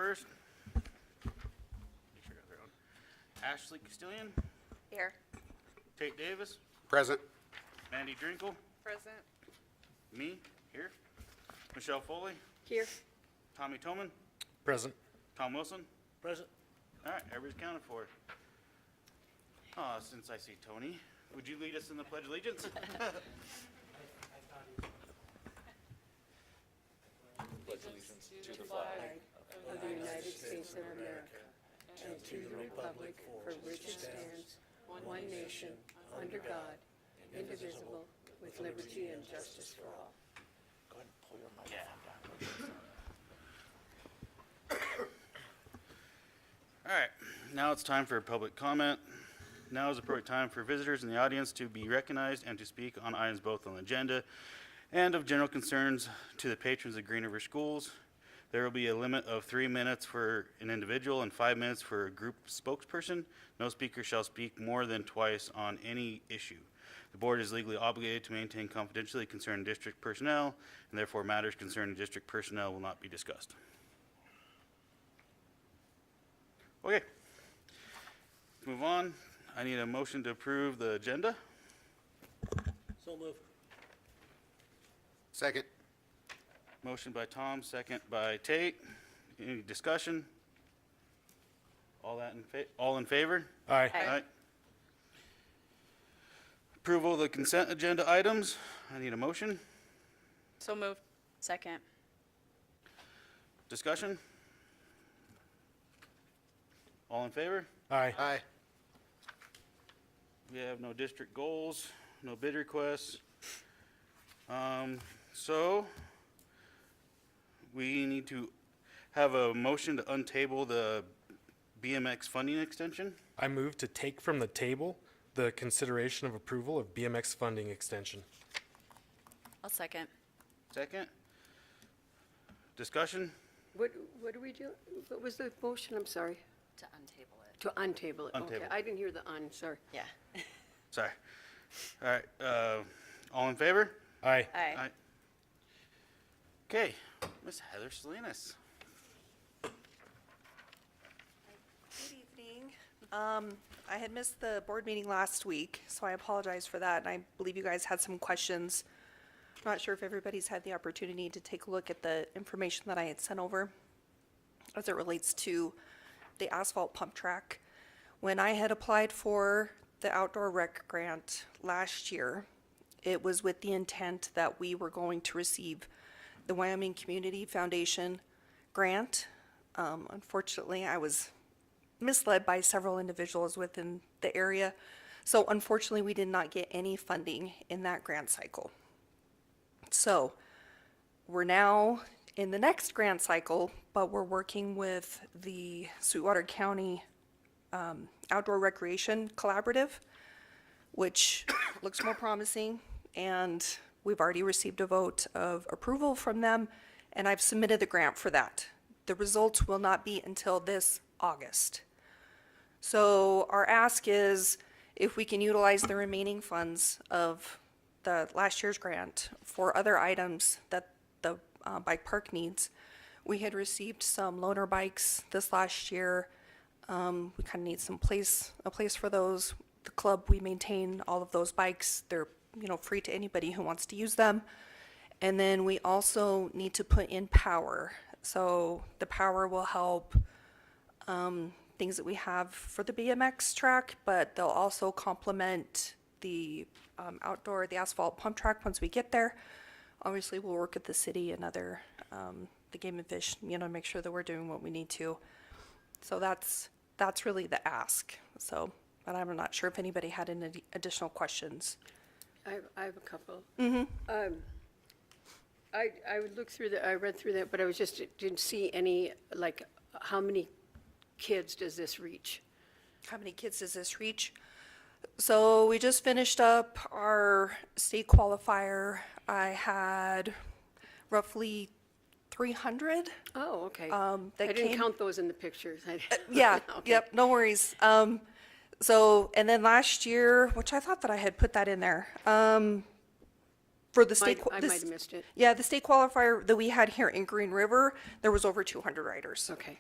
first. Make sure I got their own. Ashley Castillion, Here. Tate Davis, Present. Mandy Drinkle, Present. me, here. Michelle Foley, Here. Tommy Toman, Present. Tom Wilson. Present. All right, everybody's counted for. Since I see Tony, would you lead us in the Pledge of Allegiance? Pledge allegiance to the flag of the United States of America and to the republic for which it stands, one nation, under God, indivisible, with liberty and justice for all. Go ahead and pull your microphone down. All right, now it's time for public comment. Now is the appropriate time for visitors in the audience to be recognized and to speak on items both on the agenda and of general concerns to the patrons of Green River Schools. There will be a limit of 3 minutes for an individual and 5 minutes for a group spokesperson. No speaker shall speak more than twice on any issue. The board is legally obligated to maintain confidentiality concerning district personnel, and therefore matters concerning district personnel will not be discussed. Okay, let's move on. I need a motion to approve the agenda. So moved. Second. Motion by Tom, second by Tate. Any discussion? All in favor? Aye. Aye. Approval of the consent agenda items. I need a motion. So moved. Second. Discussion? All in favor? Aye. Aye. We have no district goals, no bid requests. So we need to have a motion to untable the BMX funding extension. I move to take from the table the consideration of approval of BMX funding extension. I'll second. Second. Discussion? What do we do? What was the motion? I'm sorry. To untable it. To untable it. Okay, Untable. I didn't hear the sorry. Yeah. Sorry. All right, all in favor? Aye. Aye. Okay, Miss Heather Salinas. Good evening. I had missed the board meeting last week, so I apologize for that, and I believe you guys had some questions. I'm not sure if everybody's had the opportunity to take a look at the information that I had sent over as it relates to the asphalt pump track. When I had applied for the outdoor rec grant last year, it was with the intent that we were going to receive the Wyoming Community Foundation grant. Unfortunately, I was misled by several individuals within the area. So unfortunately, we did not get any funding in that grant cycle. So we're now in the next grant cycle, but we're working with the Sweetwater County Outdoor Recreation Collaborative, which looks more promising, and we've already received a vote of approval from them, and I've submitted the grant for that. The results will not be until this August. So our ask is if we can utilize the remaining funds of the last year's grant for other items that the bike park needs. We had received some loaner bikes this last year. We kind of need a place for those. The club, we maintain all of those bikes. They're, free to anybody who wants to use them. And then we also need to put in power. So the power will help things that we have for the BMX track, but they'll also complement the the asphalt pump track once we get there. Obviously, we'll work with the city and other, the Game and Fish, make sure that we're doing what we need to. So that's really the ask. So, but I'm not sure if anybody had any additional questions. I have a couple. Mm-hmm. I would look through I read through that, but I didn't see any, like, how many kids does this reach? How many kids does this reach? So we just finished up our state qualifier. I had roughly 300. Oh, okay. That I didn't came- count those in the pictures. Yeah, Okay. yep, no worries. So, and then last year, which I thought that I had put that in there, for the state. I might have missed it. Yeah, the state qualifier that we had here in Green River, there was over 200 riders. Okay.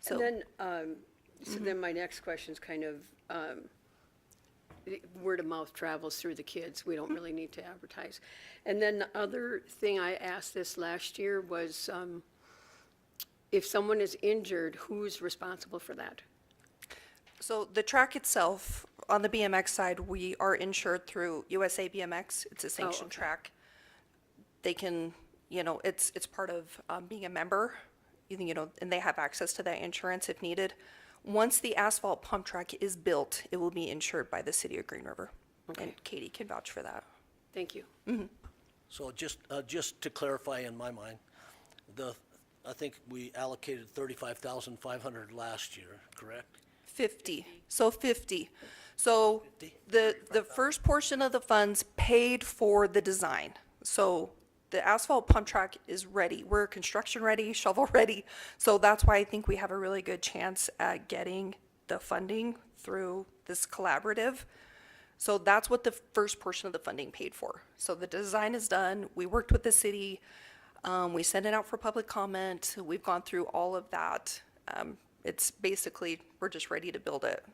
So, And then, so then my next question is kind of, word of mouth travels through the kids. We don't really need to advertise. And then the other thing I asked this last year was, if someone is injured, who's responsible for that? so the track itself, on the BMX side, we are insured through USA BMX. It's a sanctioned okay. track. They can, it's part of being a member, and they have access to that insurance if needed. Once the asphalt pump track is built, it will be insured by the city of Green River. Okay. And Katie can vouch for that. Thank you. So just to clarify in my mind, I think we allocated 35,500 last year, correct? 50. So 50. So 50? the first portion of the funds paid for the design. So the asphalt pump track is ready. We're construction ready, shovel ready. So that's why I think we have a really good chance at getting the funding through this collaborative. So that's what the first portion of the funding paid for. So the design is done. We worked with the city. We sent it out for public comment. We've gone through all of that. It's basically, we're just ready to build it.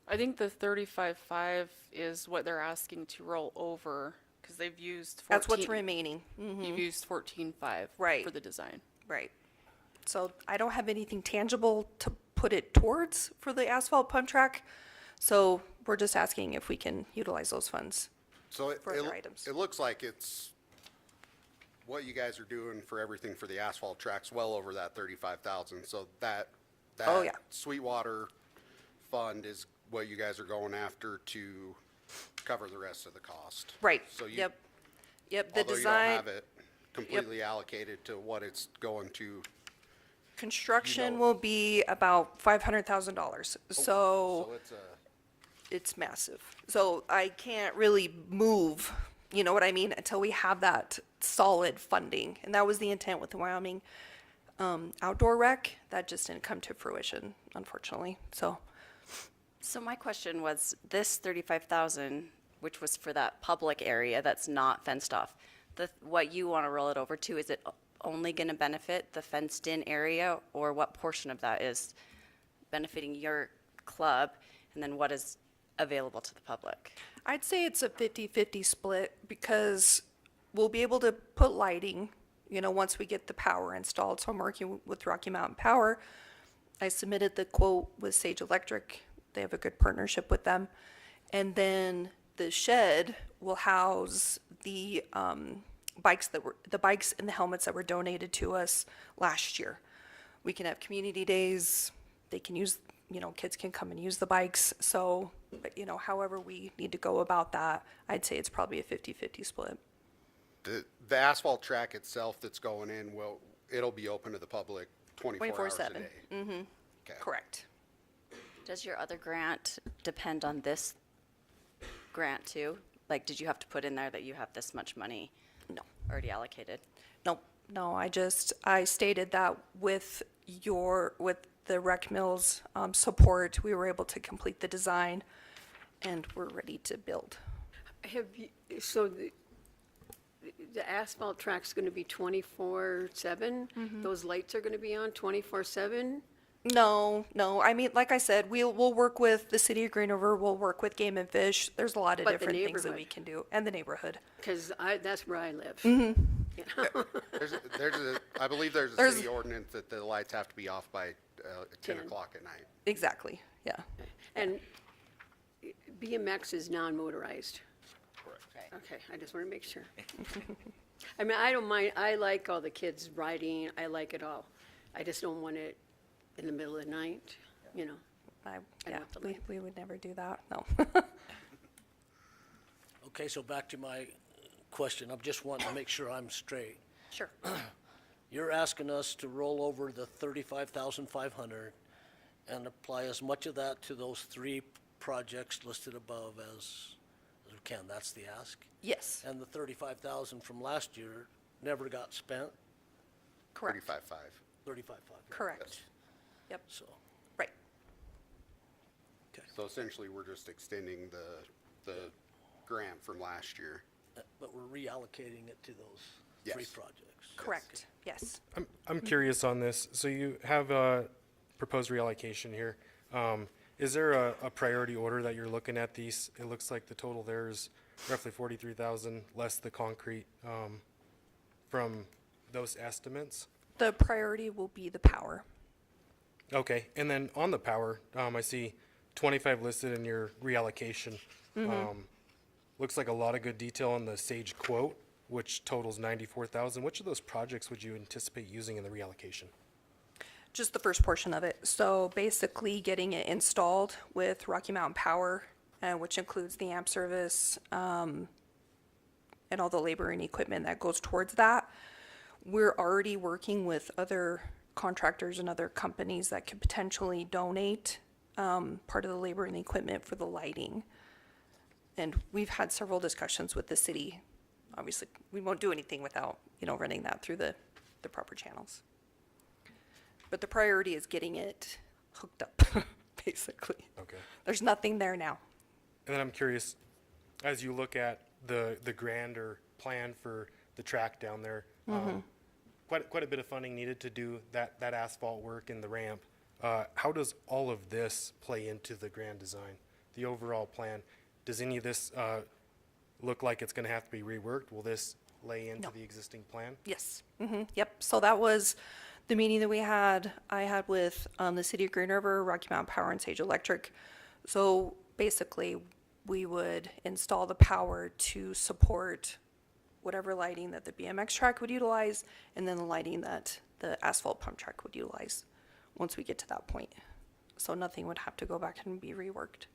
I think the 35.5 is what they're asking to roll over, because they've used 14. That's what's remaining. You've used 14.5 Right. for the design. Right. So I don't have anything tangible to put it towards for the asphalt pump track. So we're just asking if we can utilize those funds. So for other items. it looks like it's, what you guys are doing for everything for the asphalt tracks well over that 35,000. So that Oh, yeah. Sweetwater fund is what you guys are going after to cover the rest of the cost. Right. So you, Yep. Yep. The although you don't design, have it completely allocated to what it's going to, construction will be about $500,000. so it's a, It's massive. So I can't really move, you know what I mean, until we have that solid funding. And that was the intent with the Wyoming outdoor rec. That just didn't come to fruition, unfortunately. So So my question was, this 35,000, which was for that public area that's not fenced off, what you want to roll it over to, is it only going to benefit the fenced-in area, or what portion of that is benefiting your club, and then what is available to the public? I'd say it's a 50-50 split because we'll be able to put lighting, once we get the power installed. So I'm working with Rocky Mountain Power. I submitted the quote with Sage Electric. They have a good partnership with them. And then the shed will house the bikes and the helmets that were donated to us last year. We can have community days. They can use, kids can come and use the bikes. So, but, however we need to go about that, I'd say it's probably a 50-50 split. the asphalt track itself that's going in, it'll be open to the public 24 hours a 24/7. day. Okay. Correct. Does your other grant depend on this grant too? Like, did you have to put in there that you have this much money No. already allocated? No, I stated that with the Rec Mills support, we were able to complete the design and we're ready to build. So the asphalt track's going to be 24/7? Those lights are going to be on 24/7? No, I mean, like I said, we'll work with the city of Green River, we'll work with Game and Fish. There's a lot of But the different things that we neighborhood. can do, and the neighborhood. Because that's where I live. I believe there's a city ordinance that the lights have to be off by 10 10. o'clock at night. Exactly, yeah. And BMX is non-motorized? Right. Okay, I just want to make sure. I mean, I don't mind, I like all the kids riding, I like it all. I just don't want it in the middle of the night, Yeah, want the light. we would never do that, no. Okay, so back to my question. I'm just wanting to make sure I'm straight. Sure. You're asking us to roll over the 35,500 and apply as much of that to those three projects listed above as we can. That's the ask. Yes, And the 35,000 from last year never got spent, correct, 35.5. 35,500. correct. Yep, So, right. okay. So essentially, we're just extending the grant from last year. But we're reallocating it to those three Yes. projects. Correct, yes. I'm curious on this. So you have a proposed reallocation here. Is there a priority order that you're looking at these? It looks like the total there is roughly 43,000 less the concrete, from those estimates. The priority will be the power. Okay, and then on the power, I see 25 listed in your reallocation. Looks like a lot of good detail on the Sage quote, which totals 94,000. Which of those projects would you anticipate using in the reallocation? Just the first portion of it. So basically getting it installed with Rocky Mountain Power, which includes the AMP service, and all the labor and equipment that goes towards that. We're already working with other contractors and other companies that could potentially donate part of the labor and equipment for the lighting. And we've had several discussions with the city. Obviously, we won't do anything without, running that through the proper channels. But the priority is getting it hooked up, basically. Okay. There's nothing there now. And then I'm curious, as you look at the grander plan for the track down there, quite a bit of funding needed to do that asphalt work and the ramp. How does all of this play into the grand design, the overall plan? Does any of this look like it's going to have to be reworked? Will this lay into No. the existing plan? Yes. Yep. So that was the meeting that I had with the city of Green River, Rocky Mountain Power, and Sage Electric. So basically, we would install the power to support whatever lighting that the BMX track would utilize, and then the lighting that the asphalt pump track would utilize once we get to that point. So nothing would have to go back and be reworked.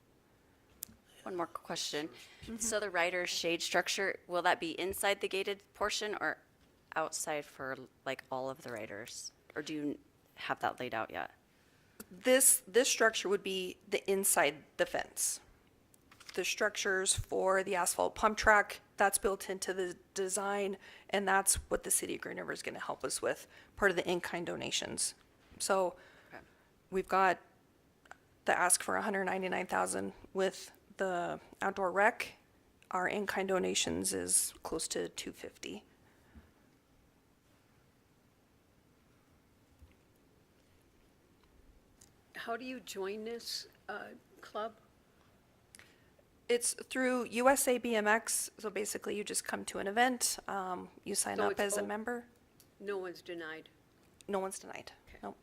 One more question. So the rider's shade structure, will that be inside the gated portion or outside for like all of the riders? Or do you have that laid out yet? This structure would be the inside the fence. The structures for the asphalt pump track, that's built into the design, and that's what the city of Green River is going to help us with, part of the in-kind donations. So Okay. we've got the ask for $199,000 with the outdoor rec. Our in-kind donations is close to $250,000. How do you join this club? It's through USA BMX, so basically you just come to an event, you sign So up it's as a op- member. No one's denied. No one's denied. Nope.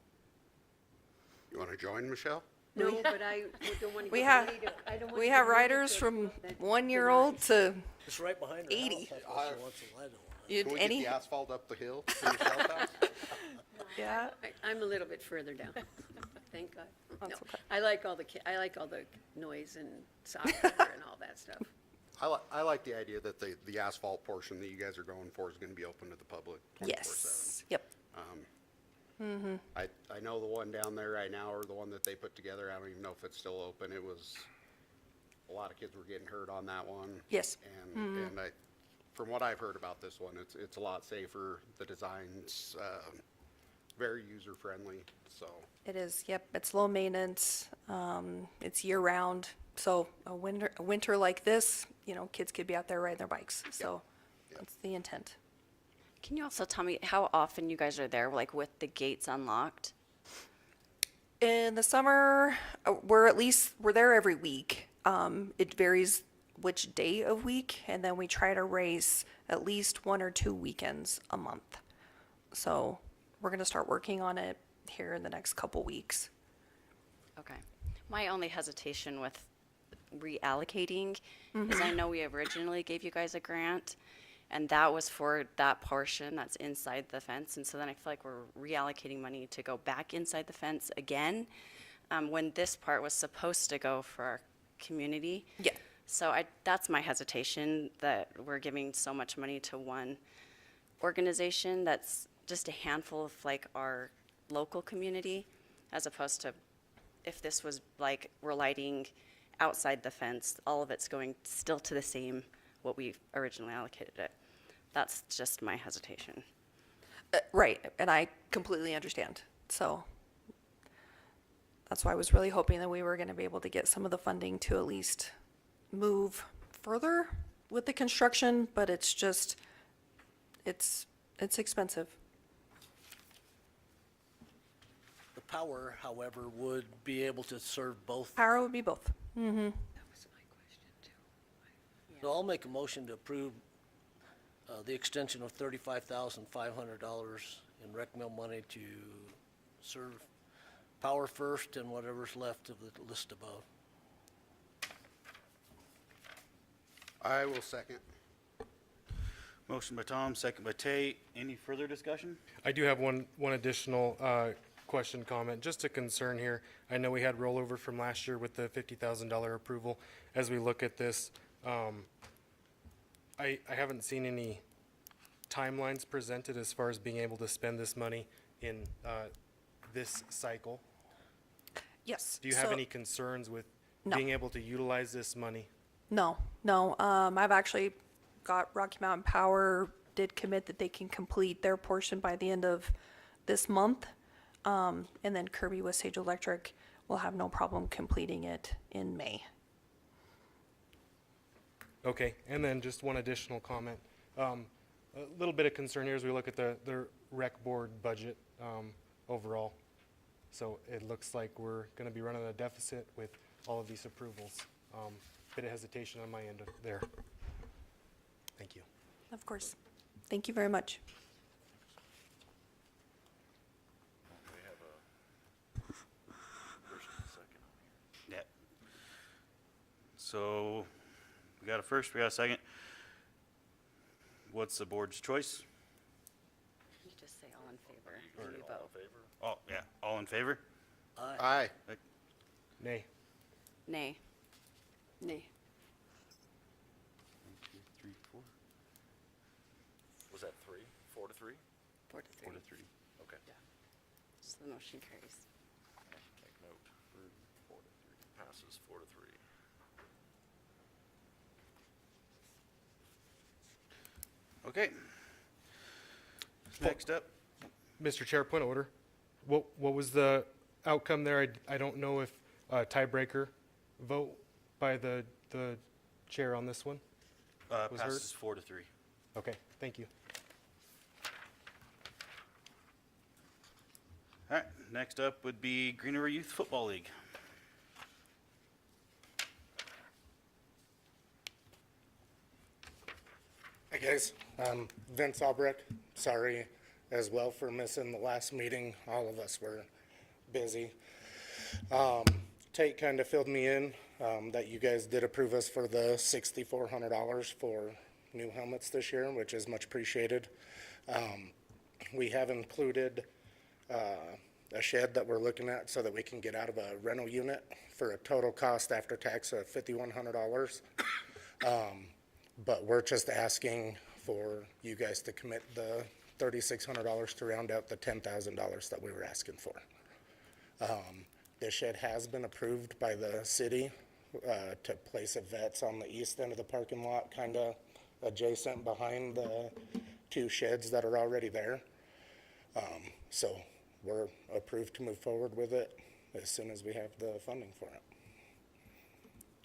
You want to join, Michelle? No, but I don't want to We get have- worried. I don't want We to have get worried riders that- from that 1-year-old to It's right behind her 80. house. That's what she wants to light on. you- Can we any. get the asphalt up the hill to Michelle's house? Yeah. I'm a little bit further down. Thank God. That's No, okay. I like all the noise and soccer and all that stuff. I like the idea that the asphalt portion that you guys are going for is going to be open to the public 24/7. Yes. Yep. I know the one down there right now, or the one that they put together, I don't even know if it's still open. It was, a lot of kids were getting hurt on that one. Yes. And from what I've heard about this one, it's a lot safer. The design's very user-friendly, so. It is. Yep. It's low maintenance. It's year round. So a winter like this, kids could be out there riding their bikes. So Yep. that's the intent. Can you also tell me how often you guys are there, like with the gates unlocked? In the summer, we're there every week. It varies which day of week, and then we try to race at least 1 or 2 weekends a month. So we're going to start working on it here in the next couple weeks. Okay. My only hesitation with reallocating is I know we originally gave you guys a grant, and that was for that portion that's inside the fence. And so then I feel like we're reallocating money to go back inside the fence again, when this part was supposed to go for our community. Yeah. So that's my hesitation, that we're giving so much money to one organization that's just a handful of like our local community, as opposed to if this was like we're lighting outside the fence, all of it's going still to the same what we originally allocated it. That's just my hesitation. Right, and I completely understand. So that's why I was really hoping that we were going to be able to get some of the funding to at least move further with the construction, but it's It's expensive. The power, however, would be able to serve both. Power would be both. So I'll make a motion to approve the extension of $35,500 in rec mill money to serve power first and whatever's left of the list above. I will second. Motion by Tom, second by Tate. Any further discussion? I do have one additional question, comment, just a concern here. I know we had rollover from last year with the $50,000 approval. As we look at this, I haven't seen any timelines presented as far as being able to spend this money in this cycle. Yes. Do you have so- any concerns with No. being able to utilize this money? No. I've actually got Rocky Mountain Power did commit that they can complete their portion by the end of this month. And then Kirby with Sage Electric will have no problem completing it in May. Okay, and then just one additional comment. A little bit of concern here as we look at the rec board budget overall. So it looks like we're going to be running a deficit with all of these approvals. Bit of hesitation on my end there. Thank you. Of course. Thank you very much. We have a first and a second. Yeah. So, we got a first, we got a second. What's the board's choice? You just say all in favor. All and you in vote. favor? Oh, yeah, all in favor? Aye. Nay. Nay. Nay. 1, 2, 3, 4. Was that 3? 4 to 3? 4 to 3. 4 to 3. Okay. So the motion carries. Make note. 4 to 3. Passes 4 to 3. Okay. Next up, Mr. Chair, point of order. What was the outcome there? I don't know if tiebreaker vote by the chair on this one. Was heard? passes 4 to 3. Okay, thank you. All right, next up would be Green River Youth Football League. Hi, guys. Vince Albrecht, sorry as well for missing the last meeting. All of us were busy. Tate kind of filled me in that you guys did approve us for the $6,400 for new helmets this year, which is much appreciated. We have included a shed that we're looking at so that we can get out of a rental unit for a total cost after tax of $5,100. But we're just asking for you guys to commit the $3,600 to round out the $10,000 that we were asking for. The shed has been approved by the city to place a vets on the east end of the parking lot, kind of adjacent behind the two sheds that are already there. So we're approved to move forward with it as soon as we have the funding for it.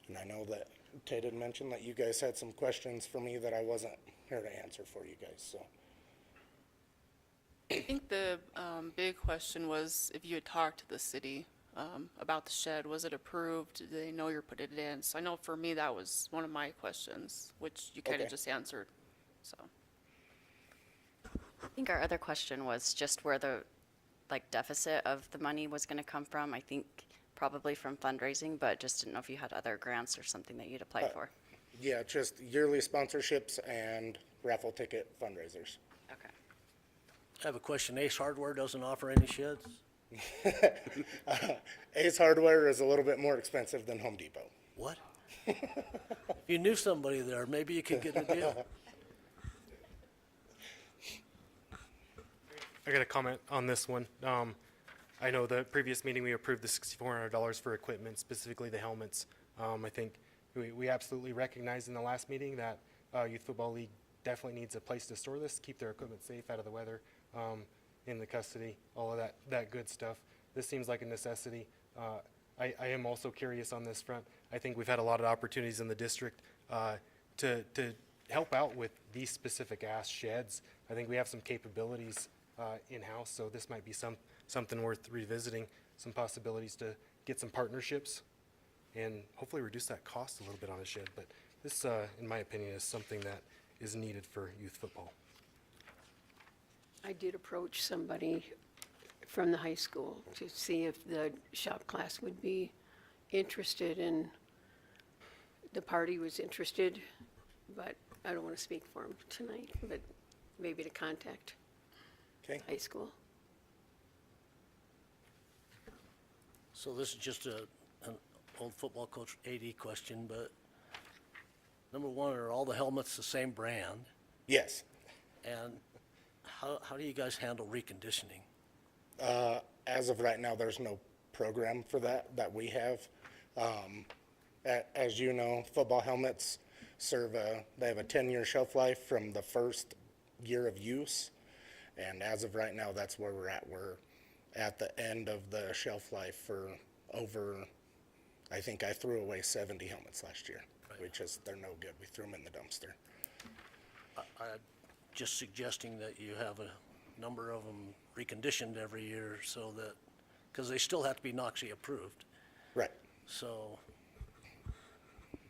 And I know that Tate had mentioned that you guys had some questions for me that I wasn't here to answer for you guys, so. I think the big question was if you had talked to the city about the shed. Was it approved? Did they know you're putting it in? So I know for me, that was one of my questions, which you kind of Okay. just answered, so. I think our other question was just where the, like, deficit of the money was gonna come from. I think probably from fundraising, but just didn't know if you had other grants or something that you'd applied for. Yeah, just yearly sponsorships and raffle ticket fundraisers. Okay. I have a question. Ace Hardware doesn't offer any sheds? Ace Hardware is a little bit more expensive than Home Depot. What? If you knew somebody there, maybe you could get a deal. I got a comment on this one. I know the previous meeting, we approved the $6,400 for equipment, specifically the helmets. I think we absolutely recognized in the last meeting that Youth Football League definitely needs a place to store this, keep their equipment safe out of the weather, in the custody, all of that good stuff. This seems like a necessity. I am also curious on this front. I think we've had a lot of opportunities in the district to help out with these specific ass sheds. I think we have some capabilities in-house, so this might be something worth revisiting, some possibilities to get some partnerships and hopefully reduce that cost a little bit on the shed. But this, in my opinion, is something that is needed for youth football. I did approach somebody from the high school to see if the shop class would be interested, and the party was interested, but I don't want to speak for him tonight, but maybe to contact Okay. high school. So this is just an old football coach AD question, but number one, are all the helmets the same brand? Yes. And how do you guys handle reconditioning? As of right now, there's no program for that we have. As you know, football helmets they have a 10-year shelf life from the first year of use. And as of right now, that's where we're at. We're at the end of the shelf life for over, I think I threw away 70 helmets last year, they're no good. We threw them in the dumpster. I'm just suggesting that you have a number of them reconditioned every year so that, because they still have to be NOxie approved. Right. So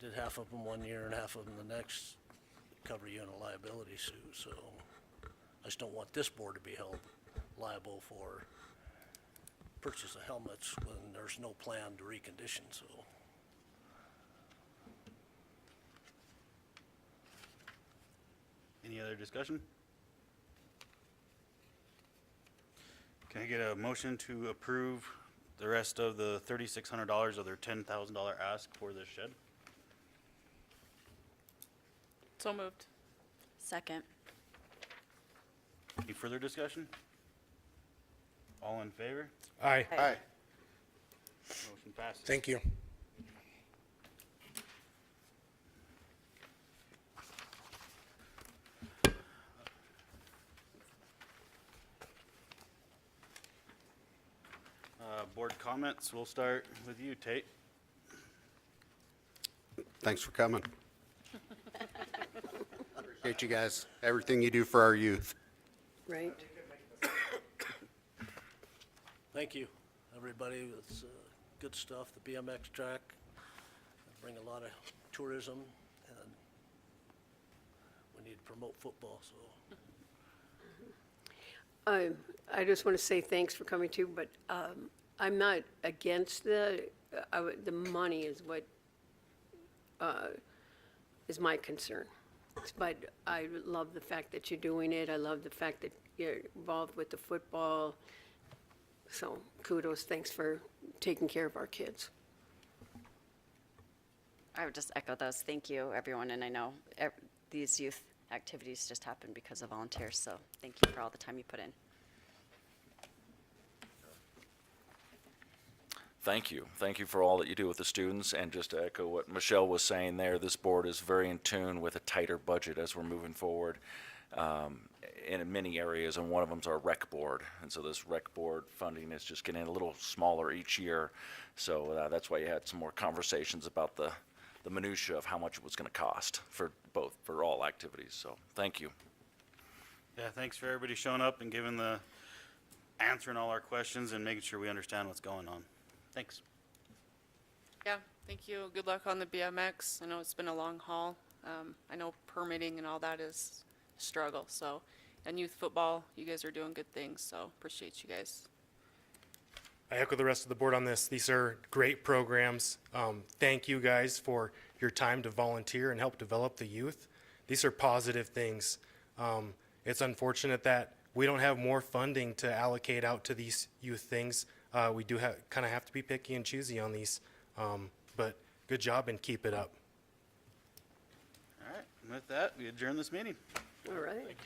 did half of them one year and half of them the next, cover you in a liability suit. So I just don't want this board to be held liable for purchase of helmets when there's no plan to recondition, so. Any other discussion? Can I get a motion to approve the rest of the $3,600 of their $10,000 ask for this shed? So moved. Second. Any further discussion? All in favor? Aye. Aye. Motion passes. Thank you. Board comments, we'll start with you, Tate. Thanks for coming. Appreciate you guys, everything you do for our youth. Right? Thank you, everybody. It's good stuff. The BMX track bring a lot of tourism, and we need to promote football, so. I just want to say thanks for coming too, but I'm not against the money is what is my concern. But I love the fact that you're doing it. I love the fact that you're involved with the football. So kudos, thanks for taking care of our kids. I would just echo those. Thank you, everyone. And I know these youth activities just happen because of volunteers. So thank you for all the time you put in. Thank you. Thank you for all that you do with the students. And just to echo what Michelle was saying there, this board is very in tune with a tighter budget as we're moving forward in many areas, and one of them is our rec board. And so this rec board funding is just getting a little smaller each year. So that's why you had some more conversations about the minutia of how much it was going to cost for all activities. So thank you. Yeah, thanks for everybody showing up and answering all our questions and making sure we understand what's going on. Thanks. Yeah, thank you. Good luck on the BMX. I know it's been a long haul. I know permitting and all that is a struggle, so. And youth football, you guys are doing good things, so appreciate you guys. I echo the rest of the board on this. These are great programs. Thank you guys for your time to volunteer and help develop the youth. These are positive things. It's unfortunate that we don't have more funding to allocate out to these youth things. We do kind of have to be picky and choosy on these, but good job and keep it up. All right, and with that, we adjourn this meeting. All right.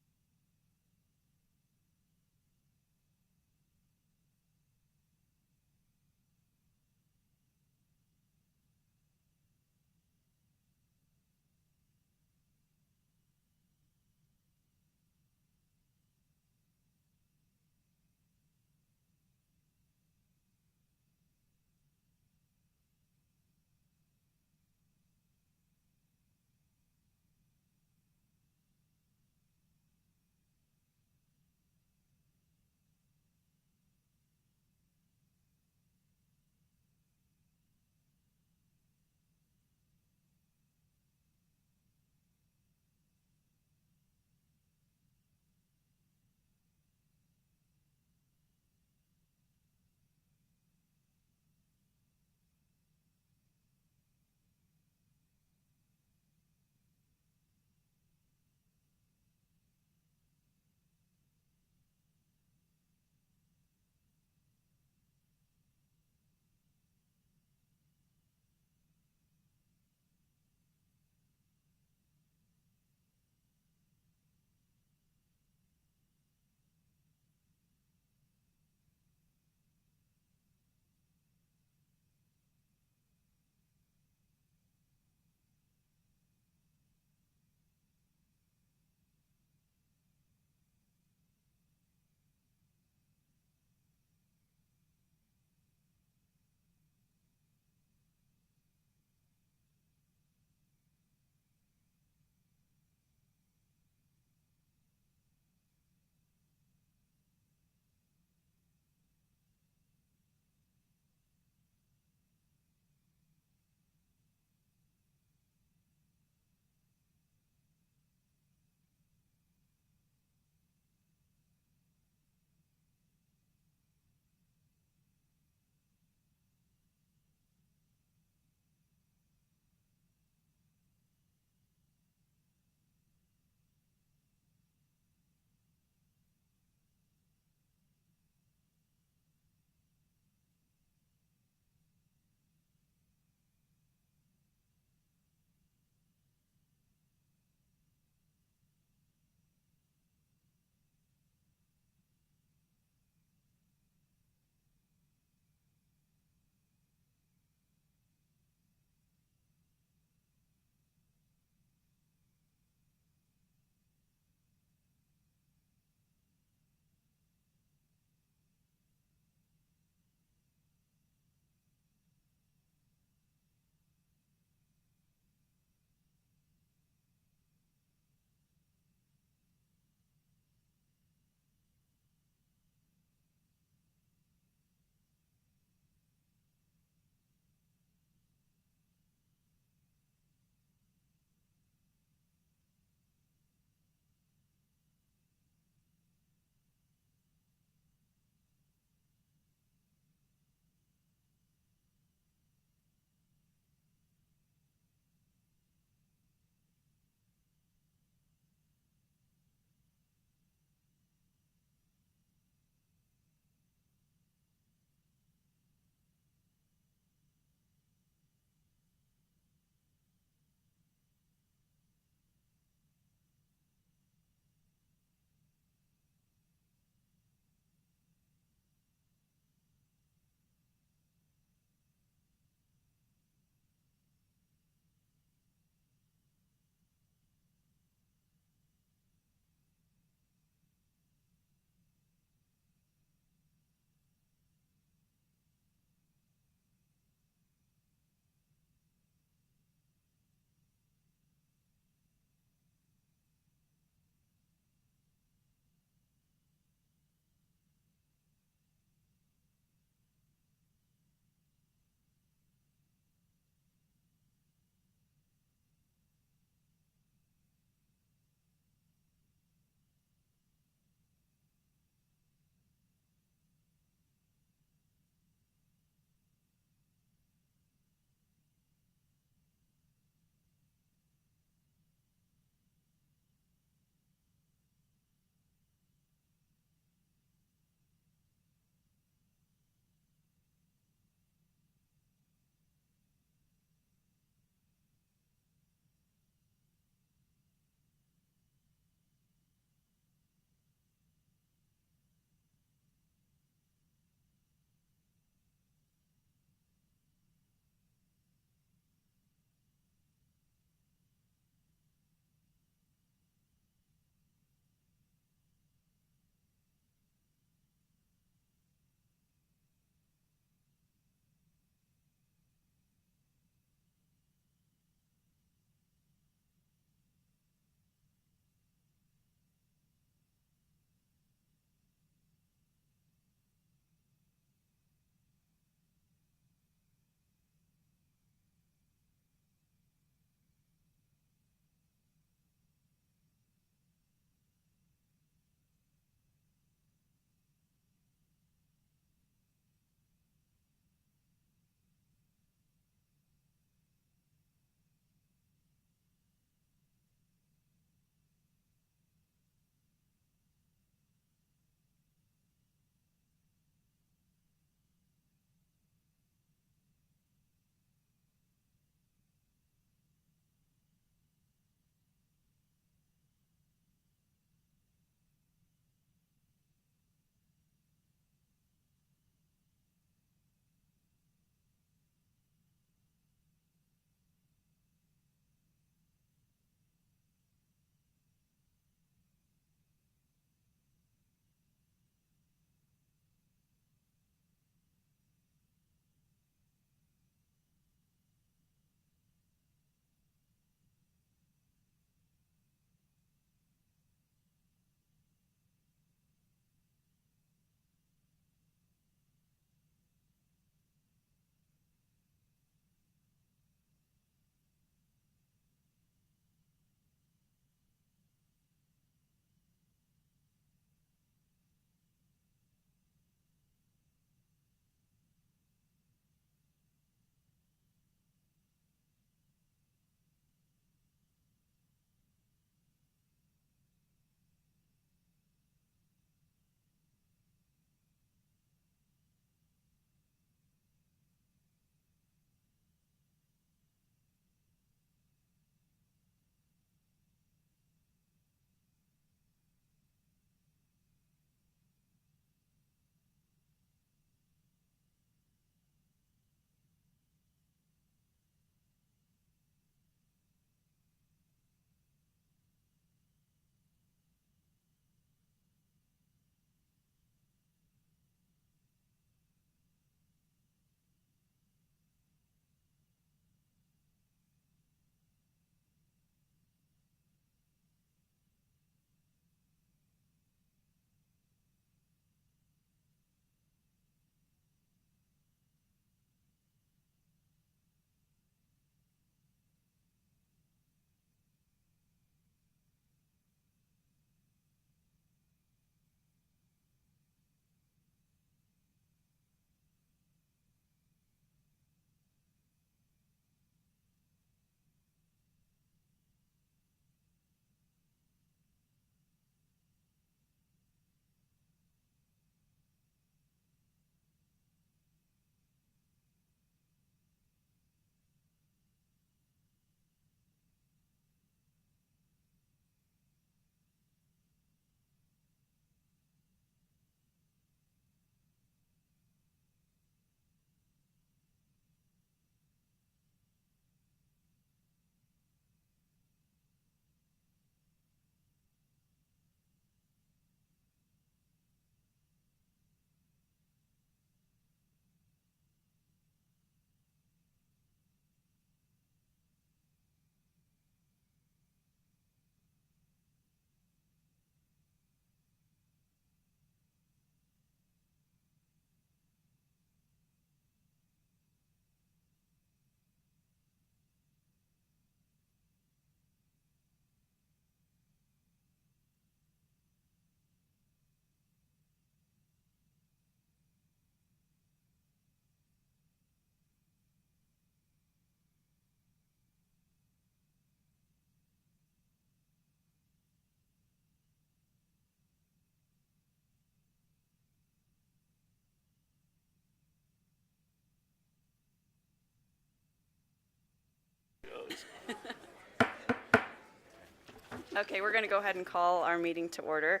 Okay, we're going to go ahead and call our meeting to order.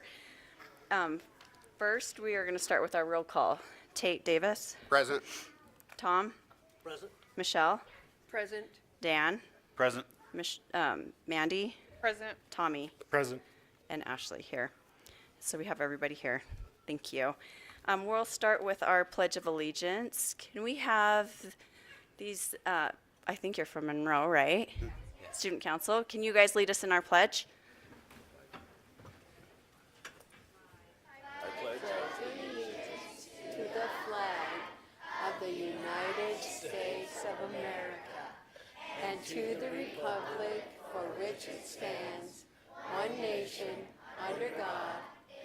First, we are going to start with our roll call. Tate Davis, Present. Tom, Present? Michelle, Present. Dan, Present. Mandy, Present. Tommy, Present. and Ashley here. So we have everybody here. Thank you. We'll start with our Pledge of Allegiance. Can we have these, I think you're from Monroe, right? Student Council. Can you guys lead us in our pledge? To the flag of the United States of America and to the republic for which it stands, one nation, under God,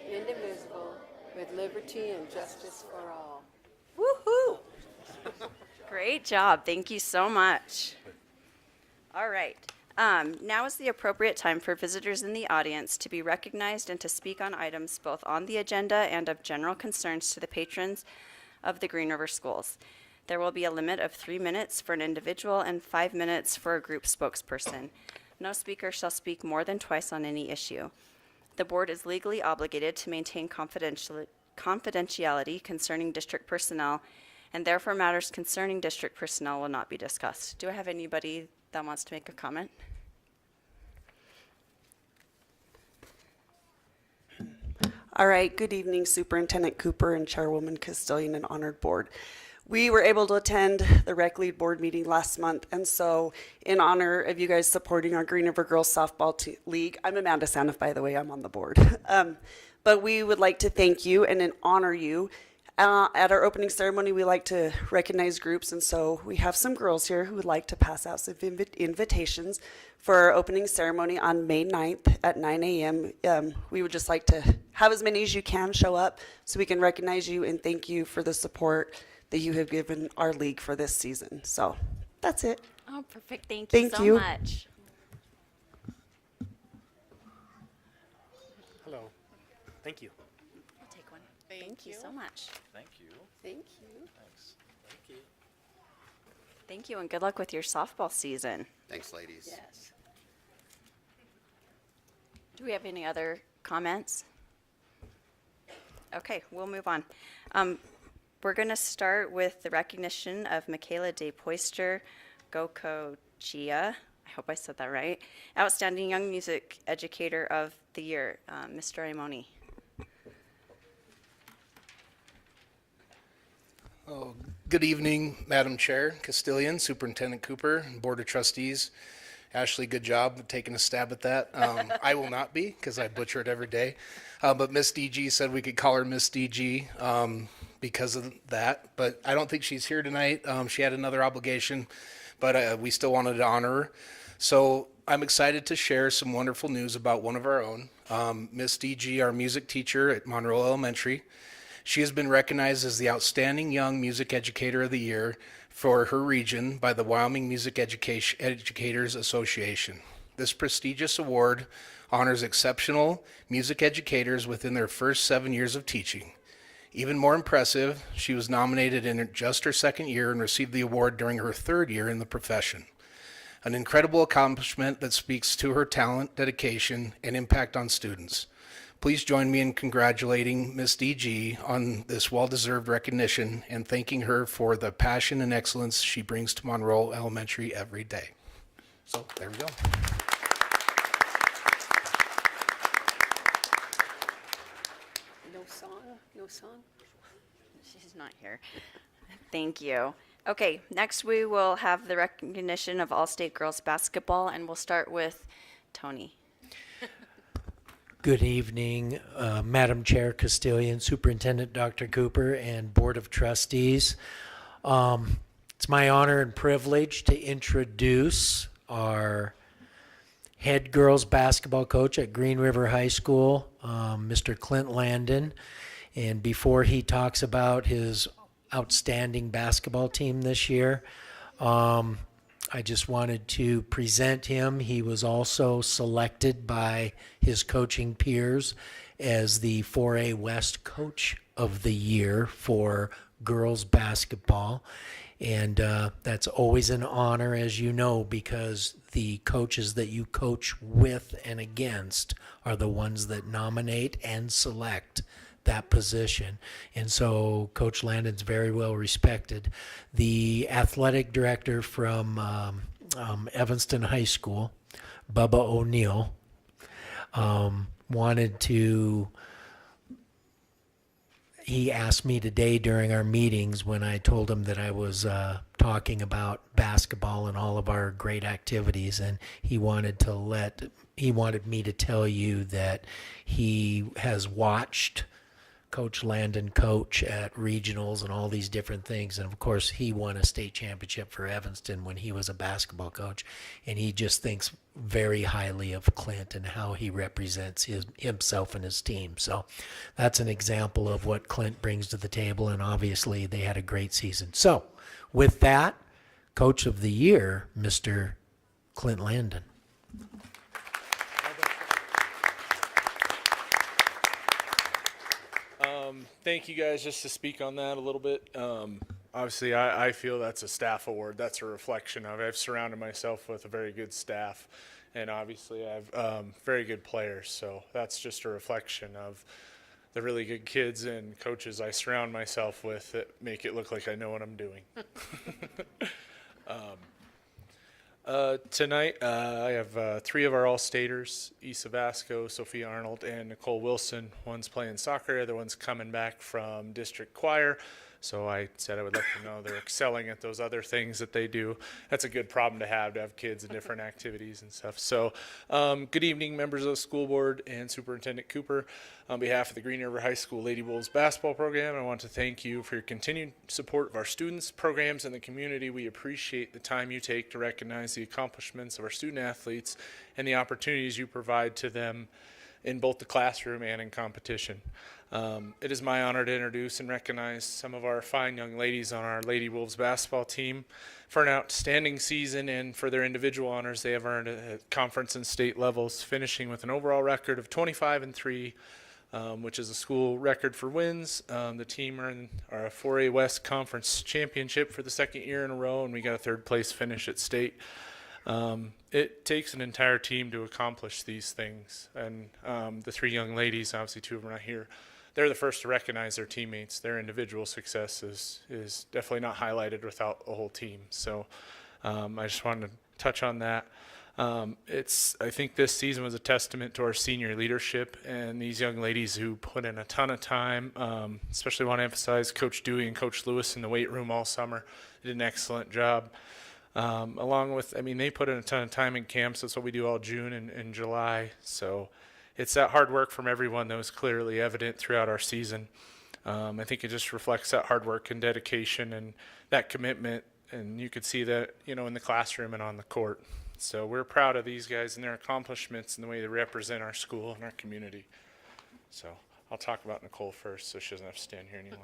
indivisible, with liberty and justice for all. Woohoo! Great job. Thank you so much. All right. Now is the appropriate time for visitors in the audience to be recognized and to speak on items both on the agenda and of general concerns to the patrons of the Green River Schools. There will be a limit of 3 minutes for an individual and 5 minutes for a group spokesperson. No speaker shall speak more than twice on any issue. The board is legally obligated to maintain confidentiality concerning district personnel, and therefore matters concerning district personnel will not be discussed. Do I have anybody that wants to make a comment? All right, good evening, Superintendent Cooper and Chairwoman Castilian and honored board. We were able to attend the rec lead board meeting last month, and so in honor of you guys supporting our Green River Girls Softball League, I'm Amanda Saniff, by the way, I'm on the board. But we would like to thank you and then honor you. At our opening ceremony, we like to recognize groups, and so we have some girls here who would like to pass out some invitations for our opening ceremony on May 9th at 9 a.m. We would just like to have as many as you can show up so we can recognize you and thank you for the support that you have given our league for this season. So that's it. Oh, perfect. Thank you Thank so you. much. Hello. Thank you. I'll take one. Thank you so much. Thank you. Thank you. Thanks. Thank you. Thank you, and good luck with your softball season. Thanks, ladies. Yes. Do we have any other comments? Okay, we'll move on. We're going to start with the recognition of Michaela De Poister Goko Chia. I hope I said that right. Outstanding Young Music Educator of the Year, Mr. Imoni. Oh, good evening, Madam Chair, Castilian, Superintendent Cooper, and Board of Trustees. Ashley, good job taking a stab at that. I will not be, because I butcher it every day. But Miss DG said we could call her Miss DG because of that. But I don't think she's here tonight. She had another obligation, but we still wanted to honor her. So I'm excited to share some wonderful news about one of our own, Miss DG, our music teacher at Monroe Elementary. She has been recognized as the Outstanding Young Music Educator of the Year for her region by the Wyoming Music Educators Association. This prestigious award honors exceptional music educators within their first 7 years of teaching. Even more impressive, she was nominated in just her second year and received the award during her third year in the profession. An incredible accomplishment that speaks to her talent, dedication, and impact on students. Please join me in congratulating Ms. DG on this well-deserved recognition and thanking her for the passion and excellence she brings to Monroe Elementary every day. So there we go. No song? No song? She's not here. Thank you. Okay, next we will have the recognition of All-State Girls Basketball, and we'll start with Tony. Good evening, Madam Chair Castilian, Superintendent Dr. Cooper, and Board of Trustees. It's my honor and privilege to introduce our head girls basketball coach at Green River High School, Mr. Clint Landon. And before he talks about his outstanding basketball team this year, I just wanted to present him. He was also selected by his coaching peers as the 4A West Coach of the Year for girls basketball. And that's always an honor, as you know, because the coaches that you coach with and against are the ones that nominate and select that position. And so Coach Landon's very well respected. The athletic director from Evanston High School, Bubba O'Neill, he asked me today during our meetings when I told him that I was talking about basketball and all of our great activities, and he wanted me to tell you that he has watched Coach Landon coach at regionals and all these different things. And of course, he won a state championship for Evanston when he was a basketball coach. And he just thinks very highly of Clint and how he represents himself and his team. So that's an example of what Clint brings to the table. And obviously, they had a great season. So with that, Coach of the Year, Mr. Clint Landon. Thank you guys. Just to speak on that a little bit. Obviously, I feel that's a staff award. That's a reflection of it. I've surrounded myself with a very good staff, and obviously I have very good players. So that's just a reflection of the really good kids and coaches I surround myself with that make it look like I know what I'm doing. Tonight, I have 3 of our All-Staters, Issa Vasco, Sophia Arnold, and Nicole Wilson. One's playing soccer, the other one's coming back from district choir. So I said I would let them know they're excelling at those other things that they do. That's a good problem to have kids in different activities and stuff. So good evening, members of the school board and Superintendent Cooper. On behalf of the Green River High School Lady Wolves basketball program, I want to thank you for your continued support of our students, programs, and the community. We appreciate the time you take to recognize the accomplishments of our student athletes and the opportunities you provide to them in both the classroom and in competition. It is my honor to introduce and recognize some of our fine young ladies on our Lady Wolves basketball team for an outstanding season and for their individual honors they have earned at conference and state levels, finishing with an overall record of 25-3, which is a school record for wins. The team earned our 4A West Conference championship for the second year in a row, and we got a 3rd place finish at state. It takes an entire team to accomplish these things, and the 3 young ladies, obviously 2 of them are not here, they're the first to recognize their teammates. Their individual success is definitely not highlighted without a whole team. So I just wanted to touch on that. I think this season was a testament to our senior leadership and these young ladies who put in a ton of time. Especially want to emphasize Coach Dewey and Coach Lewis in the weight room all summer. They did an excellent job. Along with, they put in a ton of time in camps. That's what we do all June and July. So it's that hard work from everyone that was clearly evident throughout our season. I think it just reflects that hard work and dedication and that commitment. And you could see that, in the classroom and on the court. So we're proud of these guys and their accomplishments and the way they represent our school and our community. So I'll talk about Nicole first so she doesn't have to stand here any longer.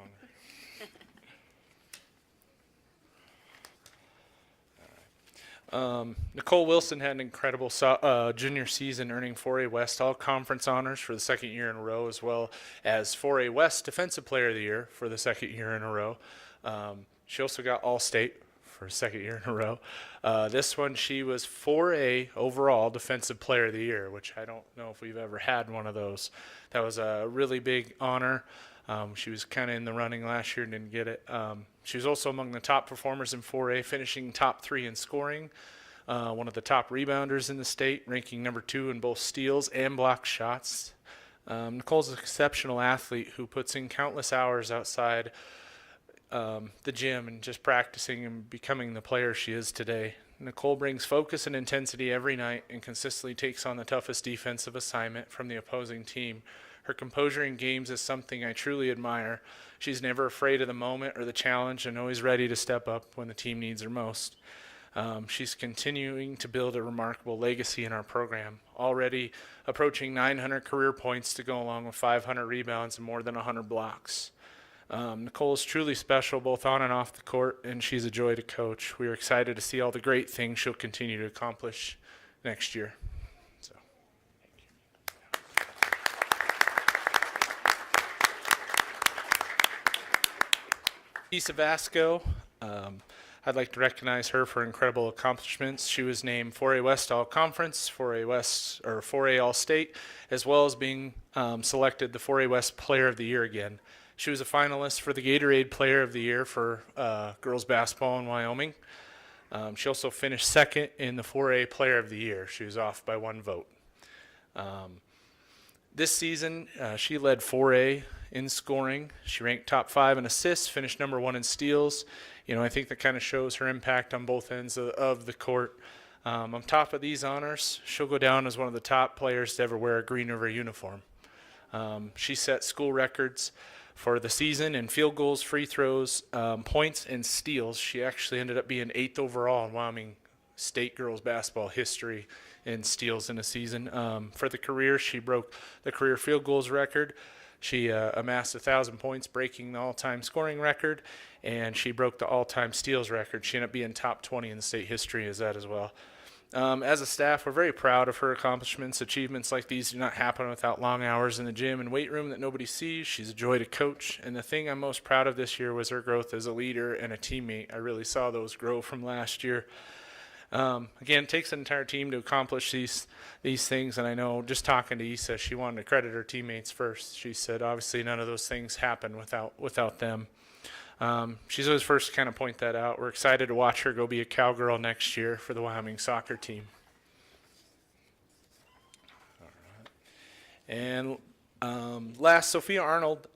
Nicole Wilson had an incredible junior season, earning 4A West All-Conference honors for the 2nd year in a row, as well as 4A West Defensive Player of the Year for the 2nd year in a row. She also got All-State for a 2nd year in a row. This one, she was 4A overall Defensive Player of the Year, which I don't know if we've ever had one of those. That was a really big honor. She was kind of in the running last year and didn't get it. She was also among the top performers in 4A, finishing top 3 in scoring, one of the top rebounders in the state, ranking number 2 in both steals and block shots. Nicole's an exceptional athlete who puts in countless hours outside the gym and just practicing and becoming the player she is today. Nicole brings focus and intensity every night and consistently takes on the toughest defensive assignment from the opposing team. Her composure in games is something I truly admire. She's never afraid of the moment or the challenge and always ready to step up when the team needs her most. She's continuing to build a remarkable legacy in our program, already approaching 900 career points to go along with 500 rebounds and more than 100 blocks. Nicole is truly special both on and off the court, and she's a joy to coach. We are excited to see all the great things she'll continue to accomplish next year. Issa Vasco, I'd like to recognize her for incredible accomplishments. She was named 4A West All-Conference, 4A West, or 4A All-State, as well as being selected the 4A West Player of the Year again. She was a finalist for the Gatorade Player of the Year for girls basketball in Wyoming. She also finished second in the 4A Player of the Year. She was off by 1 vote. This season, she led 4A in scoring. She ranked top 5 in assists, finished number 1 in steals. You know, I think that kind of shows her impact on both ends of the court. On top of these honors, she'll go down as one of the top players to ever wear a Green River uniform. She set school records for the season in field goals, free throws, points, and steals. She actually ended up being 8th overall in Wyoming State girls basketball history in steals in a season. For the career, she broke the career field goals record. She amassed 1,000 points, breaking the all-time scoring record, and she broke the all-time steals record. She ended up being top 20 in the state history as that as well. As a staff, we're very proud of her accomplishments. Achievements like these do not happen without long hours in the gym and weight room that nobody sees. She's a joy to coach, and the thing I'm most proud of this year was her growth as a leader and a teammate. I really saw those grow from last year. Again, it takes an entire team to accomplish these things, and I know just talking to Issa, she wanted to credit her teammates first. She said obviously none of those things happen without them. She's always first to kind of point that out. We're excited to watch her go be a Cowgirl next year for the Wyoming soccer team. All right. And last, Sophia Arnold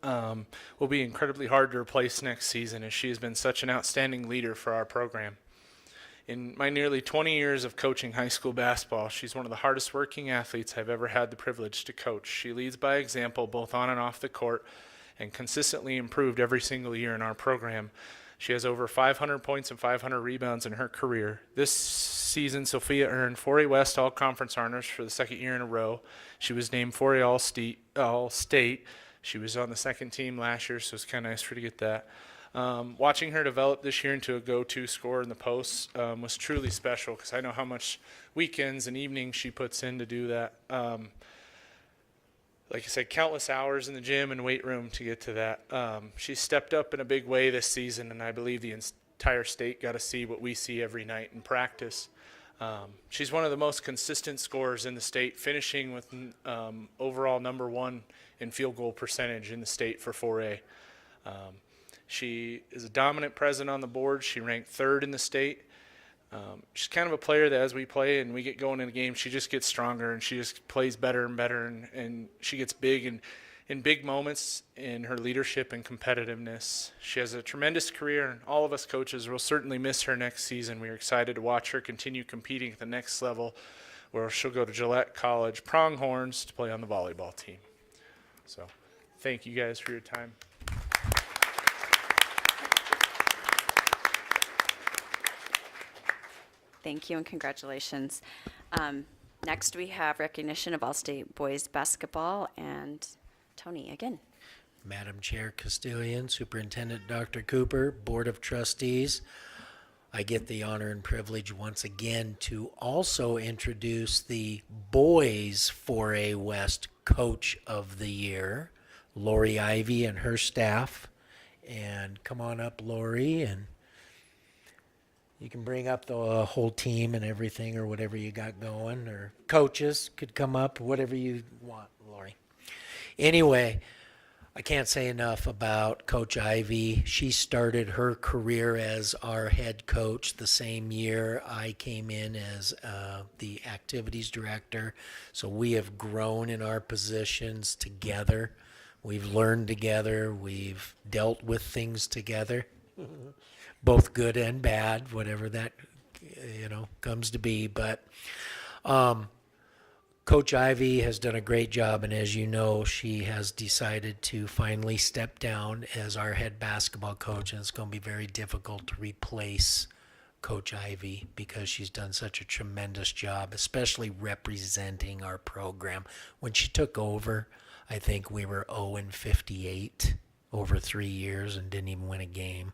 will be incredibly hard to replace next season, as she has been such an outstanding leader for our program. In my nearly 20 years of coaching high school basketball, she's one of the hardest working athletes I've ever had the privilege to coach. She leads by example both on and off the court and consistently improved every single year in our program. She has over 500 points and 500 rebounds in her career. This season, Sophia earned 4A West All-Conference honors for the second year in a row. She was named 4A All-State. She was on the second team last year, so it's kind of nice for her to get that. Watching her develop this year into a go-to scorer in the post was truly special, because I know how much weekends and evenings she puts in to do that. Like I said, countless hours in the gym and weight room to get to that. She stepped up in a big way this season, and I believe the entire state got to see what we see every night in practice. She's one of the most consistent scorers in the state, finishing with overall number 1 in field goal percentage in the state for 4A. She is a dominant presence on the board. She ranked 3rd in the state. She's kind of a player that as we play and we get going in a game, she just gets stronger and she just plays better and better, and she gets big and in big moments in her leadership and competitiveness. She has a tremendous career, and all of us coaches will certainly miss her next season. We are excited to watch her continue competing at the next level, where she'll go to Gillette College Pronghorns to play on the volleyball team. So thank you guys for your time. Thank you and congratulations. Next, we have recognition of All-State Boys Basketball, and Tony again. Madam Chair Castilian, Superintendent Dr. Cooper, Board of Trustees, I get the honor and privilege once again to also introduce the Boys 4A West Coach of the Year, Lori Ivy and her staff. And come on up, Lori, and you can bring up the whole team and everything, or whatever you got going, or coaches could come up, whatever you want, Lori. Anyway, I can't say enough about Coach Ivy. She started her career as our head coach the same year I came in as the activities director. So we have grown in our positions together. We've learned together. We've dealt with things together. Both good and bad, whatever that, comes to be. But Coach Ivy has done a great job, and as you know, she has decided to finally step down as our head basketball coach, and it's going to be very difficult to replace Coach Ivy because she's done such a tremendous job, especially representing our program. When she took over, I think we were 0-58 over 3 years and didn't even win a game.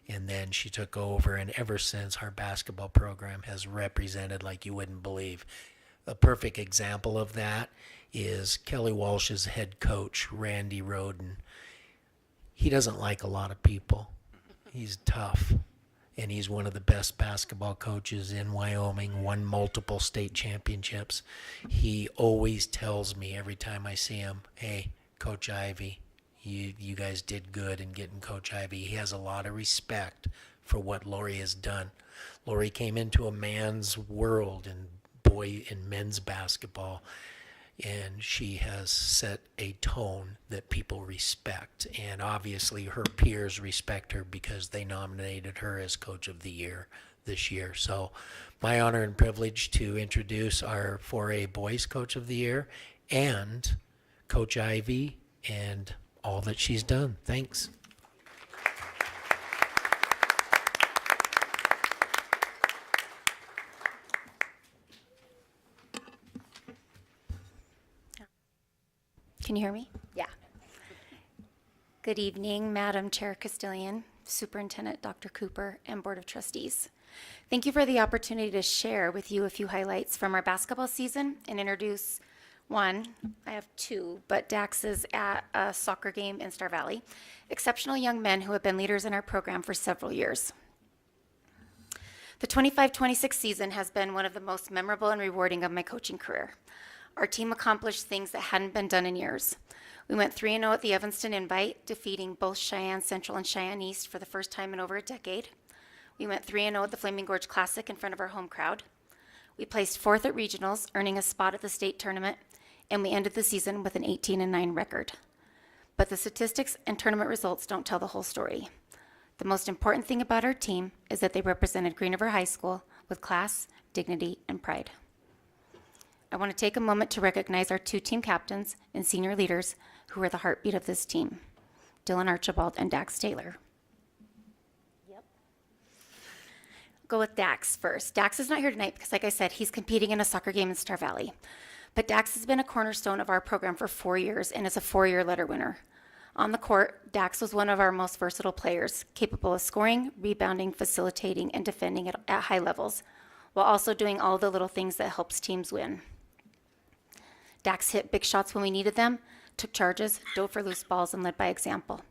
And then she took over, and ever since, our basketball program has represented like you wouldn't believe. A perfect example of that is Kelly Walsh's head coach, Randy Roden. He doesn't like a lot of people. He's tough. and he's one of the best basketball coaches in Wyoming, won multiple state championships. He always tells me every time I see him, hey, Coach Ivy, you guys did good in getting Coach Ivy. He has a lot of respect for what Lori has done. Lori came into a man's world in men's basketball, and she has set a tone that people respect. And obviously her peers respect her because they nominated her as Coach of the Year this year. So my honor and privilege to introduce our 4A Boys Coach of the Year and Coach Ivy and all that she's done. Thanks. Can you hear me? Yeah. Good evening, Madam Chair Castilian, Superintendent Dr. Cooper, and Board of Trustees. Thank you for the opportunity to share with you a few highlights from our basketball season and introduce one, I have two, but Dax is at a soccer game in Star Valley. Exceptional young men who have been leaders in our program for several years. The 25-26 season has been one of the most memorable and rewarding of my coaching career. Our team accomplished things that hadn't been done in years. We went 3-0 at the Evanston Invite, defeating both Cheyenne Central and Cheyenne East for the first time in over a decade. We went 3-0 at the Flaming Gorge Classic in front of our home crowd. We placed 4th at regionals, earning a spot at the state tournament, and we ended the season with an 18-9 record. But the statistics and tournament results don't tell the whole story. The most important thing about our team is that they represented Green River High School with class, dignity, and pride. I want to take a moment to recognize our two team captains and senior leaders who are the heartbeat of this team, Dylan Archibald and Dax Taylor. Go with Dax first. Dax is not here tonight because, like I said, he's competing in a soccer game in Star Valley. But Dax has been a cornerstone of our program for 4 years and is a 4-year letter winner. On the court, Dax was one of our most versatile players, capable of scoring, rebounding, facilitating, and defending at high levels, while also doing all the little things that helps teams win. Dax hit big shots when we needed them, took charges, dove for loose balls, and led by example.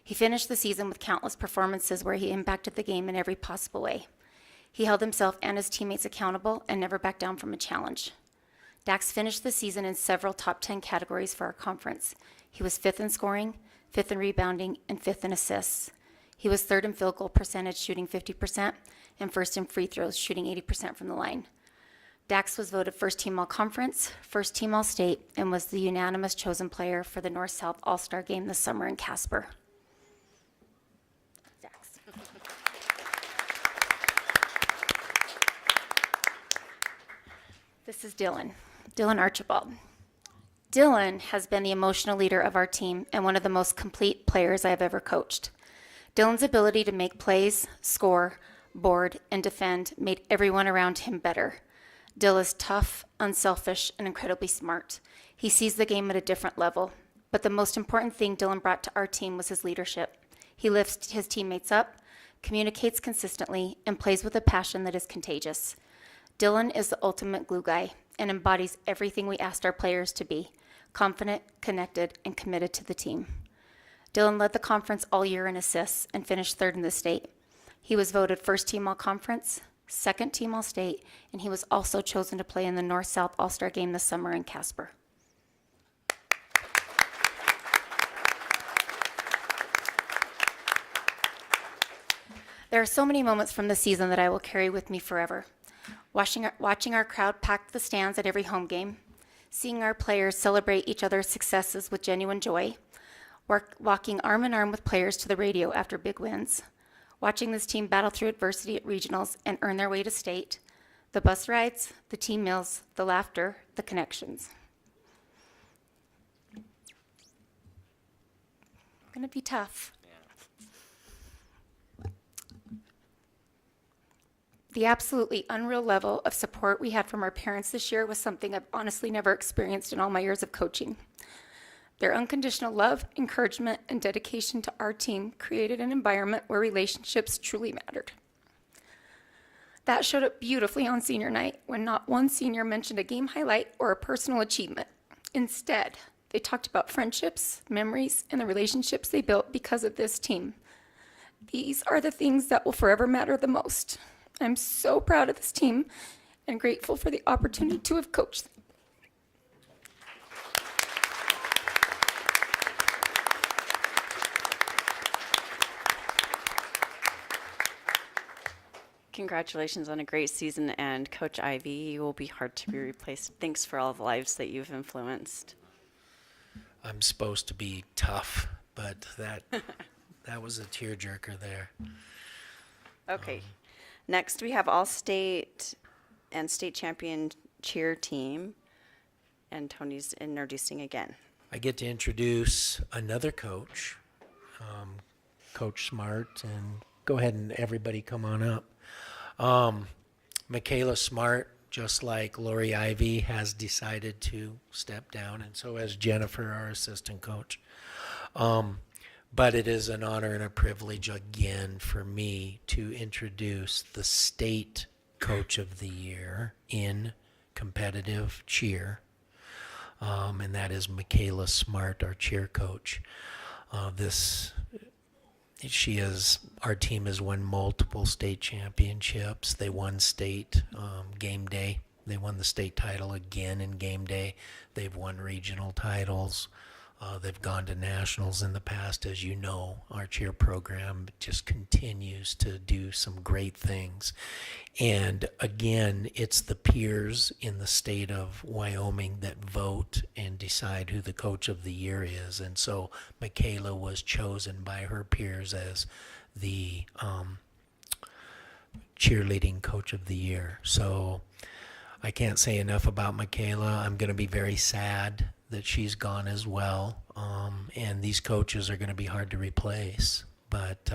He finished the season with countless performances where he impacted the game in every possible way. He held himself and his teammates accountable and never backed down from a challenge. Dax finished the season in several top 10 categories for our conference. He was 5th in scoring, 5th in rebounding, and 5th in assists. He was 3rd in field goal percentage, shooting 50%, and 1st in free throws, shooting 80% from the line. Dax was voted 1st team all-conference, 1st team all-state, and was the unanimous chosen player for the North-South All-Star game this summer in Casper. Dax. This is Dylan Archibald. Dylan has been the emotional leader of our team and one of the most complete players I have ever coached. Dylan's ability to make plays, score, board, and defend made everyone around him better. Dylan is tough, unselfish, and incredibly smart. He sees the game at a different level. But the most important thing Dylan brought to our team was his leadership. He lifts his teammates up, communicates consistently, and plays with a passion that is contagious. Dylan is the ultimate glue guy and embodies everything we asked our players to be: confident, connected, and committed to the team. Dylan led the conference all year in assists and finished 3rd in the state. He was voted 1st team all-conference, 2nd team all-state, and he was also chosen to play in the North-South All-Star game this summer in Casper. There are so many moments from the season that I will carry with me forever. Watching our crowd pack the stands at every home game, seeing our players celebrate each other's successes with genuine joy, walking arm in arm with players to the radio after big wins, watching this team battle through adversity at regionals and earn their way to state, the bus rides, the team meals, the laughter, the connections. Gonna be tough. The absolutely unreal level of support we had from our parents this year was something I've honestly never experienced in all my years of coaching. Their unconditional love, encouragement, and dedication to our team created an environment where relationships truly mattered. That showed up beautifully on senior night when not one senior mentioned a game highlight or a personal achievement. Instead, they talked about friendships, memories, and the relationships they built because of this team. These are the things that will forever matter the most. I'm so proud of this team and grateful for the opportunity to have coached them. Congratulations on a great season, and Coach Ivy, you will be hard to be replaced. Thanks for all the lives that you've influenced. I'm supposed to be tough, but that was a tearjerker there. Okay. Next, we have all-state and state champion cheer team, and Tony's introducing again. I get to introduce another coach, Coach Smart, and go ahead and everybody come on up. Michaela Smart, just like Lori Ivy, has decided to step down, and so has Jennifer, our assistant coach. But it is an honor and a privilege again for me to introduce the state coach of the year in competitive cheer, and that is Michaela Smart, our cheer coach. Our team has won multiple state championships. They won state game day. They won the state title again in game day. They've won regional titles. They've gone to nationals in the past. As you know, our cheer program just continues to do some great things. And again, it's the peers in the state of Wyoming that vote and decide who the coach of the year is. And so Michaela was chosen by her peers as the cheerleading coach of the year. So I can't say enough about Michaela. I'm going to be very sad that she's gone as well. And these coaches are going to be hard to replace. But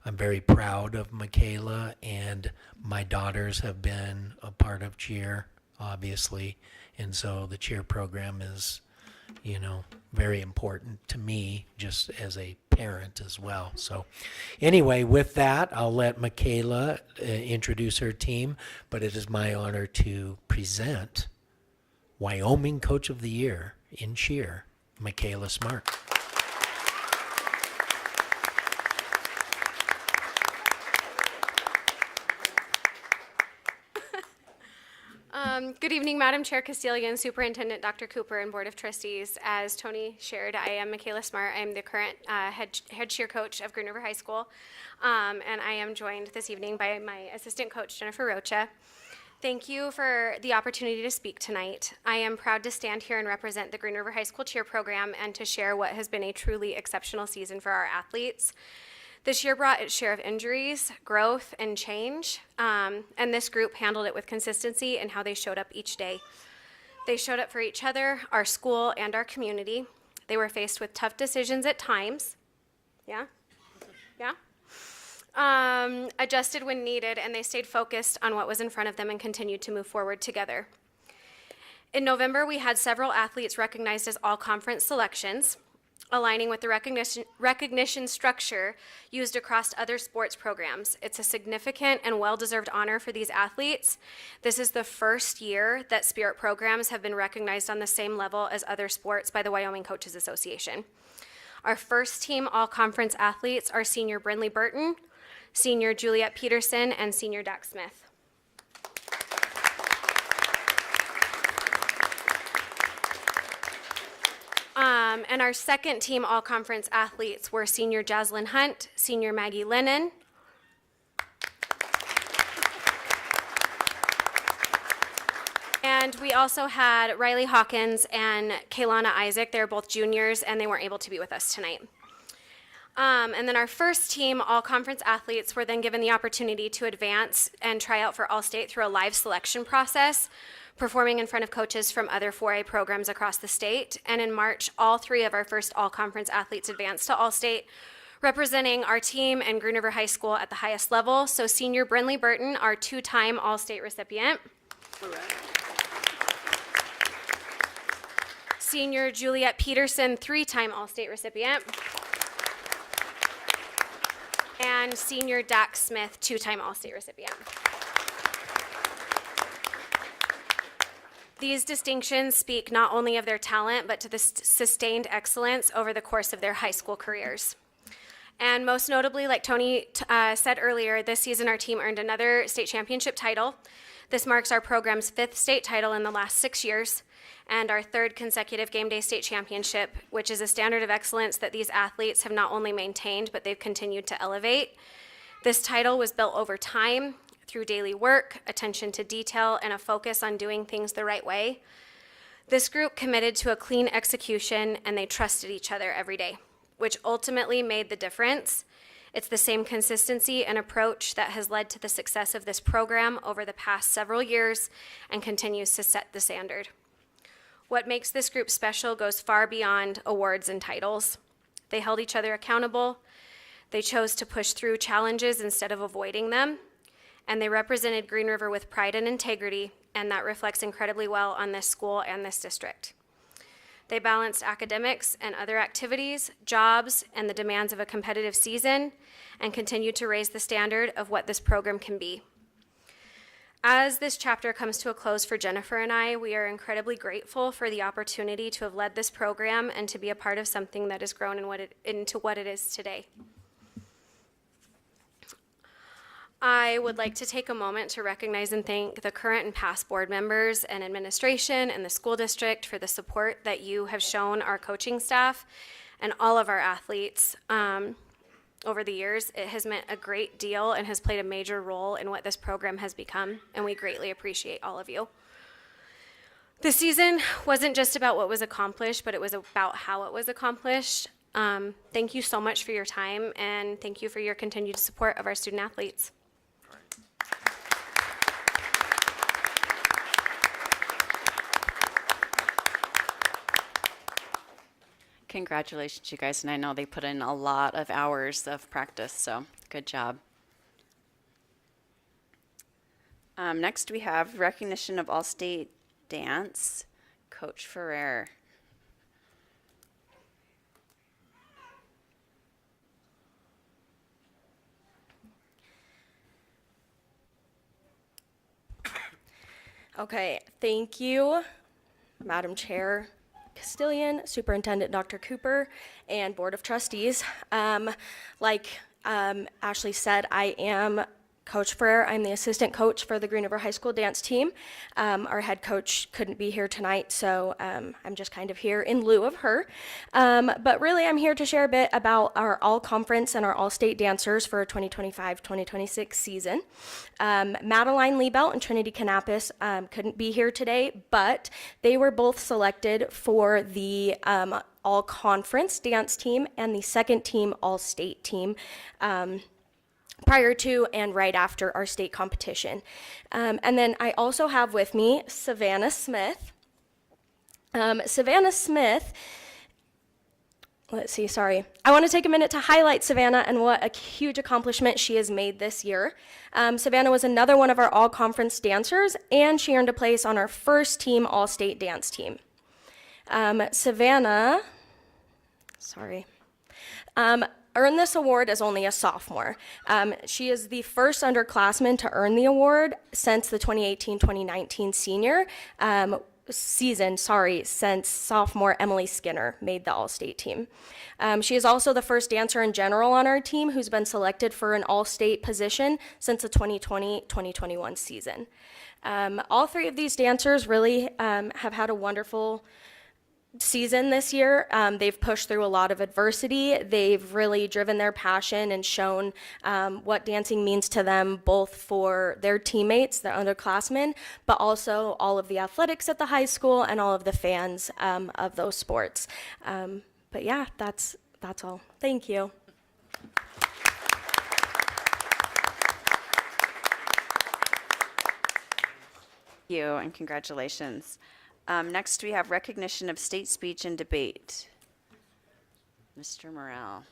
I'm very proud of Michaela, and my daughters have been a part of cheer, obviously. And so the cheer program is, very important to me just as a parent as well. So anyway, with that, I'll let Michaela introduce her team, but it is my honor to present Wyoming Coach of the Year in cheer, Michaela Smart. Good evening, Madam Chair Castilian, Superintendent Dr. Cooper, and Board of Trustees. As Tony shared, I am Michaela Smart. I am the current head cheer coach of Green River High School, and I am joined this evening by my assistant coach, Jennifer Rocha. Thank you for the opportunity to speak tonight. I am proud to stand here and represent the Green River High School cheer program and to share what has been a truly exceptional season for our athletes. This year brought its share of injuries, growth, and change, and this group handled it with consistency in how they showed up each day. They showed up for each other, our school, and our community. They were faced with tough decisions at times. Yeah? Adjusted when needed, and they stayed focused on what was in front of them and continued to move forward together. In November, we had several athletes recognized as all-conference selections, aligning with the recognition structure used across other sports programs. It's a significant and well-deserved honor for these athletes. This is the first year that Spirit programs have been recognized on the same level as other sports by the Wyoming Coaches Association. Our first team all-conference athletes are senior Brindley Burton, senior Juliet Peterson, and senior Dak Smith. And our second team all-conference athletes were senior Jaslyn Hunt, senior Maggie Lennon, and we also had Riley Hawkins and Kaylana Isaac. They're both juniors, and they weren't able to be with us tonight. And then our first team all-conference athletes were then given the opportunity to advance and try out for All-State through a live selection process, performing in front of coaches from other 4A programs across the state. And in March, all three of our first all-conference athletes advanced to All-State, representing our team and Green River High School at the highest level. So senior Brindley Burton, our two-time All-State recipient. Senior Juliet Peterson, three-time All-State recipient. And senior Dak Smith, two-time All-State recipient. These distinctions speak not only of their talent, but to the sustained excellence over the course of their high school careers. And most notably, like Tony said earlier, this season our team earned another state championship title. This marks our program's 5th state title in the last 6 years, and our 3rd consecutive game day state championship, which is a standard of excellence that these athletes have not only maintained, but they've continued to elevate. This title was built over time through daily work, attention to detail, and a focus on doing things the right way. This group committed to a clean execution, and they trusted each other every day, which ultimately made the difference. It's the same consistency and approach that has led to the success of this program over the past several years and continues to set the standard. What makes this group special goes far beyond awards and titles. They held each other accountable. They chose to push through challenges instead of avoiding them. And they represented Green River with pride and integrity, and that reflects incredibly well on this school and this district. They balanced academics and other activities, jobs, and the demands of a competitive season, and continued to raise the standard of what this program can be. As this chapter comes to a close for Jennifer and I, we are incredibly grateful for the opportunity to have led this program and to be a part of something that has grown into what it is today. I would like to take a moment to recognize and thank the current and past board members and administration and the school district for the support that you have shown our coaching staff and all of our athletes over the years. It has meant a great deal and has played a major role in what this program has become, and we greatly appreciate all of you. This season wasn't just about what was accomplished, but it was about how it was accomplished. Thank you so much for your time, and thank you for your continued support of our student athletes. Congratulations, you guys, and I know they put in a lot of hours of practice, so good job. Next, we have recognition of All-State Dance, Coach Ferrer. Okay, thank you, Madam Chair Castillion, Superintendent Dr. Cooper, and Board of Trustees. Like Ashley said, I am Coach Ferrer. I'm the assistant coach for the Green River High School dance team. Our head coach couldn't be here tonight, so I'm just kind of here in lieu of her. But really, I'm here to share a bit about our all-conference and our all-state dancers for 2025-2026 season. Madeline Liebelt and Trinity Canapis couldn't be here today, but they were both selected for the all-conference dance team and the second team all-state team prior to and right after our state competition. And then I also have with me Savannah Smith. Savannah Smith, I want to take a minute to highlight Savannah and what a huge accomplishment she has made this year. Savannah was another one of our all-conference dancers, and she earned a place on our first team all-state dance team. Savannah, earned this award as only a sophomore. She is the first underclassman to earn the award since the 2018-2019 senior season, since sophomore Emily Skinner made the all-state team. She is also the first dancer in general on our team who's been selected for an all-state position since the 2020-2021 season. All three of these dancers really have had a wonderful season this year. They've pushed through a lot of adversity. They've really driven their passion and shown what dancing means to them, both for their teammates, their underclassmen, but also all of the athletics at the high school and all of the fans of those sports. But yeah, that's all. Thank you. Thank you, and congratulations. Next, we have recognition of state speech and debate. Mr. Morrell.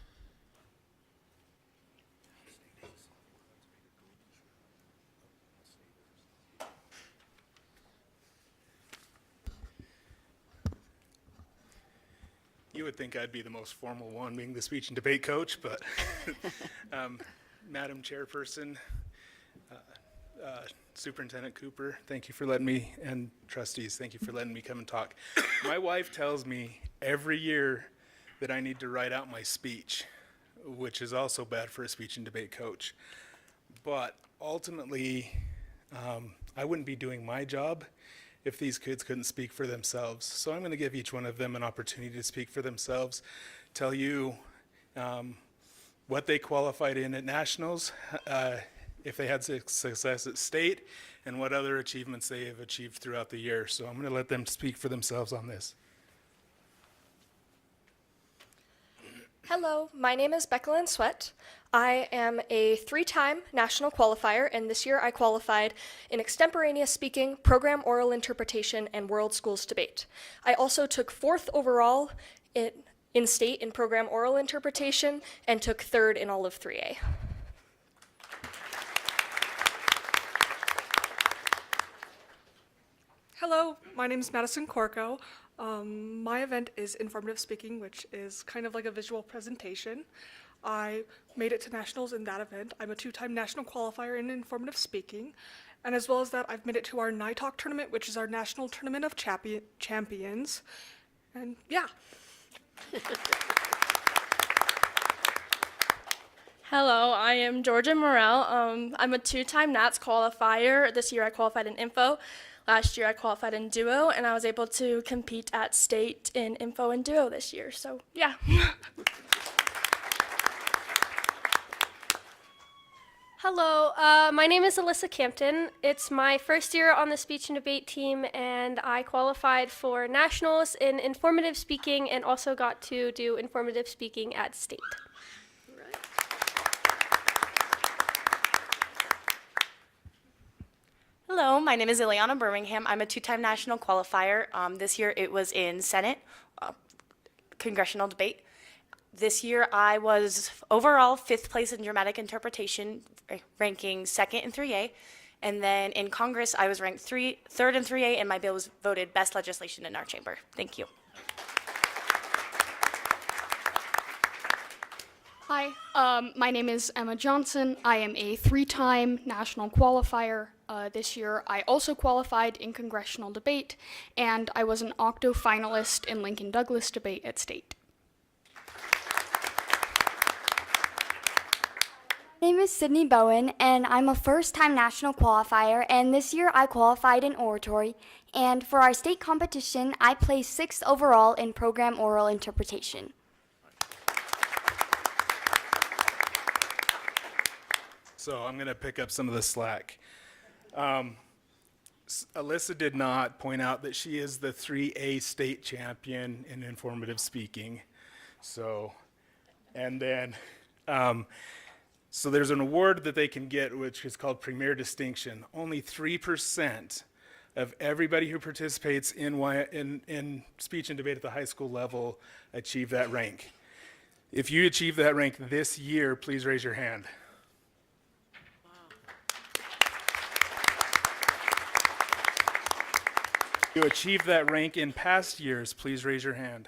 You would think I'd be the most formal one, being the speech and debate coach, but Madam Chairperson, Superintendent Cooper, thank you for letting me, and trustees, thank you for letting me come and talk. My wife tells me every year that I need to write out my speech, which is also bad for a speech and debate coach. But ultimately, I wouldn't be doing my job if these kids couldn't speak for themselves. So I'm going to give each one of them an opportunity to speak for themselves, tell you what they qualified in at nationals, if they had success at state, and what other achievements they have achieved throughout the year. So I'm going to let them speak for themselves on this. Hello, my name is Beckelyn Sweat. I am a 3-time national qualifier, and this year I qualified in extemporaneous speaking, program oral interpretation, and world schools debate. I also took 4th overall in state in program oral interpretation and took 3rd in all of 3A. Hello, my name is Madison Corco. My event is informative speaking, which is kind of like a visual presentation. I made it to nationals in that event. I'm a 2-time national qualifier in informative speaking. And as well as that, I've made it to our NITALK tournament, which is our national tournament of champions. And yeah. Hello, I am Georgia Morel. I'm a 2-time NATS qualifier. This year I qualified in info. Last year I qualified in duo, and I was able to compete at state in info and duo this year. So yeah. Hello, my name is Alyssa Campton. It's my first year on the speech and debate team, and I qualified for nationals in informative speaking and also got to do informative speaking at state. Hello, my name is Ileana Birmingham. I'm a 2-time national qualifier. This year it was in Senate, congressional debate. This year I was overall 5th place in dramatic interpretation, ranking 2nd in 3A. And then in Congress I was ranked 3rd in 3A, and my bill was voted best legislation in our chamber. Thank you. Hi, my name is Emma Johnson. I am a 3-time national qualifier. This year I also qualified in congressional debate, and I was an octo finalist in Lincoln Douglas debate at state. My name is Sydney Bowen, and I'm a first-time national qualifier, and this year I qualified in oratory, and for our state competition, I placed 6th overall in program oral interpretation. So I'm going to pick up some of the slack. Alyssa did not point out that she is the 3A state champion in informative speaking. So, and then, so there's an award that they can get, which is called Premier Distinction. Only 3% of everybody who participates in speech and debate at the high school level achieve that rank. If you achieve that rank this year, please raise your hand. If you achieved that rank in past years, please raise your hand.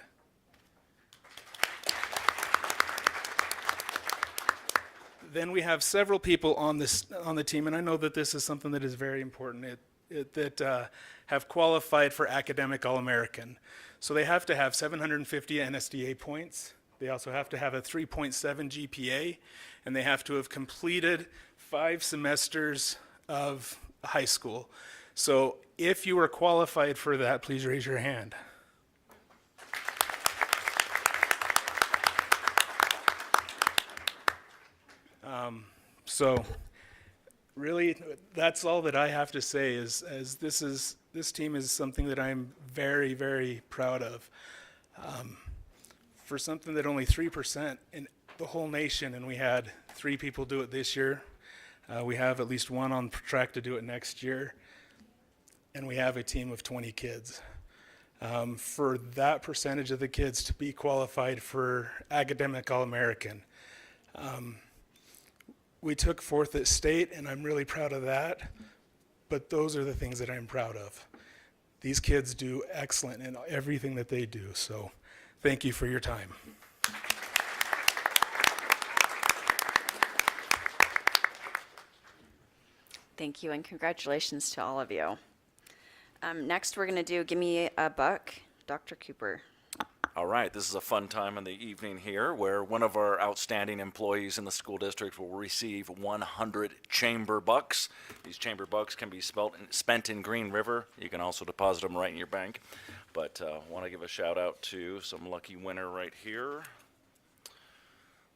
Then we have several people on the team, and I know that this is something that is very important, that have qualified for Academic All-American. So they have to have 750 NSDA points. They also have to have a 3.7 GPA, and they have to have completed 5 semesters of high school. So if you are qualified for that, please raise your hand. So really, that's all that I have to say is this team is something that I'm very, very proud of. For something that only 3% in the whole nation, and we had 3 people do it this year. We have at least 1 on track to do it next year. And we have a team of 20 kids. For that percentage of the kids to be qualified for Academic All-American. We took 4th at state, and I'm really proud of that, but those are the things that I'm proud of. These kids do excellent in everything that they do, so thank you for your time. Thank you, and congratulations to all of you. Next, we're going to do Give Me a Buck, Dr. Cooper. All right, this is a fun time in the evening here where one of our outstanding employees in the school district will receive 100 chamber bucks. These chamber bucks can be spent in Green River. You can also deposit them right in your bank. But I want to give a shout out to some lucky winner right here.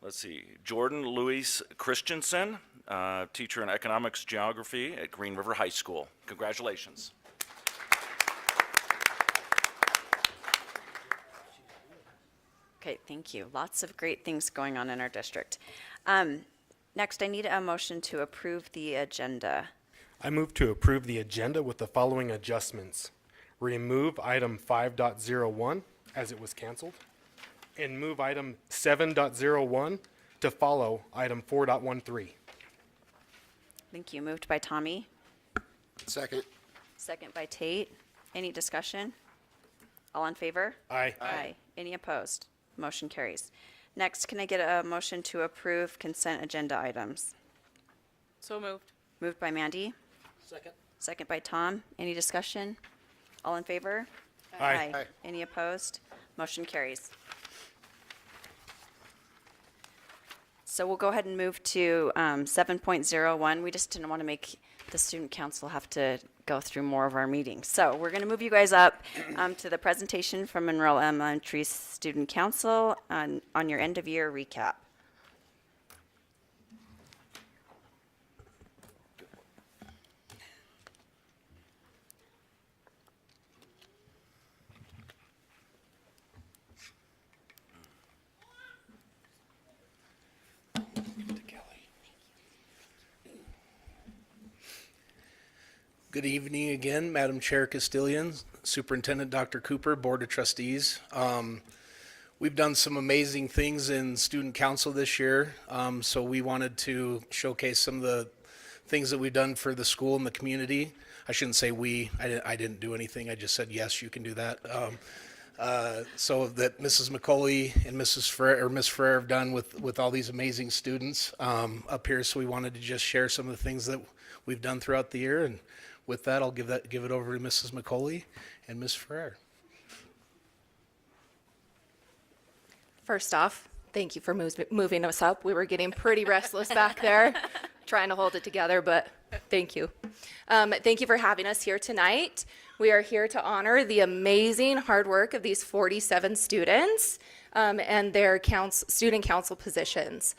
Let's see, Jordan Luis Christensen, teacher in economics geography at Green River High School. Congratulations. Okay, thank you. Lots of great things going on in our district. Next, I need a motion to approve the agenda. I move to approve the agenda with the following adjustments. Remove item 5.01 as it was canceled, and move item 7.01 to follow item 4.13. Thank you. Moved by Tommy. Second. Second by Tate. Any discussion? All in favor? Aye. Aye. Any opposed? Motion carries. Next, can I get a motion to approve consent agenda items? So moved. Moved by Mandy. Second. Second by Tom. Any discussion? All in favor? Aye. Aye. Any opposed? Motion carries. So we'll go ahead and move to 7.01. We just didn't want to make the student council have to go through more of our meetings. So we're going to move you guys up to the presentation from Monroe Elementary Student Council on your end of year recap. Good evening again, Madam Chair Castilian, Superintendent Dr. Cooper, Board of Trustees. We've done some amazing things in student council this year, so we wanted to showcase some of the things that we've done for the school and the community. I shouldn't say we, I didn't do anything, I just said, yes, you can do that. So that Mrs. McCauley and Miss Ferrer have done with all these amazing students up here, so we wanted to just share some of the things that we've done throughout the year. And with that, I'll give it over to Mrs. McCauley and Ms. Ferrer. First off, thank you for moving us up. We were getting pretty restless back there, trying to hold it together, but thank you. Thank you for having us here tonight. We are here to honor the amazing hard work of these 47 students and their student council positions.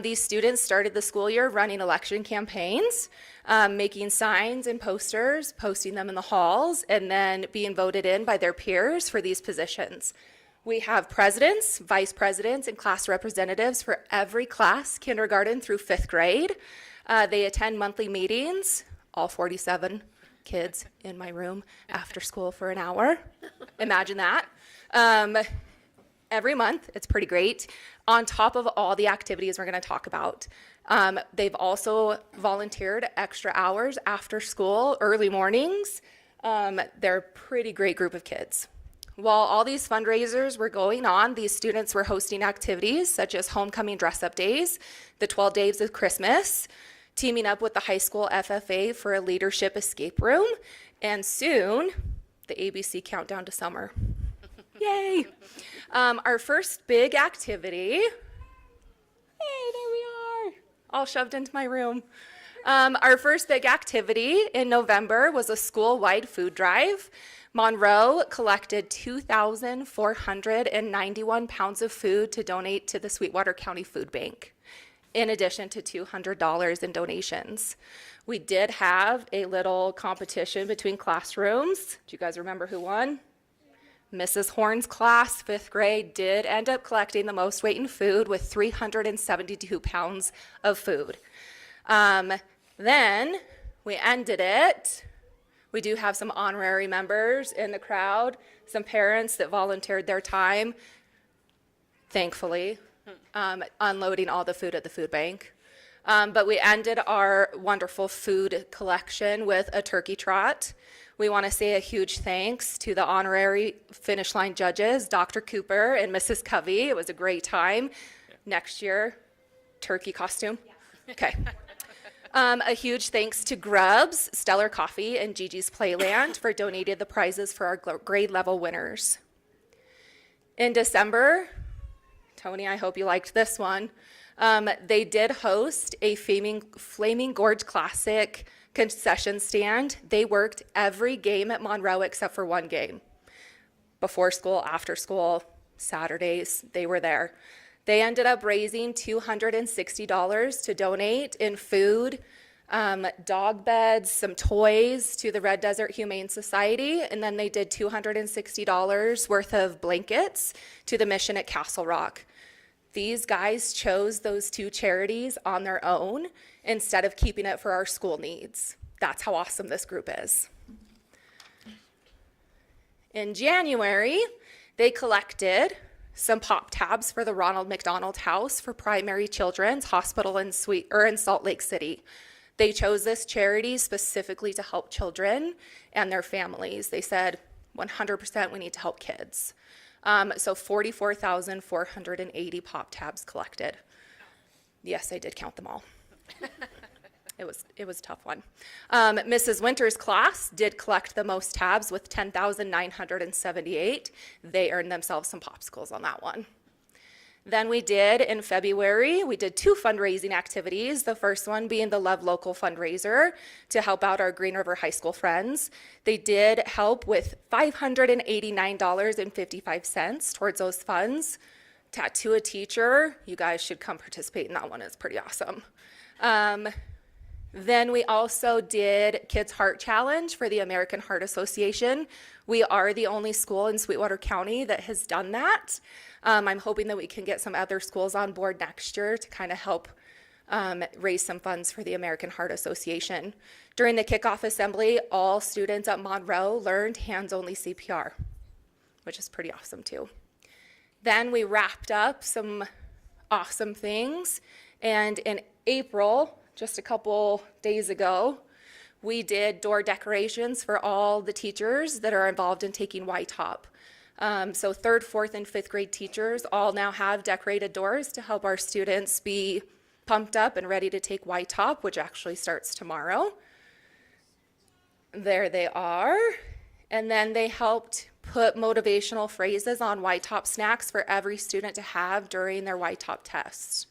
These students started the school year running election campaigns, making signs and posters, posting them in the halls, and then being voted in by their peers for these positions. We have presidents, vice presidents, and class representatives for every class, kindergarten through 5th grade. They attend monthly meetings, all 47 kids in my room after school for an hour. Imagine that. Every month, it's pretty great. On top of all the activities we're going to talk about, they've also volunteered extra hours after school, early mornings. They're a pretty great group of kids. While all these fundraisers were going on, these students were hosting activities such as homecoming dress-up days, the 12 days of Christmas, teaming up with the high school FFA for a leadership escape room, and soon, the ABC countdown to summer. Yay! Our first big activity, hey, there we are, all shoved into my room. Our first big activity in November was a school-wide food drive. Monroe collected 2,491 pounds of food to donate to the Sweetwater County Food Bank, in addition to $200 in donations. We did have a little competition between classrooms. Do you guys remember who won? Mrs. Horn's class, 5th grade, did end up collecting the most weight in food with 372 pounds of food. Then we ended it. We do have some honorary members in the crowd, some parents that volunteered their time, thankfully, unloading all the food at the food bank. But we ended our wonderful food collection with a turkey trot. We want to say a huge thanks to the honorary finish line judges, Dr. Cooper and Mrs. Covey. It was a great time. Next year, turkey costume? Okay. A huge thanks to Grubs, Stellar Coffee, and Gigi's Playland for donating the prizes for our grade level winners. In December, Tony, I hope you liked this one. They did host a Flaming Gorge Classic concession stand. They worked every game at Monroe except for one game. Before school, after school, Saturdays, they were there. They ended up raising $260 to donate in food, dog beds, some toys to the Red Desert Humane Society, and then they did $260 worth of blankets to the mission at Castle Rock. These guys chose those two charities on their own instead of keeping it for our school needs. That's how awesome this group is. In January, they collected some pop tabs for the Ronald McDonald House for Primary Children's Hospital in Salt Lake City. They chose this charity specifically to help children and their families. They said 100% we need to help kids. So 44,480 pop tabs collected. Yes, I did count them all. It was a tough one. Mrs. Winter's class did collect the most tabs with 10,978. They earned themselves some popsicles on that one. Then in February, we did two fundraising activities. The first one being the Love Local fundraiser to help out our Green River High School friends. They did help with $589.55 towards those funds. Tattoo a teacher, you guys should come participate in that one. It's pretty awesome. Then we also did Kids Heart Challenge for the American Heart Association. We are the only school in Sweetwater County that has done that. I'm hoping that we can get some other schools on board next year to kind of help raise some funds for the American Heart Association. During the kickoff assembly, all students at Monroe learned hands-only CPR, which is pretty awesome too. Then we wrapped up some awesome things, and in April, just a couple days ago, we did door decorations for all the teachers that are involved in taking YTOP. So 3rd, 4th, and 5th grade teachers all now have decorated doors to help our students be pumped up and ready to take YTOP, which actually starts tomorrow. There they are. And then they helped put motivational phrases on YTOP snacks for every student to have during their YTOP test.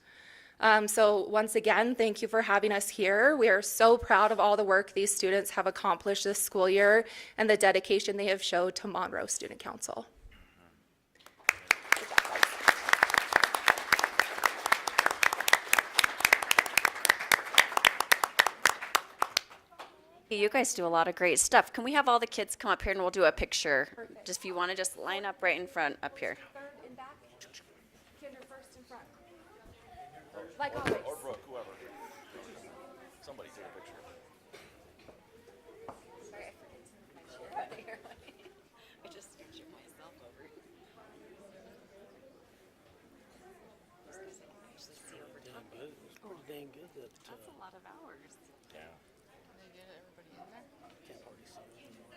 So once again, thank you for having us here. We are so proud of all the work these students have accomplished this school year and the dedication they have showed to Monroe Student Council. You guys do a lot of great stuff. Can we have all the kids come up here and we'll do a picture? Perfect. Just if you want to just line up right in front up here. Third and back. Kinder first in front. Like always. Or Brooke, whoever. Somebody take a picture. Sorry, I forget to share. I just pictured myself over here. Dang good that, That's a lot of hours. Yeah. can't hardly see it anymore.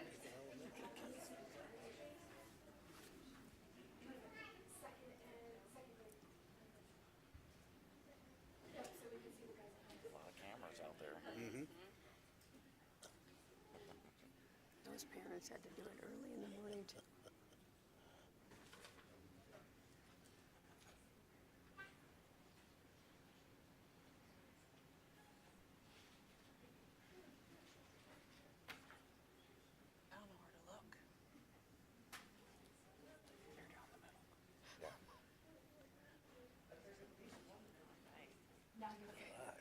A lot of cameras out there. Those parents had to do it early in the morning too.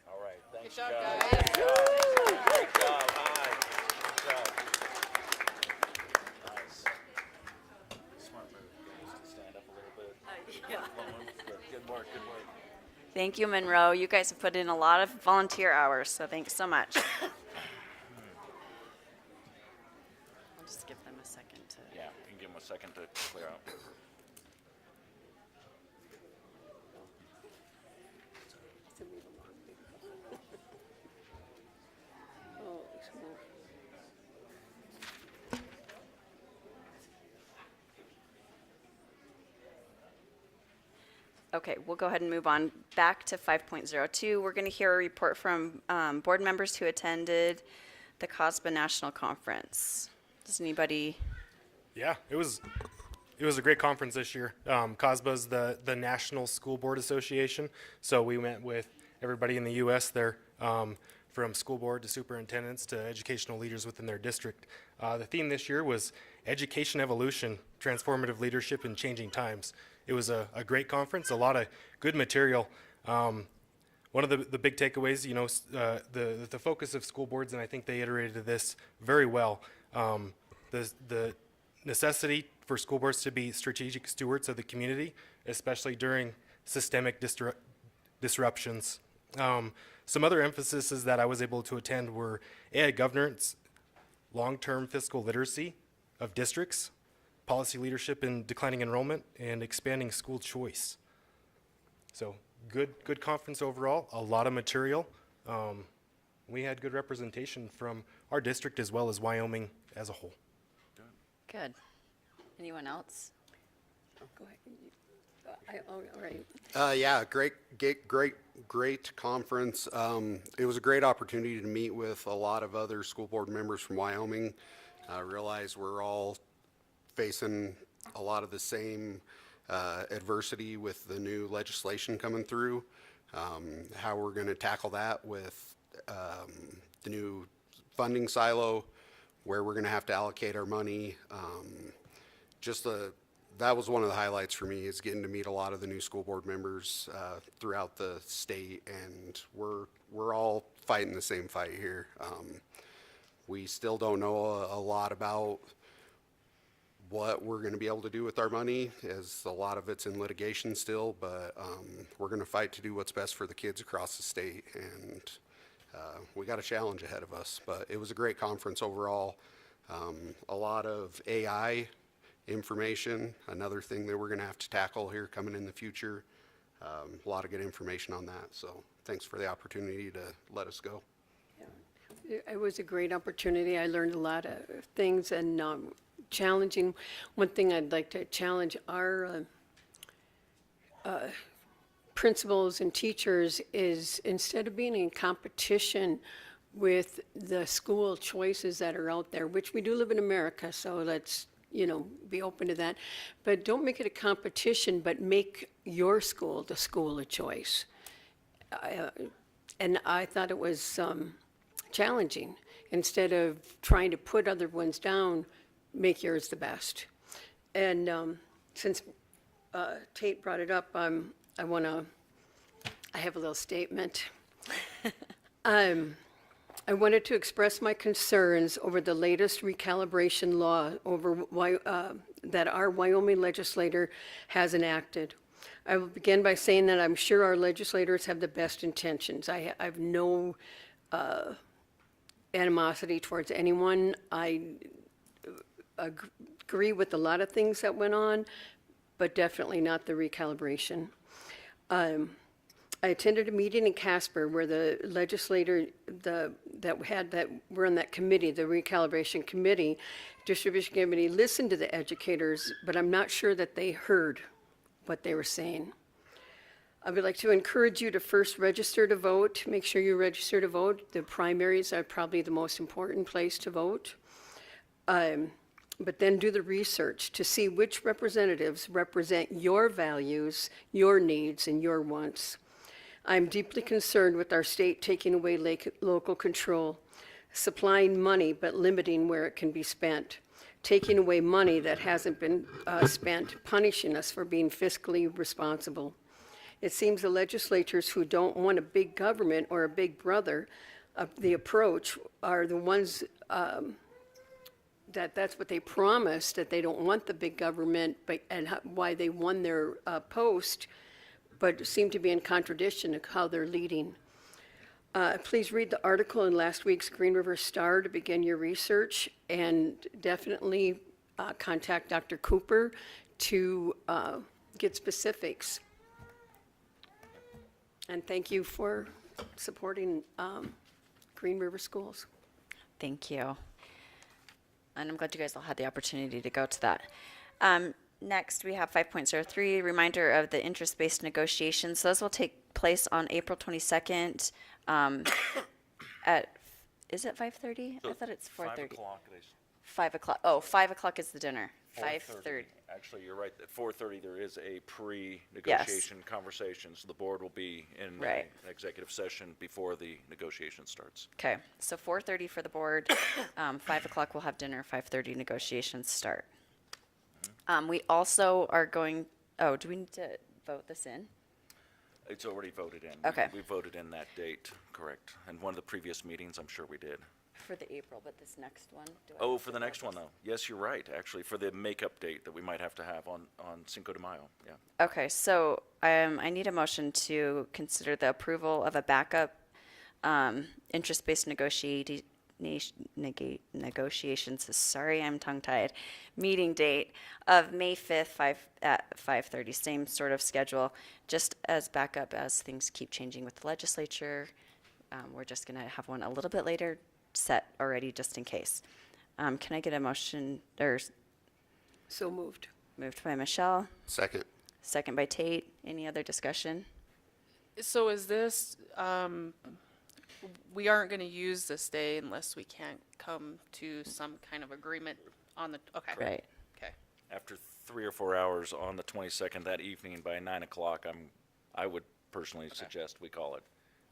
All right, thanks, Good job, guys. guys. Great job. Hi. Good job. Nice. Smart move, guys, to stand up a little bit. Yeah. Good work, good work. Thank you, Monroe. You guys have put in a lot of volunteer hours, so thanks so much. I'll just give them a second to. Yeah, you can give them a second to clear out. Holy smoke. Okay, we'll go ahead and move on back to 5.02. We're going to hear a report from board members who attended the COSBA National Conference. Does anybody? Yeah, it was it was a great conference this year. COSBA's the National School Board Association, so we met with everybody in the U.S. there, from school board to superintendents to educational leaders within their district. The theme this year was Education Evolution, Transformative Leadership in Changing Times. It was a great conference, a lot of good material. One of the big takeaways, you know, the focus of school boards, and I think they iterated this very well, the necessity for school boards to be strategic stewards of the community, especially during systemic disruptions. Some other emphases that I was able to attend were AI governance, long-term fiscal literacy of districts, policy leadership in declining enrollment, and expanding school choice. So good conference overall, a lot of material. We had good representation from our district as well as Wyoming as a whole. Good. Anyone else? Go ahead. All right. Yeah, great conference. It was a great opportunity to meet with a lot of other school board members from Wyoming. I realize we're all facing a lot of the same adversity with the new legislation coming through. How we're going to tackle that with the new funding silo, where we're going to have to allocate our money. That was one of the highlights for me, is getting to meet a lot of the new school board members throughout the state, and we're all fighting the same fight here. We still don't know a lot about what we're going to be able to do with our money, as a lot of it's in litigation still, but we're going to fight to do what's best for the kids across the state, and we got a challenge ahead of us. But it was a great conference overall. A lot of AI information, another thing that we're going to have to tackle here coming in the future. A lot of good information on that, so thanks for the opportunity to let us go. It was a great opportunity. I learned a lot of things, and challenging. One thing I'd like to challenge our principals and teachers is, instead of being in competition with the school choices that are out there, which we do live in America, so let's, you know, be open to that. But don't make it a competition, but make your school the school of choice. And I thought it was challenging. Instead of trying to put other ones down, make yours the best. And since Tate brought it up, I have a little statement. I wanted to express my concerns over the latest recalibration law that our Wyoming legislator has enacted. I will begin by saying that I'm sure our legislators have the best intentions. I have no animosity towards anyone. I agree with a lot of things that went on, but definitely not the recalibration. I attended a meeting in Casper where the legislator that were on that committee, the recalibration committee, distribution committee, listened to the educators, but I'm not sure that they heard what they were saying. I would like to encourage you to first register to vote. Make sure you register to vote. The primaries are probably the most important place to vote. But then do the research to see which representatives represent your values, your needs, and your wants. I'm deeply concerned with our state taking away local control, supplying money but limiting where it can be spent, taking away money that hasn't been spent, punishing us for being fiscally responsible. It seems the legislators who don't want a big government or a big brother, the approach, are the ones that's what they promised, that they don't want the big government, and why they won their post, but seem to be in contradiction of how they're leading. Please read the article in last week's Green River Star to begin your research, and definitely contact Dr. Cooper to get specifics. And thank you for supporting Green River Schools. Thank you. And I'm glad you guys all had the opportunity to go to that. Next, we have 5.03, reminder of the interest-based negotiations. Those will take place on April 22nd at, is it 5:30? I thought it's 4:30. 5 o'clock. 5 o'clock. Oh, 5 o'clock is the dinner. 5:30. Actually, you're right, at 4:30, there is a pre-negotiation conversation, so the board will be in Right. an executive session before the negotiation starts. Okay, so 4:30 for the board, 5 o'clock we'll have dinner, 5:30 negotiations start. We also are going, oh, do we need to vote this in? It's already voted in. Okay. We voted in that date, correct. And one of the previous meetings, I'm sure we did. For the April, but this next one? Do I Oh, have for to the vote next one, this? though. Yes, you're right, actually, for the makeup date that we might have to have on Cinco de Mayo, yeah. Okay, so I need a motion to consider the approval of a backup interest-based negotiations, sorry, I'm tongue-tied, meeting date of May 5th, at 5:30, same sort of schedule, just as backup as things keep changing with the legislature. We're just going to have one a little bit later set already, just in case. Can I get a motion, or So moved. moved by Michelle, Second. second by Tate? Any other discussion? So is this, we aren't gonna use this day unless we can't come to some kind of agreement on the, okay. Right. Okay. After 3 or 4 hours on the 22nd that evening, by 9 o'clock, I would personally suggest we call it.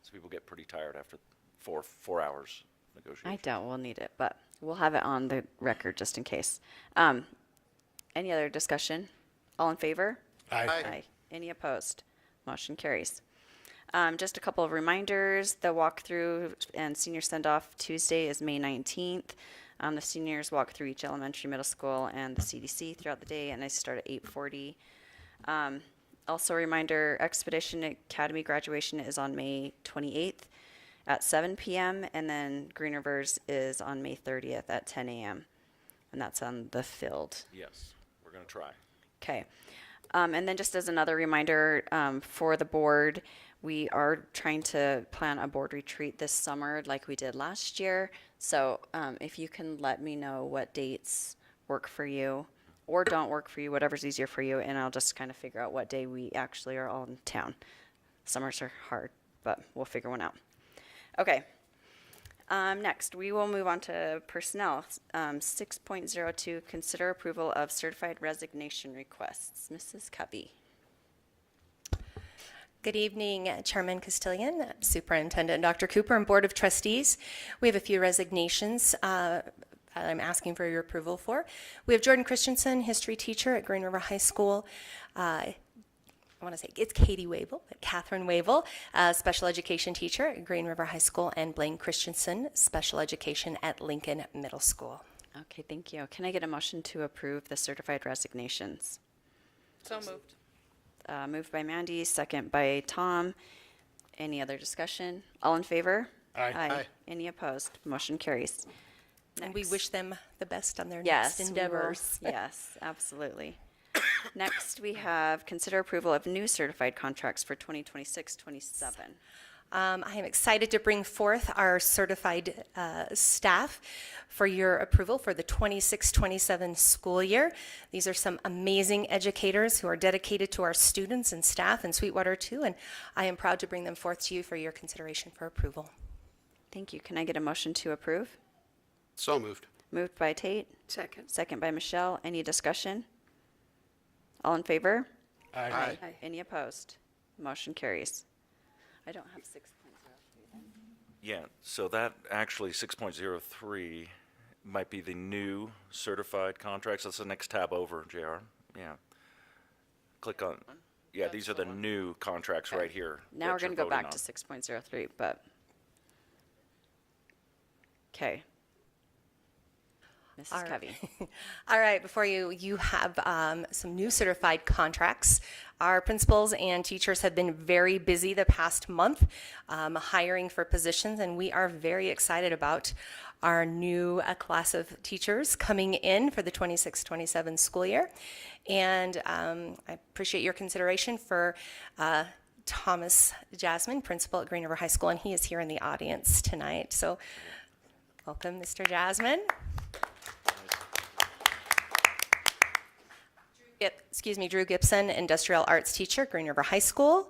So people get pretty tired after 4 hours negotiation. I doubt we'll need it, but we'll have it on the record just in case. Any other discussion? All in favor? Aye. Any opposed? Motion carries. Just a couple of reminders. The walkthrough and senior send-off Tuesday is May 19th. The seniors walk through each elementary, middle school, and the CDC throughout the day, and they start at 8:40. Also a reminder, Expedition Academy graduation is on May 28th at 7 p.m., and then Green Rivers is on May 30th at 10 a.m., and that's on the field. Yes, we're going to try. Okay. And then just as another reminder, for the board, we are trying to plan a board retreat this summer like we did last year. So if you can let me know what dates work for you or don't work for you, whatever's easier for you, and I'll just kind of figure out what day we actually are all in town. Summers are hard, but we'll figure one out. Okay. Next, we will move on to personnel. 6.02, consider approval of certified resignation requests. Mrs. Cubby. Good evening, Chairman Castillion, Superintendent Dr. Cooper, and Board of Trustees. We have a few resignations that I'm asking for your approval for. We have Jordan Christensen, history teacher at Green River High School. I want to say it's Katie Wavell, but Catherine Wavell, special education teacher at Green River High School, and Blaine Christensen, special education at Lincoln Middle School. Okay, thank you. Can I get a motion to approve the certified resignations? So moved. Moved by Mandy, second by Tom. Any other discussion? All in favor? Aye. Aye. Any opposed? Motion carries. And we Next. wish them the best on their Yes, next we will. endeavors. Yes, absolutely. Next, we have consider approval of new certified contracts for 2026-27. I am excited to bring forth our certified staff for your approval for the 26-27 school year. These are some amazing educators who are dedicated to our students and staff in Sweetwater 2, and I am proud to bring them forth to you for your consideration for approval. Thank you. Can I get a motion to approve? So moved. Moved by Tate, Second. second by Michelle. Any discussion? All in favor? Aye. Any opposed? Motion carries. I don't have 6.03 then. Yeah, so that actually 6.03 might be the new certified contracts. That's the next tab over, JR. Yeah. Click on, yeah, these are the new contracts right here. Now that we're going to you're go back voting to on. 6.03, but. Okay. Mrs. All right. Covey. All right, before you, you have some new certified contracts. Our principals and teachers have been very busy the past month hiring for positions, and we are very excited about our new class of teachers coming in for the 26-27 school year. And I appreciate your consideration for Thomas Jasmine, principal at Green River High School, and he is here in the audience tonight. So welcome, Mr. Jasmine. Drew Gibson, industrial arts teacher, Green River High School.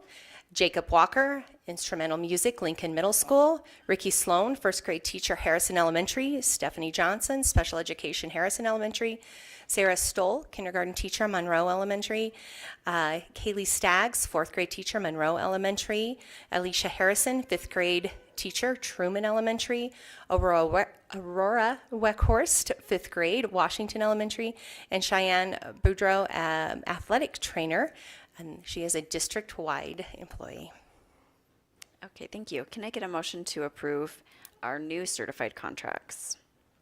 Jacob Walker, instrumental music, Lincoln Middle School. Ricky Sloan, first grade teacher, Harrison Elementary. Stephanie Johnson, special education, Harrison Elementary. Sarah Stoll, kindergarten teacher, Monroe Elementary. Kaylee Staggs, 4th grade teacher, Monroe Elementary. Alicia Harrison, 5th grade teacher, Truman Elementary. Aurora Weckhorst, 5th grade, Washington Elementary. And Cheyenne Boudreau, athletic trainer, and she is a district-wide employee. Okay, thank you. Can I get a motion to approve our new certified contracts?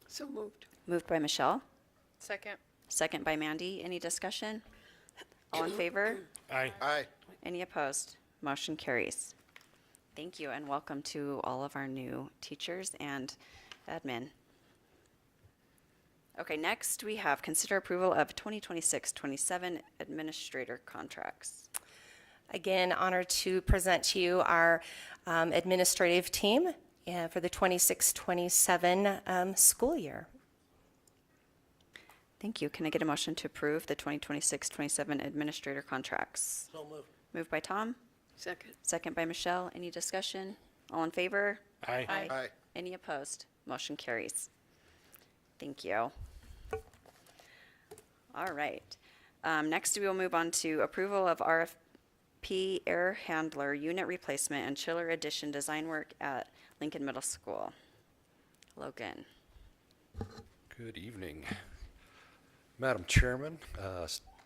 So moved. Moved by Michelle, Second. second by Mandy. Any discussion? All in favor? Aye. Aye. Any opposed? Motion carries. Thank you, and welcome to all of our new teachers and admin. Okay, next we have consider approval of 2026-27 administrator contracts. Again, honored to present to you our administrative team for the 26-27 school year. Thank you. Can I get a motion to approve the 2026-27 administrator contracts? So moved. Moved by Tom, Second. second by Michelle. Any discussion? All in favor? Aye. Aye. Any opposed? Motion carries. Thank you. All right. Next, we will move on to approval of RFP air handler unit replacement and chiller addition design work at Lincoln Middle School. Logan. Good evening. Madam Chairman,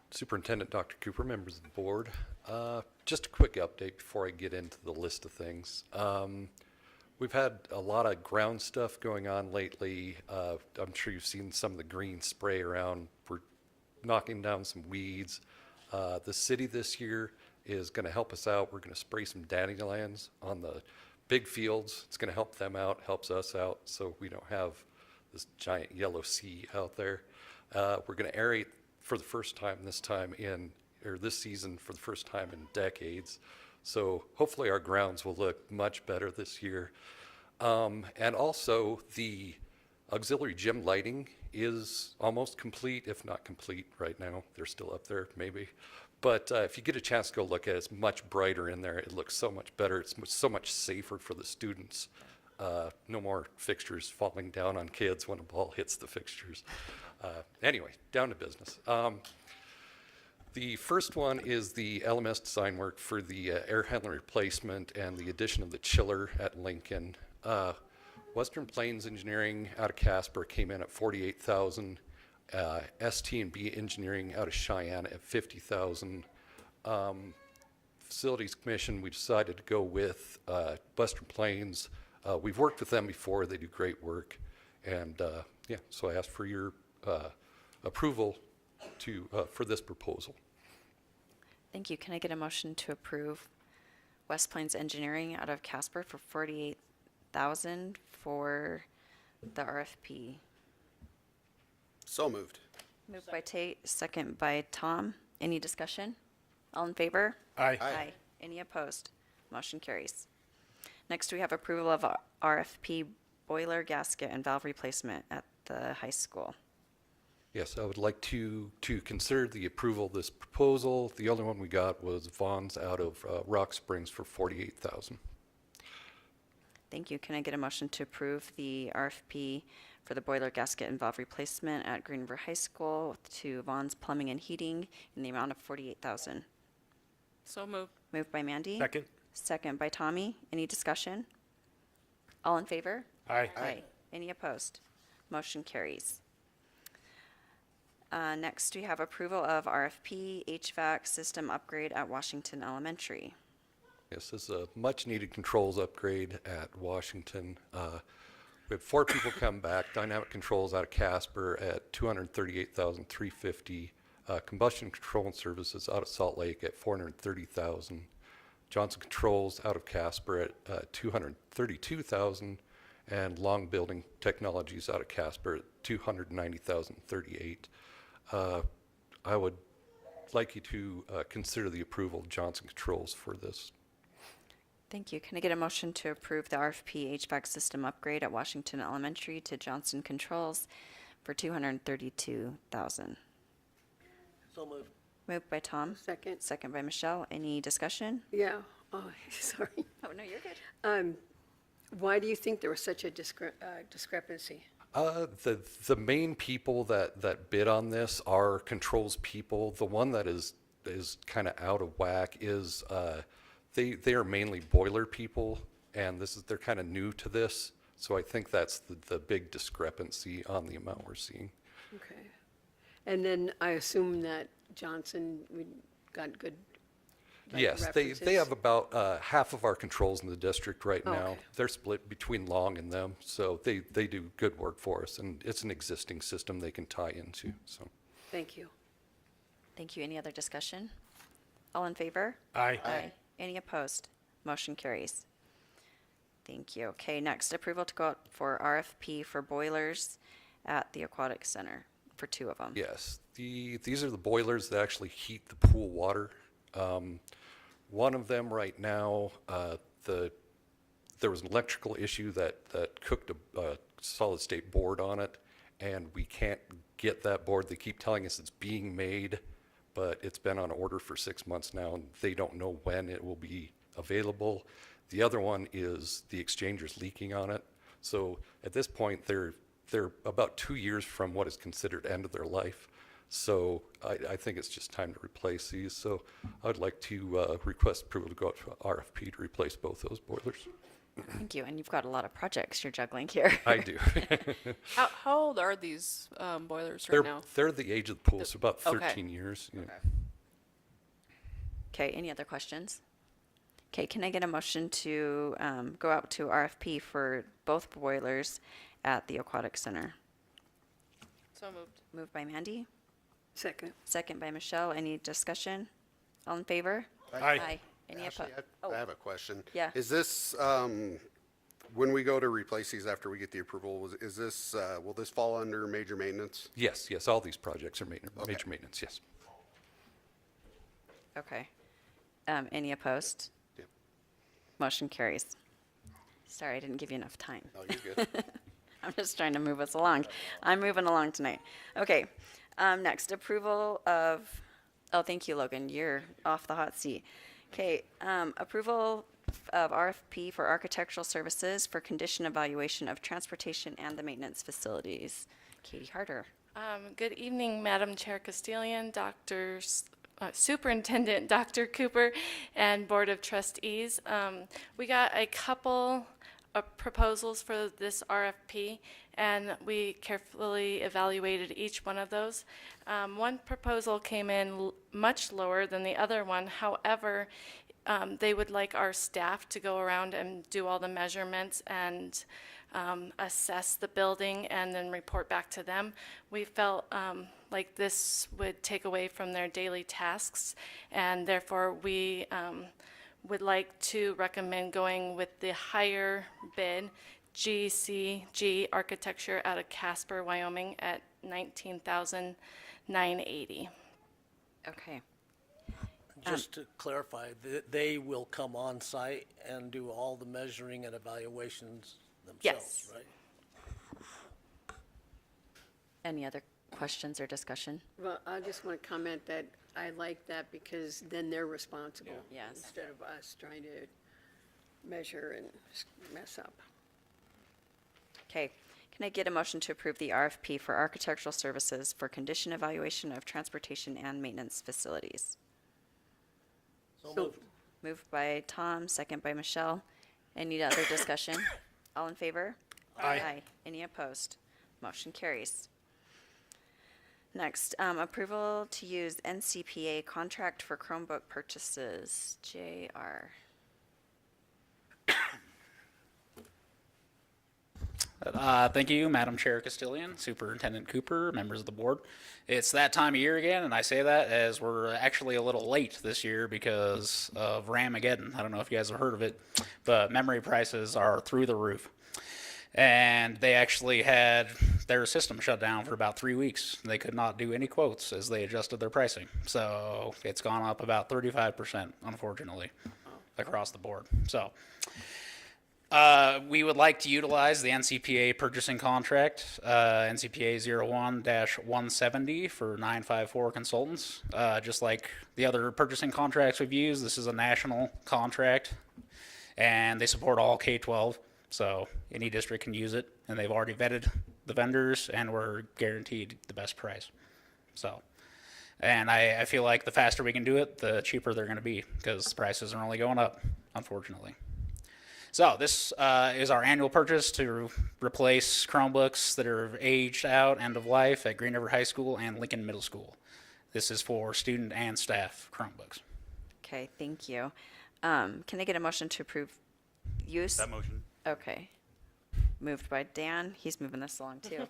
Superintendent Dr. Cooper, members of the board. Just a quick update before I get into the list of things. We've had a lot of ground stuff going on lately. I'm sure you've seen some of the green spray around. We're knocking down some weeds. The city this year is going to help us out. We're going to spray some dandelions on the big fields. It's going to help them out, helps us out, so we don't have this giant yellow sea out there. We're going to aerate for the first time this season for the first time in decades. So hopefully our grounds will look much better this year. And also the auxiliary gym lighting is almost complete, if not complete right now. They're still up there, maybe. But if you get a chance to go look at it, it's much brighter in there. It looks so much better. It's so much safer for the students. No more fixtures falling down on kids when a ball hits the fixtures. Anyway, down to business. The first one is the LMS design work for the air handler replacement and the addition of the chiller at Lincoln. Western Plains Engineering out of Casper came in at $48,000. ST&B Engineering out of Cheyenne at $50,000. Facilities Commission, we decided to go with Western Plains. We've worked with them before. They do great work. And yeah, so I ask for your approval for this proposal. Thank you. Can I get a motion to approve West Plains Engineering out of Casper for $48,000 for the RFP? So moved. Moved by Tate, second by Tom. Any discussion? All in favor? Aye. Aye. Any opposed? Motion carries. Next, we have approval of RFP boiler gasket and valve replacement at the high school. Yes, I would like to consider the approval of this proposal. The only one we got was Vaughn's out of Rock Springs for $48,000. Thank you. Can I get a motion to approve the RFP for the boiler gasket and valve replacement at Green River High School to Vaughn's Plumbing and Heating in the amount of $48,000? So moved. Moved by Mandy. Second. Second by Tommy. Any discussion? All in favor? Aye. Aye. Any opposed? Motion carries. Next, we have approval of RFP HVAC system upgrade at Washington Elementary. Yes, this is a much-needed controls upgrade at Washington. We had 4 people come back. Dynamic Controls out of Casper at $238,350. Combustion Control and Services out of Salt Lake at $430,000. Johnson Controls out of Casper at $232,000. And Long Building Technologies out of Casper at $290,038. I would like you to consider the approval of Johnson Controls for this. Thank you. Can I get a motion to approve the RFP HVAC system upgrade at Washington Elementary to Johnson Controls for $232,000? So moved. Moved by Tom. Second. Second by Michelle. Any discussion? Yeah. Oh, sorry. Oh, no, you're good. Why do you think there was such a discrepancy? The main people that bid on this are controls people. The one that is kind of out of whack is they are mainly boiler people, and they're kind of new to this. So I think that's the big discrepancy on the amount we're seeing. Okay. And then I assume that Johnson, we got good, like, Yes, they references? have about half of our controls in the district right Oh, now. okay. They're split between Long and them, so they do good work for us, and it's an existing system they can tie into, so. Thank you. Thank you. Any other discussion? All in favor? Aye. Aye. Any opposed? Motion carries. Thank you. Okay, next, approval to go out for RFP for boilers at the Aquatic Center for 2 of them. Yes, these are the boilers that actually heat the pool water. One of them right now, there was an electrical issue that cooked a solid state board on it, and we can't get that board. They keep telling us it's being made, but it's been on order for 6 months now, and they don't know when it will be available. The other one is the exchanger's leaking on it. So at this point, they're about 2 years from what is considered end of their life. So I think it's just time to replace these. So I would like to request approval to go out to RFP to replace both those boilers. Thank you. And you've got a lot of projects you're juggling here. I do. How old are these boilers right now? They're the age of the pool, so about Okay. 13 years. Yeah. Okay, any other questions? Okay, can I get a motion to go out to RFP for both boilers at the Aquatic Center? So moved. Moved by Mandy, Second. second by Michelle. Any discussion? All in favor? Aye. Any Ashley, opposed? I have a question. Yeah. Is this, when we go to replace these after we get the approval, is this, will this fall under major maintenance? Yes, all these projects are major maintenance, yes. Okay. Any opposed? Yep. Motion carries. Sorry, I didn't give you enough time. Oh, you're good. I'm just trying to move us along. I'm moving along tonight. Okay, next, approval of, oh, thank you, Logan, you're off the hot seat. Okay, approval of RFP for architectural services for condition evaluation of transportation and the maintenance facilities. Katie Harder. Good evening, Madam Chair Castilian, Superintendent Dr. Cooper, and Board of Trustees. We got a couple of proposals for this RFP, and we carefully evaluated each one of those. One proposal came in much lower than the other one. However, they would like our staff to go around and do all the measurements and assess the building and then report back to them. We felt like this would take away from their daily tasks, and therefore we would like to recommend going with the higher bid, GCG Architecture out of Casper, Wyoming at $19,980. Okay. Just to clarify, they will come on site and do all the measuring and evaluations themselves, Yes. right? Any other questions or discussion? Well, I just want to comment that I like that because then they're responsible. Yes. Instead of us trying to measure and mess up. Okay, can I get a motion to approve the RFP for architectural services for condition evaluation of transportation and maintenance facilities? So moved. Moved by Tom, second by Michelle. Any other discussion? All in favor? Aye. Any opposed? Motion carries. Next, approval to use NCPA contract for Chromebook purchases. JR. Thank you, Madam Chair Castilian, Superintendent Cooper, members of the board. It's that time of year again, and I say that as we're actually a little late this year because of Ramageddon. I don't know if you guys have heard of it, but memory prices are through the roof. And they actually had their system shut down for about 3 weeks. They could not do any quotes as they adjusted their pricing. So it's gone up about 35%, unfortunately, across the board. So we would like to utilize the NCPA purchasing contract, NCPA 01-170 for 954 consultants. Just like the other purchasing contracts we've used, this is a national contract, and they support all K-12 So any district can use it, and they've already vetted the vendors, and we're guaranteed the best price. So, and I feel like the faster we can do it, the cheaper they're going to be, because prices are only going up, unfortunately. So this is our annual purchase to replace Chromebooks that are aged out, end of life at Green River High School and Lincoln Middle School. This is for student and staff Chromebooks. Okay, thank you. Can I get a motion to approve use? That motion. Okay. Moved by Dan. He's moving this along too.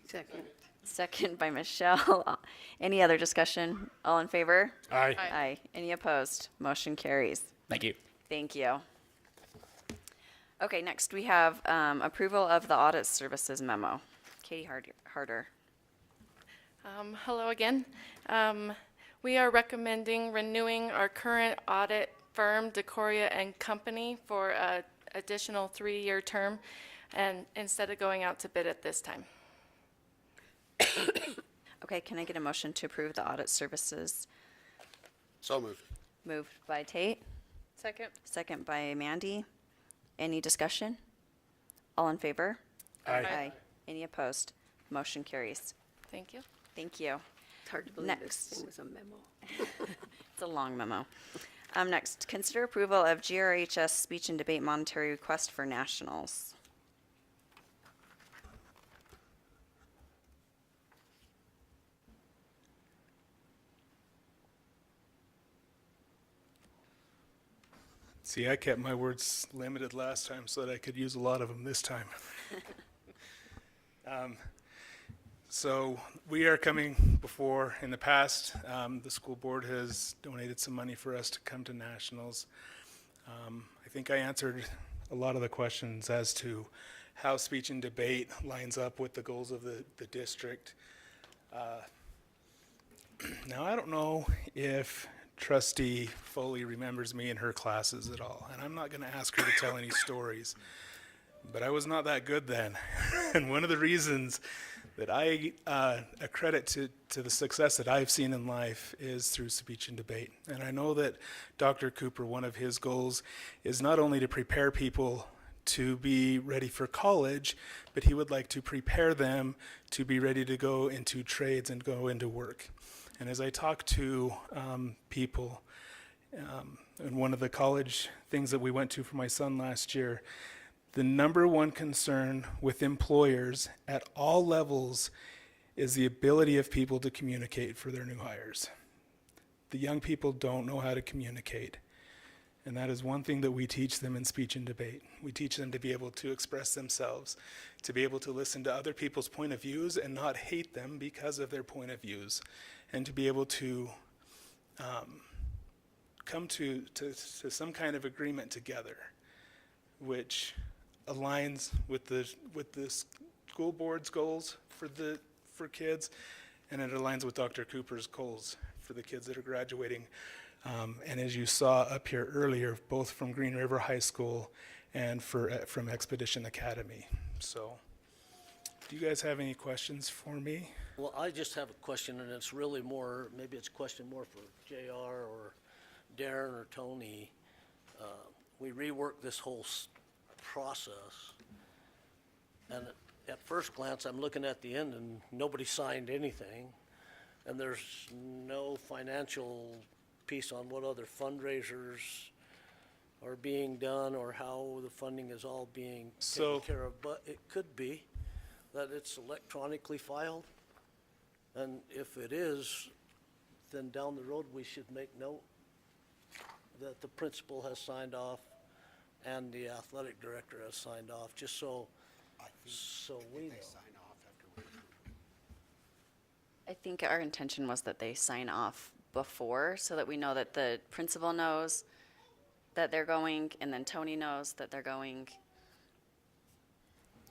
Second. Second by Michelle. Any other discussion? All in favor? Aye. Aye. Any opposed? Motion carries. Thank you. Thank you. Okay, next we have approval of the audit services memo. Katie Harder. Hello again. We are recommending renewing our current audit firm, Decoria and Company, for an additional 3-year term, and instead of going out to bid at this time. Okay, can I get a motion to approve the audit services? So moved. Moved by Tate, Second. second by Mandy. Any discussion? All in favor? Aye. Any opposed? Motion carries. Thank you. Thank you. It's hard to believe Next. this thing was a memo. It's a long memo. Next, consider approval of GRHS speech and debate monetary request for nationals. See, I kept my words limited last time so that I could use a lot of them this time. So we are coming before, in the past, the school board has donated some money for us to come to nationals. I think I answered a lot of the questions as to how speech and debate lines up with the goals of the district. Now, I don't know if Trustee Foley remembers me in her classes at all, and I'm not going to ask her to tell any stories, but I was not that good then. And one of the reasons that I accredit to the success that I've seen in life is through speech and debate. And I know that Dr. Cooper, one of his goals is not only to prepare people to be ready for college, but he would like to prepare them to be ready to go into trades and go into work. And as I talk to people, and one of the college things that we went to for my son last year, the number one concern with employers at all levels is the ability of people to communicate for their new hires. The young people don't know how to communicate. And that is one thing that we teach them in speech and debate. We teach them to be able to express themselves, to be able to listen to other people's point of views and not hate them because of their point of views, and to be able to come to some kind of agreement together, which aligns with the school board's goals for kids, and it aligns with Dr. Cooper's goals for the kids that are graduating. And as you saw up here earlier, both from Green River High School and from Expedition Academy. So, do you guys have any questions for me? Well, I just have a question, and it's really more, maybe it's a question more for JR or Darren or Tony. We reworked this whole process, and at first glance, I'm looking at the end, and nobody signed anything, and there's no financial piece on what other fundraisers are being done or how the funding is all being taken care of. But it could be that it's electronically filed, and if it is, then down the road we should make note that the principal has signed off and the athletic director has signed off, just so we know. I think our intention was that they sign off before, so that we know that the principal knows that they're going, and then Tony knows that they're going.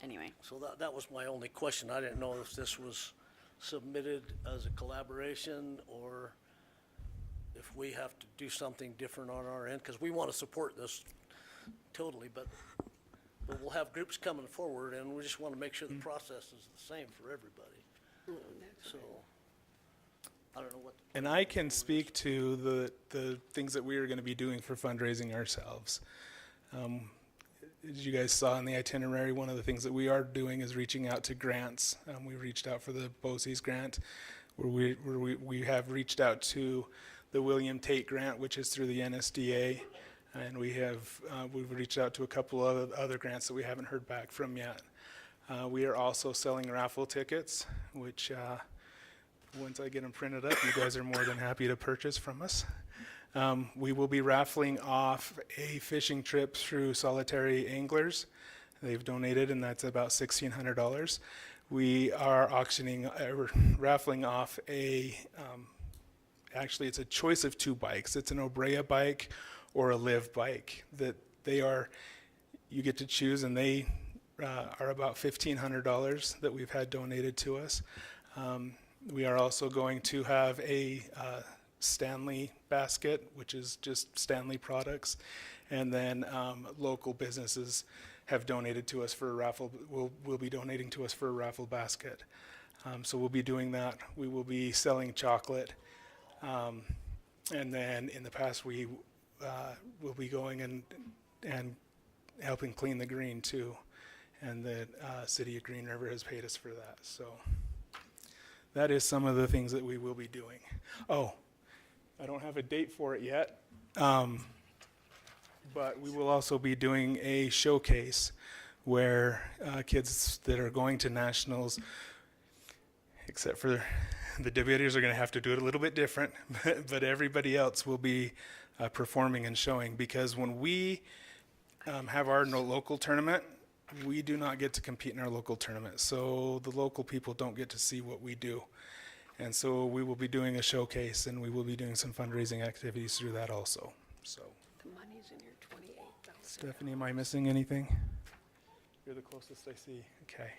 Anyway. So that was my only question. I didn't know if this was submitted as a collaboration or if we have to do something different on our end, because we want to support this totally, but we'll have groups coming forward, and we just want to make sure the process is the same for everybody. So, I don't know what. And I can speak to the things that we are going to be doing for fundraising ourselves. as you guys saw in the itinerary, one of the things that we are doing is reaching out to grants. We reached out for the BOCES grant, where we have reached out to the William Tate grant, which is through the NSDA, and we've reached out to a couple of other grants that we haven't heard back from yet. We are also selling raffle tickets, which once I get them printed up, you guys are more than happy to purchase from us. We will be raffling off a fishing trip through Solitary Anglers. They've donated, and that's about $1,600. We are raffling off actually it's a choice of 2 bikes. It's an Obrea bike or a Live bike that you get to choose, and they are about $1,500 that we've had donated to us. We are also going to have a Stanley basket, which is just Stanley products, and then local businesses have donated to us for a raffle. Will be donating to us for a raffle basket. So we'll be doing that. We will be selling chocolate, and then in the past we will be going and helping clean the green too, and the city of Green River has paid us for that. So that is some of the things that we will be doing. Oh, I don't have a date for it yet, but we will also be doing a showcase where kids that are going to nationals, except for the debaters, are going to have to do it a little bit different, but everybody else will be performing and showing, because when we have our local tournament, we do not get to compete in our local tournament. So the local people don't get to see what we do. And so we will be doing a showcase, and we will be doing some fundraising activities through that also. So, The money's in here, 28,000. Stephanie, am I missing anything? You're the closest I see. Okay.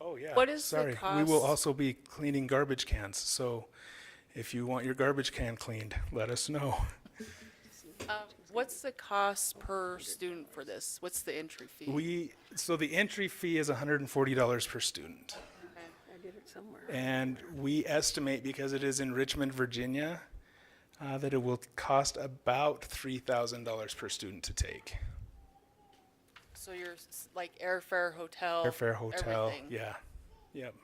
Oh, yeah. What is the Sorry. We will cost? also be cleaning garbage cans. So if you want your garbage can cleaned, let us know. What's the cost per student for this? What's the entry fee? So the entry fee is $140 per student. I did it somewhere. And we estimate, because it is in Richmond, Virginia, that it will cost about $3,000 per student to take. So you're like airfare, hotel, Airfare, hotel, everything. yeah, yep.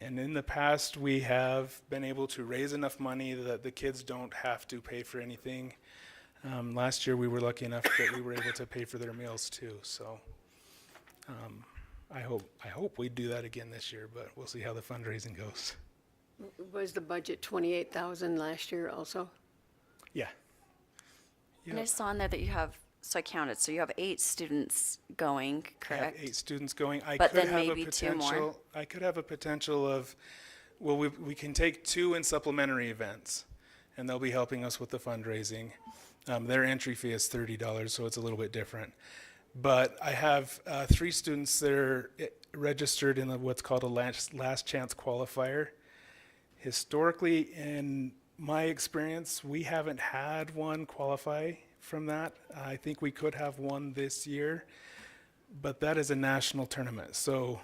And in the past, we have been able to raise enough money that the kids don't have to pay for anything. Last year, we were lucky enough that we were able to pay for their meals too. So I hope we do that again this year, but we'll see how the fundraising goes. Was the budget 28,000 last year also? Yeah. And I saw on there that you have, so I counted, so you have 8 students going, I have correct? 8 students going. But then maybe 2 more. I could have a potential of, well, we can take 2 in supplementary events, and they'll be helping us with the fundraising. Their entry fee is $30, so it's a little bit different. But I have 3 students that are registered in what's called a last chance qualifier. Historically, in my experience, we haven't had one qualify from that. I think we could have one this year, but that is a national tournament. So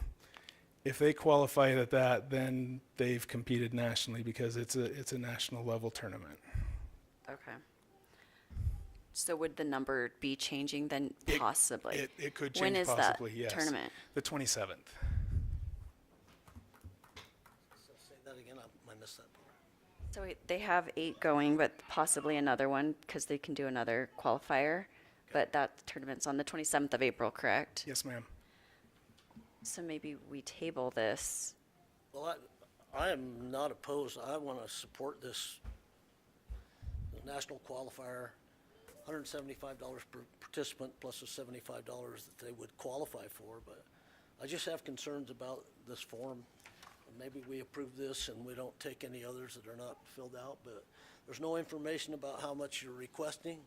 if they qualify at that, then they've competed nationally, because it's a national level tournament. Okay. So would the number be changing then, possibly? It could When change is possibly, that yes. tournament? The 27th. Say that again, I missed that part. So they have 8 going, but possibly another one, because they can do another qualifier. But that tournament's on the 27th of April, correct? Yes, ma'am. So maybe we table this. Well, I am not opposed. I want to support this. The national qualifier, $175 per participant plus the $75 that they would qualify for. But I just have concerns about this form. Maybe we approve this and we don't take any others that are not filled out, but there's no information about how much you're requesting,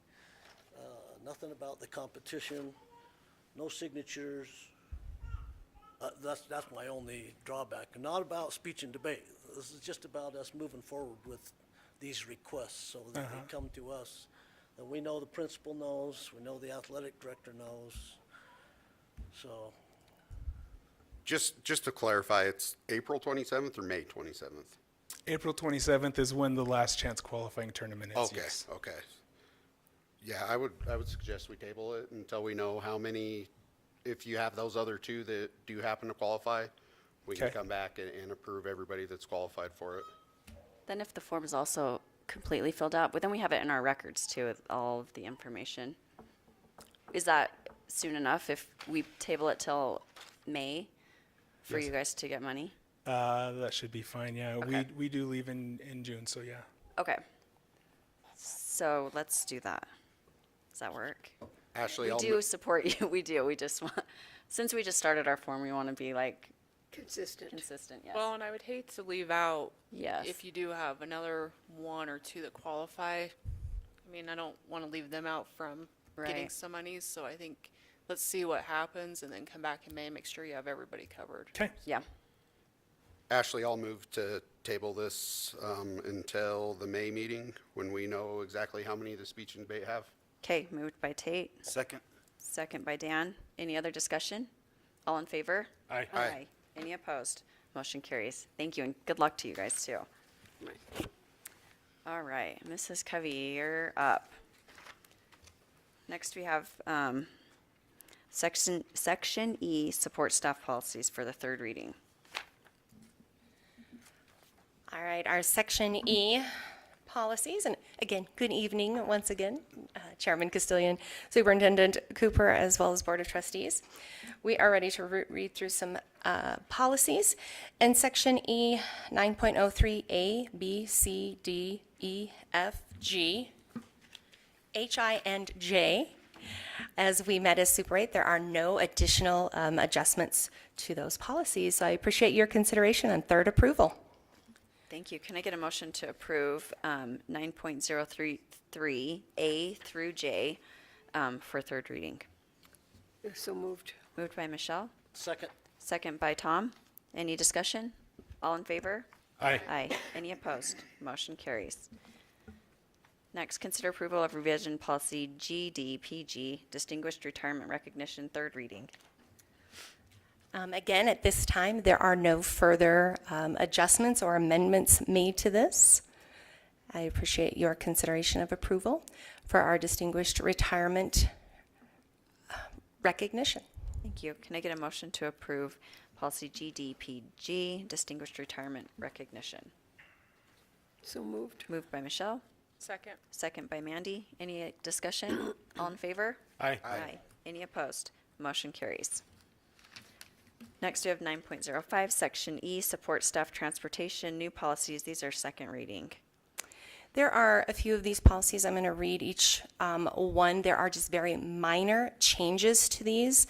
nothing about the competition, no signatures. That's my only drawback. Not about speech and debate. This is just about us moving forward with these requests so that they come to us. And we know the principal knows, we know the athletic director knows, so. Just to clarify, it's April 27th or May 27th? April 27th is when the last chance qualifying tournament is. Okay, Yes. okay. Yeah, I would suggest we table it until we know how many, if you have those other two that do happen to qualify, we can Okay. come back and approve everybody that's qualified for it. Then if the form is also completely filled out, but then we have it in our records too, with all of the information. Is that soon enough if we table it till May for Yes. you guys to get money? That should be fine, yeah. Okay. We do leave in June, so yeah. Okay. So let's do that. Does that work? Ashley, We I'll do support you. We do. We just want, since we just started our form, we want to be like Consistent. consistent, yes. Well, and I would hate to leave out, Yes. if you do have another one or two that qualify. I mean, I don't want to leave them out from getting Right. some monies, so I think let's see what happens and then come back in May and make sure you have everybody covered. Okay. Yeah. Ashley, I'll move to table this until the May meeting when we know exactly how many the speech and debate have. Okay, moved by Tate, Second. second by Dan. Any other discussion? All in favor? Aye. Aye. Any opposed? Motion carries. Thank you, and good luck to you guys, too. All right, Mrs. Covey, you're up. Next, we have Section E, support staff policies for the third reading. All right, our Section E policies, and again, good evening once again, Chairman Castillion, Superintendent Cooper, as well as Board of Trustees. We are ready to read through some policies. And Section E, 9.03A, B, C, D, E, F, G, H, I, and J. As we met as Super 8, there are no additional adjustments to those policies, so I appreciate your consideration on third approval. Thank you. Can I get a motion to approve 9.033A through J for third reading? So moved. Moved by Michelle, Second. second by Tom. Any discussion? All in favor? Aye. Aye. Any opposed? Motion carries. Next, consider approval of revision policy GDPG, distinguished retirement recognition, third reading. Again, at this time, there are no further adjustments or amendments made to this. I appreciate your consideration of approval for our distinguished retirement recognition. Thank you. Can I get a motion to approve policy GDPG, distinguished retirement recognition? So moved. Moved by Michelle, Second. second by Mandy. Any discussion? All in favor? Aye. Aye. Any opposed? Motion carries. Next, we have 9.05, Section E, support staff transportation, new policies. These are second reading. There are a few of these policies. I'm going to read each one. There are just very minor changes to these.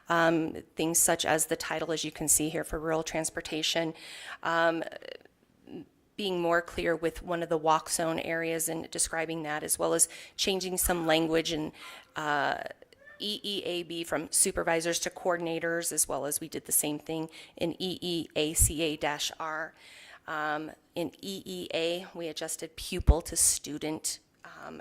Things such as the title, as you can see here, for rural transportation, being more clear with one of the walk zone areas and describing that, as well as changing some language in EEAB from supervisors to coordinators, as well as we did the same thing in EEACA-R. In EEA, we adjusted pupil to student,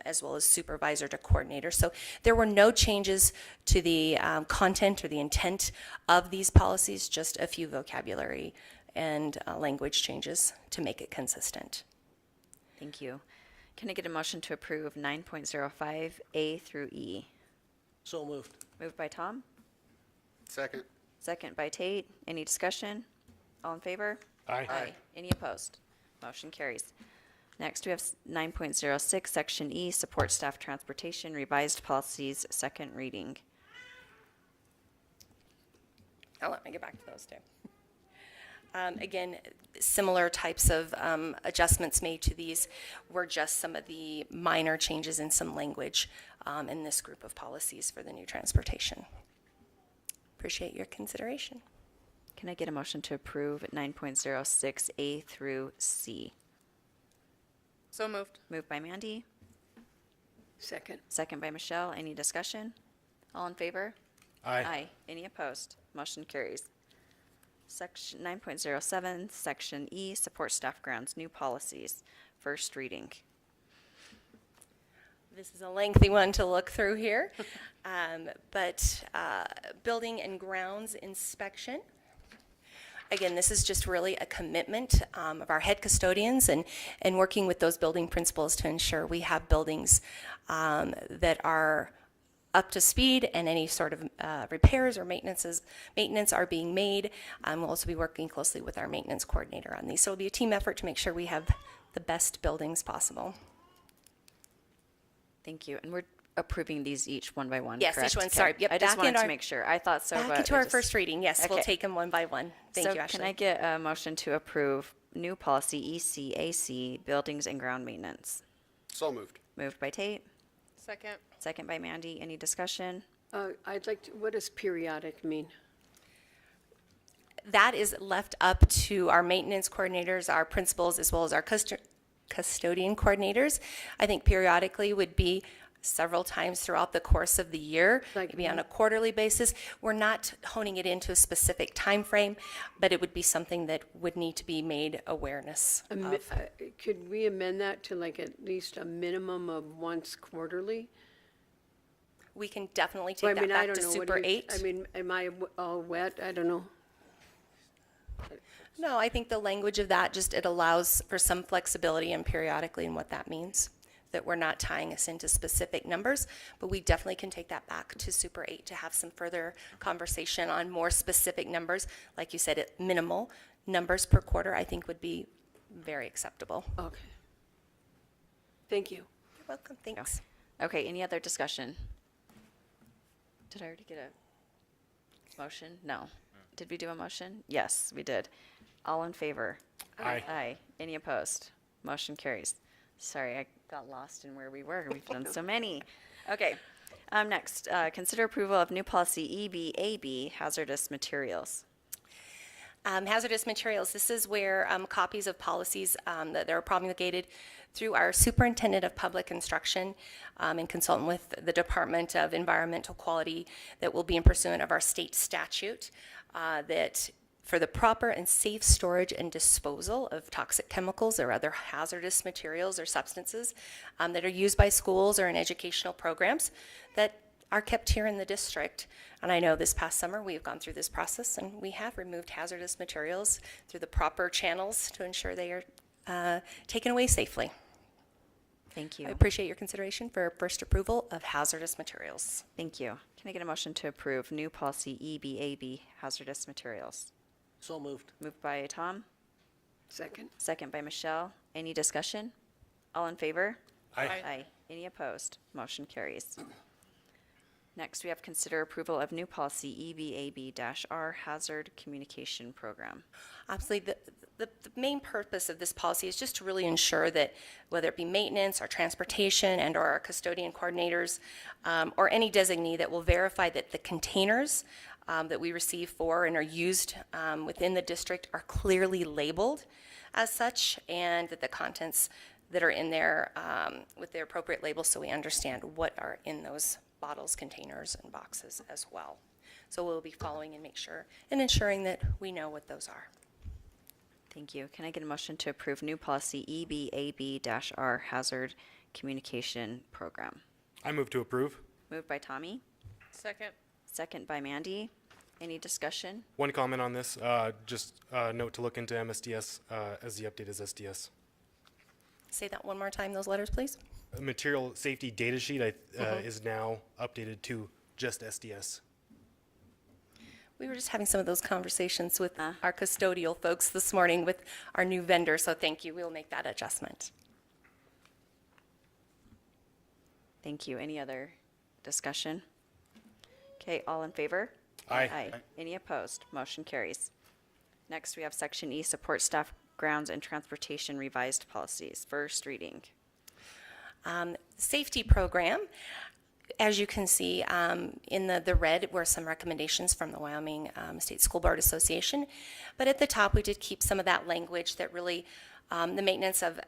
as well as supervisor to coordinator. So there were no changes to the content or the intent of these policies, just a few vocabulary and language changes to make it consistent. Thank you. Can I get a motion to approve 9.05 A through E? So moved. Moved by Tom, Second. second by Tate. Any discussion? All in favor? Aye. Any opposed? Motion carries. Next, we have 9.06, Section E, support staff transportation, revised policies, second reading. Let me get back to those two. Again, similar types of adjustments made to these were just some of the minor changes in some language in this group of policies for the new transportation. Appreciate your consideration. Can I get a motion to approve 9.06 A through C? So moved. Moved by Mandy, Second. second by Michelle. Any discussion? All in favor? Aye. Any opposed? Motion carries. Section 9.07, Section E, support staff grounds, new policies, first reading. This is a lengthy one to look through here, but building and grounds inspection. Again, this is just really a commitment of our head custodians and working with those building principals to ensure we have buildings that are up to speed and any sort of repairs or maintenance are being made. We'll also be working closely with our maintenance coordinator on these. So it'll be a team effort to make sure we have the best buildings possible. Thank you. And we're approving these each one by one, Yes, correct? each one, Okay. sorry. Yep, I just back wanted in to our- make sure. I thought so, Back but into I our just- first reading, yes, we'll Okay. take them one by one. Thank you, Ashley. Can I get a motion to approve new policy ECAC, buildings and ground maintenance? So moved. Moved by Tate, Second. second by Mandy. Any discussion? I'd like to, what does periodic mean? That is left up to our maintenance coordinators, our principals, as well as our custodian coordinators. I think periodically would be several times throughout the course of the year, maybe on a quarterly basis. We're not honing it into a specific time frame, but it would be something that would need to be made awareness of. Could we amend that to like at least a minimum of once quarterly? We can definitely Well, take I mean, that I back don't to know. What Super do you- 8. I mean, am I all wet? I don't know. No, I think the language of that just, it allows for some flexibility and periodically in what that means, that we're not tying us into specific numbers, but we definitely can take that back to Super 8 to have some further conversation on more specific numbers. Like you said, at minimal numbers per quarter, I think would be very acceptable. Okay. Thank you. You're welcome, thanks. Okay, any other discussion? Did I already get a motion? No. Did we do a motion? Yes, we did. All in favor? Aye. Aye. Any opposed? Motion carries. Sorry, I got lost in where we were. We've done so many. Okay. Next, consider approval of new policy EBAB, hazardous materials. Hazardous materials, this is where copies of policies that are promulgated through our Superintendent of Public Instruction and consultant with the Department of Environmental Quality that will be in pursuant of our state statute that for the proper and safe storage and disposal of toxic chemicals or other hazardous materials or substances that are used by schools or in educational programs that are kept here in the district. And I know this past summer we have gone through this process and we have removed hazardous materials through the proper channels to ensure they are taken away safely. Thank you. I appreciate your consideration for first approval of hazardous materials. Thank you. Can I get a motion to approve new policy EBAB, hazardous materials? So moved. Moved by Tom, Second. second by Michelle. Any discussion? All in favor? Aye. Aye. Any opposed? Motion carries. Next, we have consider approval of new policy EBAB-R, hazard communication program. Absolutely. The main purpose of this policy is just to really ensure that whether it be maintenance or transportation and or our custodian coordinators or any designee that will verify that the containers that we receive for and are used within the district are clearly labeled as such and that the contents that are in there with the appropriate labels so we understand what are in those bottles, containers, and boxes as well. So we'll be following and ensuring that we know what those are. Thank you. Can I get a motion to approve new policy EBAB-R, hazard communication program? I move to approve. Moved by Tommy, Second. second by Mandy. Any discussion? One comment on this, just note to look into MSDS as the update is SDS. Say that one more time, those letters, please. Material safety data sheet is now updated to just SDS. We were just having some of those conversations with our custodial folks this morning with our new vendor, so thank you. We'll make that adjustment. Thank you. Any other discussion? Okay, all in favor? Aye. Aye. Any opposed? Motion carries. Next, we have Section E, support staff, grounds, and transportation revised policies. First reading. Safety program. As you can see in the red were some recommendations from the Wyoming State School Board Association. But at the top, we did keep some of that language that really the maintenance of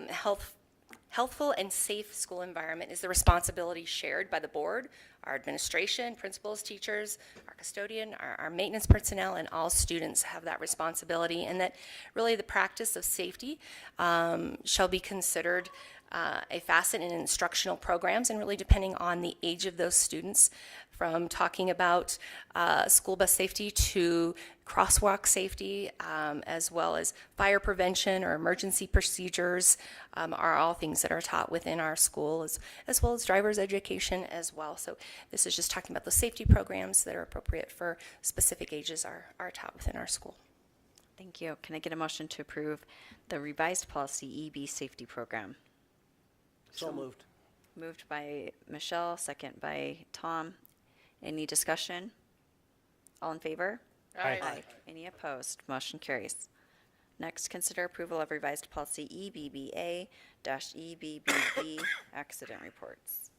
healthful and safe school environment is the responsibility shared by the board, our administration, principals, teachers, our custodian, our maintenance personnel, and all students have that responsibility. And that really the practice of safety shall be considered a facet in instructional programs, and really depending on the age of those students, from talking about school bus safety to crosswalk safety, as well as fire prevention or emergency procedures, are all things that are taught within our school, as well as driver's education as well. So this is just talking about the safety programs that are appropriate for specific ages are taught within our school. Thank you. Can I get a motion to approve the revised policy EB safety program? So moved. Moved by Michelle, second by Tom. Any discussion? All in favor? Aye. Any opposed? Motion carries. Next, consider approval of revised policy EBBA-EBBB accident reports.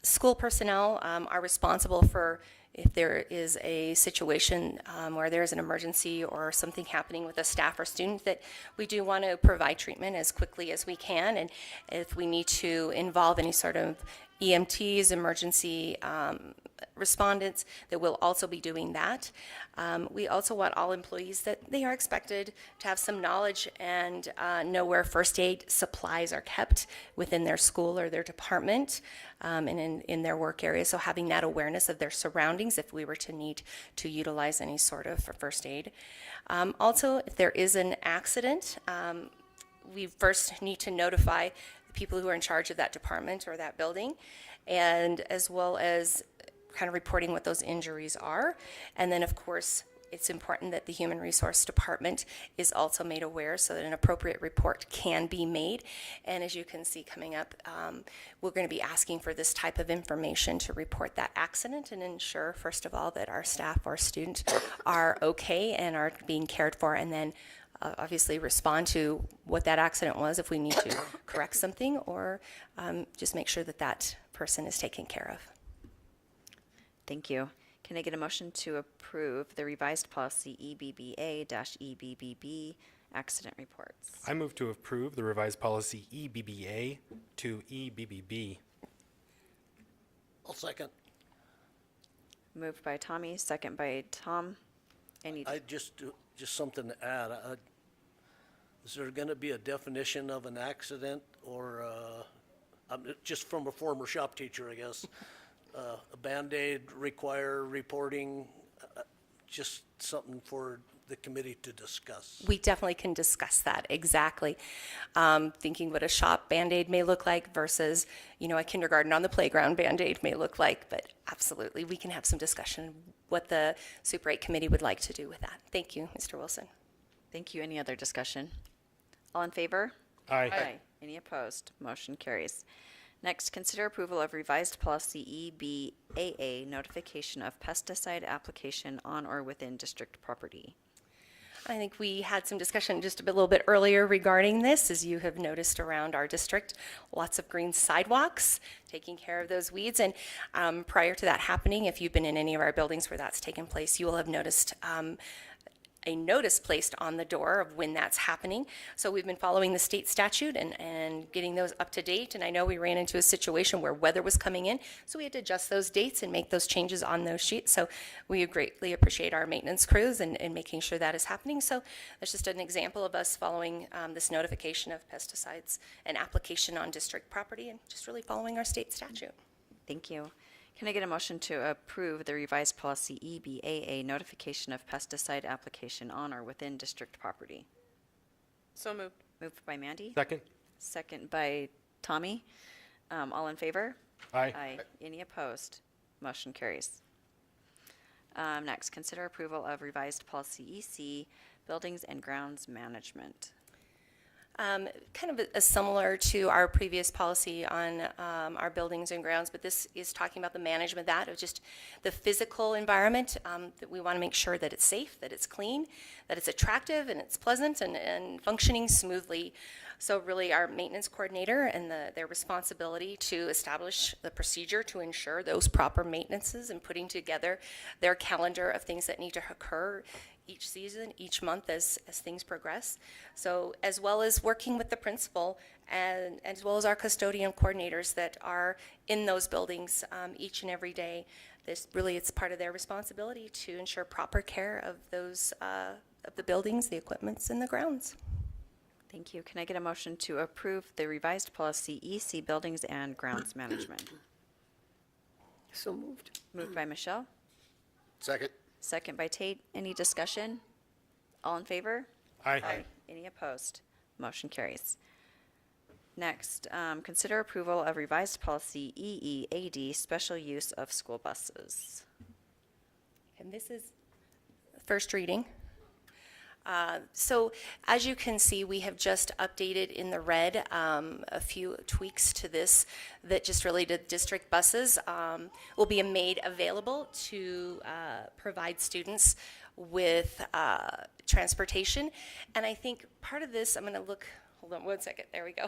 School personnel are responsible for if there is a situation where there is an emergency or something happening with a staff or student, that we do want to provide treatment as quickly as we can. And if we need to involve any sort of EMTs, emergency respondents, that we'll also be doing that. We also want all employees that they are expected to have some knowledge and know where first aid supplies are kept within their school or their department, and in their work area. So having that awareness of their surroundings if we were to need to utilize any sort of first aid. Also, if there is an accident, we first need to notify the people who are in charge of that department or that building, and as well as kind of reporting what those injuries are. And then, of course, it's important that the Human Resource Department is also made aware so that an appropriate report can be made. And as you can see coming up, we're going to be asking for this type of information to report that accident and ensure, first of all, that our staff or student are okay and are being cared for, and then obviously respond to what that accident was if we need to correct something, or just make sure that that person is taken care of. Thank you. Can I get a motion to approve the revised policy EBBA-EBBB accident reports? I move to approve the revised policy EBBA to EBBB. I'll second. Moved by Tommy, second by Tom. I just something to add. Is there going to be a definition of an accident, or just from a former shop teacher, I guess? A Band-Aid require reporting, just something for the committee to discuss. We definitely can discuss that, exactly. Thinking what a shop Band-Aid may look like versus, a kindergarten on the playground Band-Aid may look like, but absolutely, we can have some discussion what the Super 8 committee would like to do with that. Thank you, Mr. Wilson. Thank you. Any other discussion? All in favor? Aye. Any opposed? Motion carries. Next, consider approval of revised policy EBAA, notification of pesticide application on or within district property. I think we had some discussion just a little bit earlier regarding this. As you have noticed around our district, lots of green sidewalks, taking care of those weeds. And prior to that happening, if you've been in any of our buildings where that's taken place, you will have noticed a notice placed on the door of when that's happening. So we've been following the state statute and getting those up to date. And I know we ran into a situation where weather was coming in, so we had to adjust those dates and make those changes on those sheets. So we greatly appreciate our maintenance crews and making sure that is happening. So that's just an example of us following this notification of pesticides and application on district property, and just really following our state statute. Thank you. Can I get a motion to approve the revised policy EBAA, notification of pesticide application on or within district property? So moved. Moved by Mandy. Second. Second by Tommy. All in favor? Aye. Any opposed? Motion carries. Next, consider approval of revised policy EC, buildings and grounds management. Kind of similar to our previous policy on our buildings and grounds, but this is talking about the management of just the physical environment, that we want to make sure that it's safe, that it's clean, that it's attractive, and it's pleasant and functioning smoothly. So really our maintenance coordinator and their responsibility to establish the procedure to ensure those proper maintenances and putting together their calendar of things that need to occur each season, each month as things progress. So as well as working with the principal and as well as our custodian coordinators that are in those buildings each and every day. It's part of their responsibility to ensure proper care of those of the buildings, the equipments, and the grounds. Thank you. Can I get a motion to approve the revised policy EC Buildings and Grounds Management? So moved. Moved by Michelle, Second. second by Tate. Any discussion? All in favor? Aye. Any opposed? Motion carries. Next, consider approval of revised policy EEAD, special use of school buses. And this is first reading. So as you can see, we have just updated in the red a few tweaks to this that just related district buses will be made available to provide students with transportation. And I think part of this, I'm going to look, hold on one second, there we go.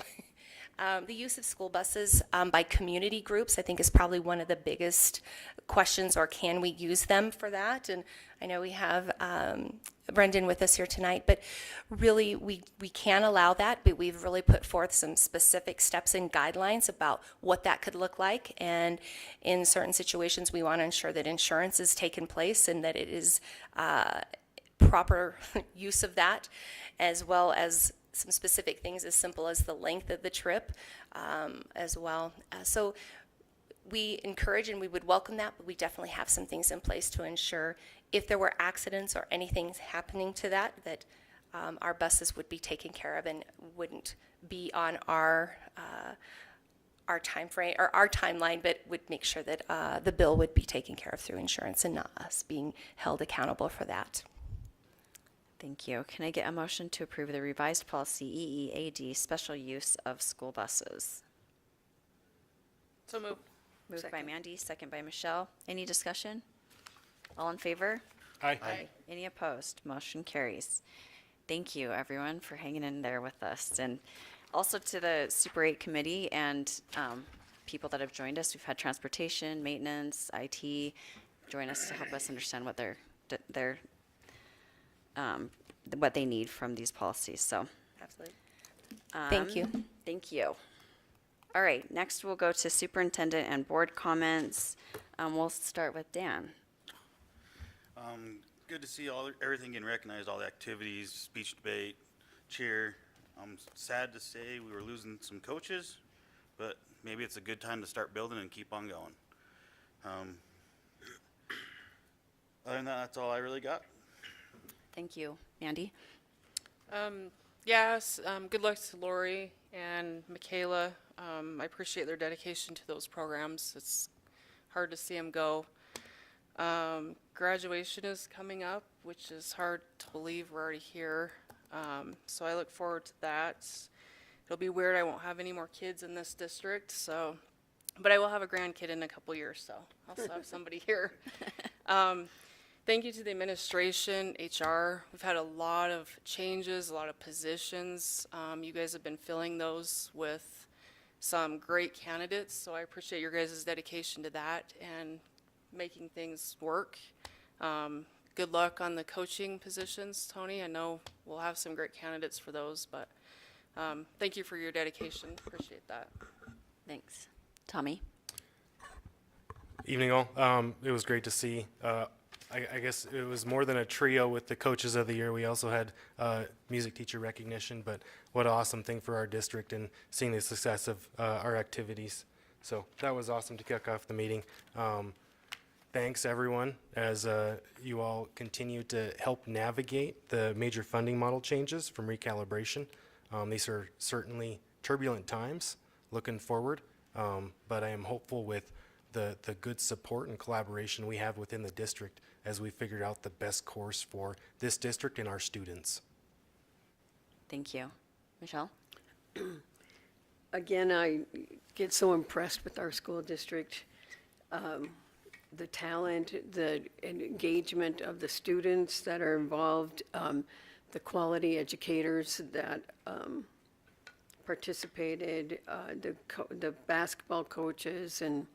The use of school buses by community groups, I think, is probably one of the biggest questions, or can we use them for that? And I know we have Brendan with us here tonight, but really we can allow that, but we've really put forth some specific steps and guidelines about what that could look like. And in certain situations, we want to ensure that insurance is taken place and that it is proper use of that, as well as some specific things as simple as the length of the trip as well. So we encourage and we would welcome that, but we definitely have some things in place to ensure if there were accidents or anything happening to that, that our buses would be taken care of and wouldn't be on our time frame or our timeline, but would make sure that the bill would be taken care of through insurance and not us being held accountable for that. Thank you. Can I get a motion to approve the revised policy EEAD, special use of school buses? So moved. Moved by Mandy, second by Michelle. Any discussion? All in favor? Aye. Any opposed? Motion carries. Thank you, everyone, for hanging in there with us. And also to the Super 8 committee and people that have joined us. We've had transportation, maintenance, IT join us to help us understand what what they need from these policies. So, Absolutely. Thank you. Thank you. All right, next we'll go to superintendent and board comments. We'll start with Dan. Good to see everything getting recognized, all the activities, speech debate, cheer. Sad to say we were losing some coaches, but maybe it's a good time to start building and keep on going. Other than that, that's all I really got. Thank you. Mandy? Yes, good luck to Lori and Michaela. I appreciate their dedication to those programs. It's hard to see them go. Graduation is coming up, which is hard to believe we're already here. So I look forward to that. It'll be weird, I won't have any more kids in this district, so, but I will have a grandkid in a couple years, so I'll still have somebody here. Thank you to the administration, HR. We've had a lot of changes, a lot of positions. You guys have been filling those with some great candidates, so I appreciate your guys' dedication to that and making things work. Good luck on the coaching positions, Tony. I know we'll have some great candidates for those, but thank you for your dedication. Appreciate that. Thanks. Tommy? Evening all. It was great to see. I guess it was more than a trio with the coaches of the year. We also had music teacher recognition, but what an awesome thing for our district and seeing the success of our activities. So that was awesome to kick off the meeting. Thanks everyone as you all continue to help navigate the major funding model changes from recalibration. These are certainly turbulent times looking forward, but I am hopeful with the good support and collaboration we have within the district as we figured out the best course for this district and our students. Thank you. Michelle? Again, I get so impressed with our school district. The talent, the engagement of the students that are involved, the quality educators that participated, the basketball coaches and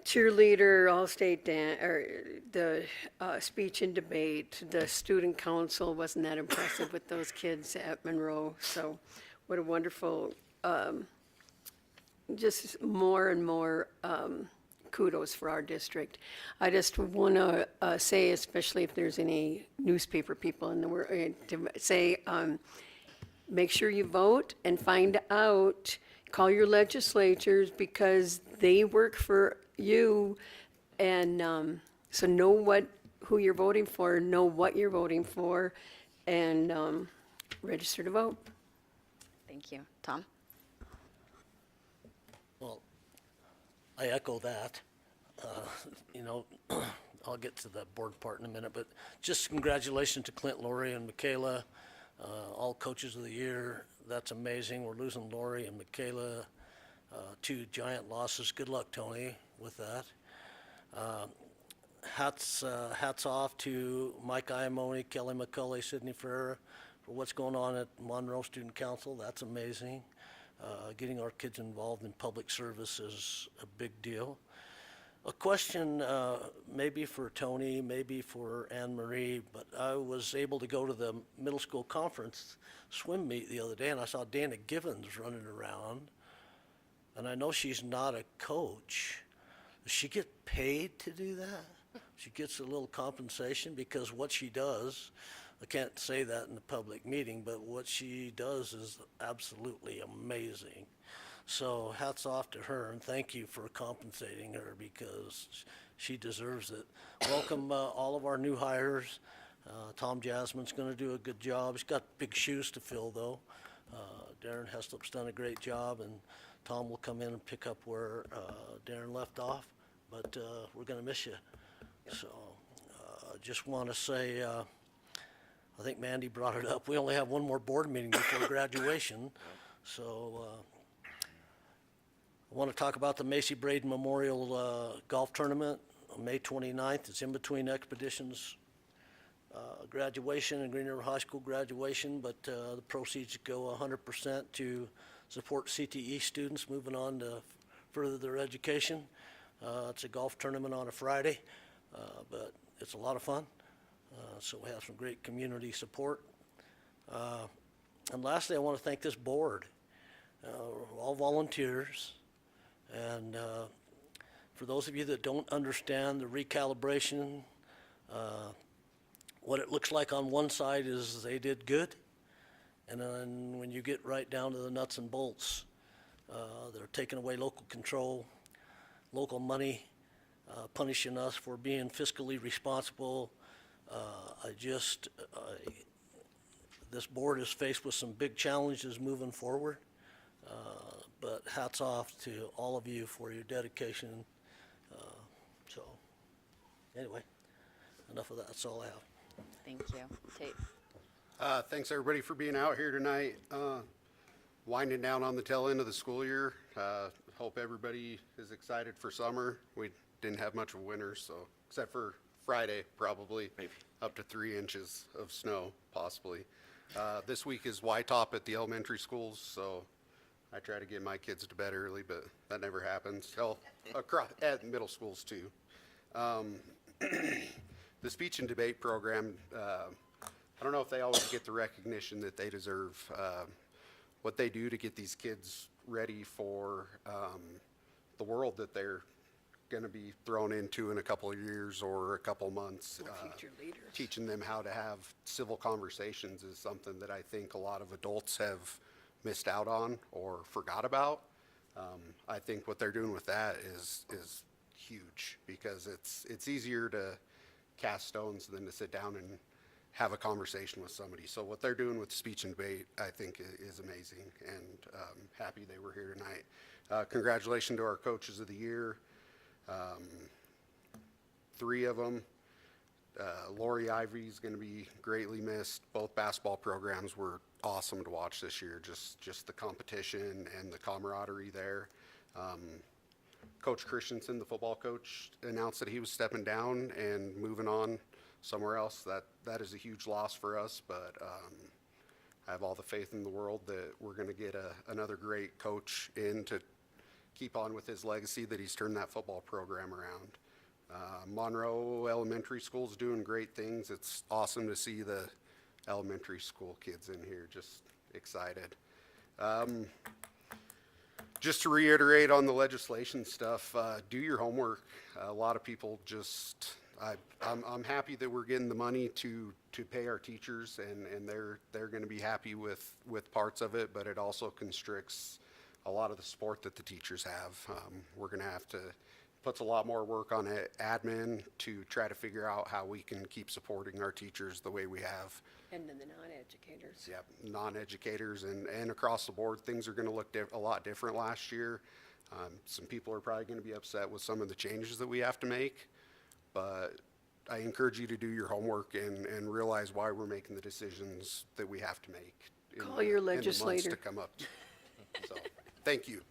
cheerleader, all-state dance, or the speech and debate, the student council wasn't that impressive with those kids at Monroe. So what a wonderful, just more and more kudos for our district. I just want to say, especially if there's any newspaper people in the world, to say make sure you vote and find out, call your legislatures because they work for you. And so know who you're voting for, know what you're voting for, and register to vote. Thank you. Tom? Well, I echo that. You know, I'll get to the board part in a minute, but just congratulations to Clint, Lori, and Michaela, all coaches of the year. That's amazing. We're losing Lori and Michaela, 2 giant losses. Good luck, Tony, with that. Hats off to Mike Iamone, Kelly McCulley, Sydney Ferreira for what's going on at Monroe Student Council. That's amazing. Getting our kids involved in public service is a big deal. A question maybe for Tony, maybe for Anne Marie, but I was able to go to the middle school conference swim meet the other day, and I saw Dana Givens running around, and I know she's not a coach. Does she get paid to do that? She gets a little compensation because what she does, I can't say that in a public meeting, but what she does is absolutely amazing. So hats off to her, and thank you for compensating her because she deserves it. Welcome all of our new hires. Tom Jasmine's going to do a good job. He's got big shoes to fill, though. Darren Heslop's done a great job, and Tom will come in and pick up where Darren left off. But we're going to miss you. So just want to say, I think Mandy brought it up. We only have one more board meeting before graduation. So I want to talk about the Macy Braden Memorial Golf Tournament on May 29th. It's in between Expeditions graduation and Green River High School graduation, but the proceeds go 100% to support CTE students moving on to further their education. It's a golf tournament on a Friday, but it's a lot of fun. So we have some great community support. And lastly, I want to thank this board, all volunteers. And for those of you that don't understand the recalibration, what it looks like on one side is they did good. And then when you get right down to the nuts and bolts, they're taking away local control, local money, punishing us for being fiscally responsible. This board is faced with some big challenges moving forward. But hats off to all of you for your dedication. So anyway, enough of that. That's all I have. Thank you. Tate? Thanks everybody for being out here tonight. Winding down on the tail end of the school year. Hope everybody is excited for summer. We didn't have much of winter, so except for Friday, probably maybe up to 3 inches of snow, possibly. This week is Y-top at the elementary schools, so I try to get my kids to bed early, but that never happens. Hell, across at middle schools too. The speech and debate program, I don't know if they always get the recognition that they deserve. What they do to get these kids ready for the world that they're going to be thrown into in a couple of years or a couple months. Future leaders. Teaching them how to have civil conversations is something that I think a lot of adults have missed out on or forgot about. I think what they're doing with that is huge because it's easier to cast stones than to sit down and have a conversation with somebody. So what they're doing with speech and debate, I think is amazing, and happy they were here tonight. Congratulations to our coaches of the year. 3 of them. Lori Ivory's going to be greatly missed. Both basketball programs were awesome to watch this year. Just the competition and the camaraderie there. Coach Christensen, the football coach, announced that he was stepping down and moving on somewhere else. That is a huge loss for us, but I have all the faith in the world that we're going to get another great coach in to keep on with his legacy that he's turned that football program around. Monroe Elementary School's doing great things. It's awesome to see the elementary school kids in here, just excited. Just to reiterate on the legislation stuff, do your homework. A lot of people just I'm happy that we're getting the money to pay our teachers, and they're going to be happy with parts of it, but it also constricts a lot of the support that the teachers have. We're going to have to, puts a lot more work on admin to try to figure out how we can keep supporting our teachers the way we have. And then the non-educators. Yep, non-educators and across the board, things are going to look a lot different last year. Some people are probably going to be upset with some of the changes that we have to make, but I encourage you to do your homework and realize why we're making the decisions that we have to make. Call your in the months legislator. to come up. So, thank you.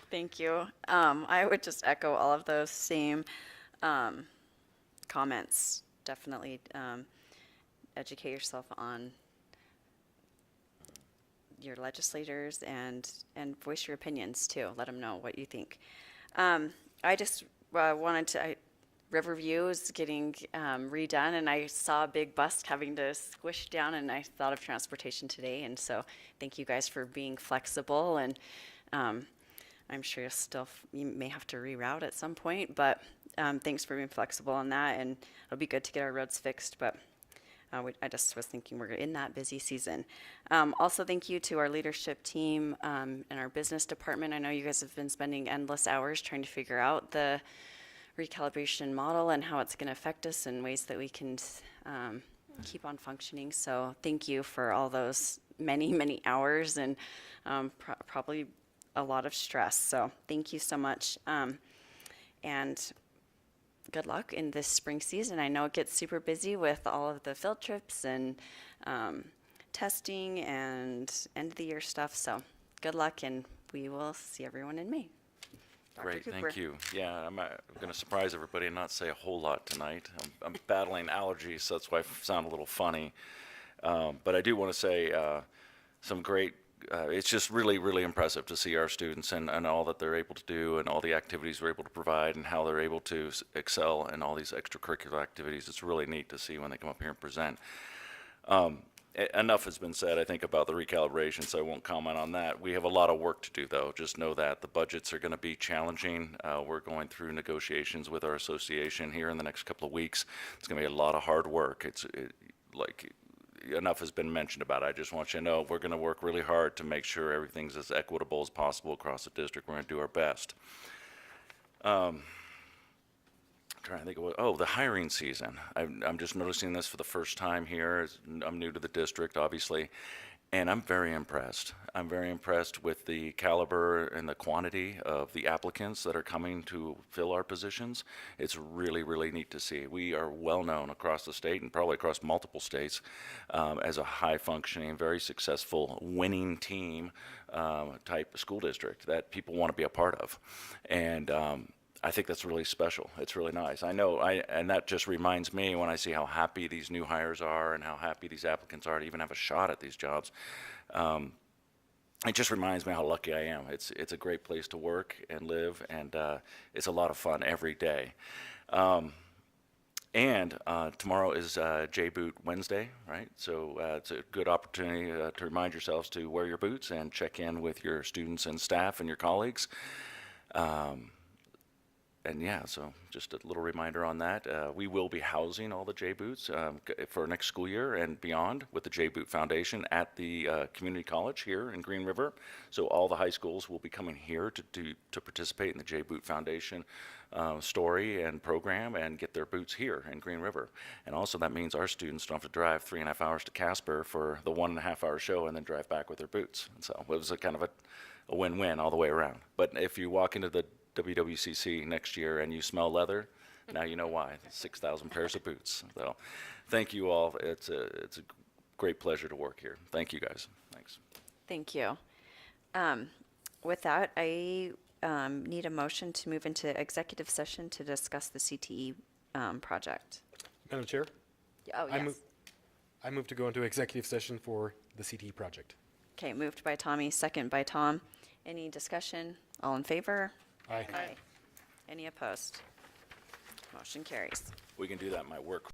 Thank you. I would just echo all of those same comments. Definitely educate yourself on your legislators and voice your opinions too. Let them know what you think. I just wanted to, Riverview is getting redone, and I saw a big bus having to squish down, and I thought of transportation today, and so thank you guys for being flexible, and I'm sure you may have to reroute at some point, but thanks for being flexible on that, and it'll be good to get our roads fixed, but I just was thinking we're in that busy season. Also, thank you to our leadership team and our business department. I know you guys have been spending endless hours trying to figure out the recalibration model and how it's going to affect us in ways that we can keep on functioning. So thank you for all those many, many hours and probably a lot of stress. So thank you so much. And good luck in this spring season. I know it gets super busy with all of the field trips and testing and end of the year stuff. So good luck, and we will see everyone in May. Dr. Great, Cooper. thank you. Yeah, I'm going to surprise everybody and not say a whole lot tonight. I'm battling allergies, so that's why I sound a little funny. But I do want to say some great, it's just really, really impressive to see our students and all that they're able to do and all the activities we're able to provide and how they're able to excel in all these extracurricular activities. It's really neat to see when they come up here and present. Enough has been said, I think, about the recalibration, so I won't comment on that. We have a lot of work to do, though. Just know that the budgets are going to be challenging. We're going through negotiations with our association here in the next couple of weeks. It's going to be a lot of hard work. Like enough has been mentioned about it. I just want you to know we're going to work really hard to make sure everything's as equitable as possible across the district. We're going to do our best. Trying to think of the hiring season. I'm just noticing this for the first time here. I'm new to the district, obviously, and I'm very impressed. I'm very impressed with the caliber and the quantity of the applicants that are coming to fill our positions. It's really, really neat to see. We are well known across the state and probably across multiple states as a high-functioning, very successful, winning team type school district that people want to be a part of. And I think that's really special. It's really nice. I know, and that just reminds me when I see how happy these new hires are and how happy these applicants are to even have a shot at these jobs. It just reminds me how lucky I am. It's a great place to work and live, and it's a lot of fun every day. And tomorrow is J-Boot Wednesday, right? So it's a good opportunity to remind yourselves to wear your boots and check in with your students and staff and your colleagues. And yeah, so just a little reminder on that. We will be housing all the J-Boots for next school year and beyond with the J-Boot Foundation at the community college here in Green River. So all the high schools will be coming here to participate in the J-Boot Foundation story and program and get their boots here in Green River. And also that means our students don't have to drive 3.5 hours to Casper for the 1.5 hour show and then drive back with their boots. And so it was a kind of a win-win all the way around. But if you walk into the WWCC next year and you smell leather, now you know why. 6,000 pairs of boots. So thank you all. It's a great pleasure to work here. Thank you guys. Thanks. Thank you. With that, I need a motion to move into executive session to discuss the CTE project. Madam Chair? Oh, yes. I move to go into executive session for the CTE project. Okay, moved by Tommy, second by Tom. Any discussion? All in favor? Aye. Aye. Any opposed? Motion carries. We can do that in my work.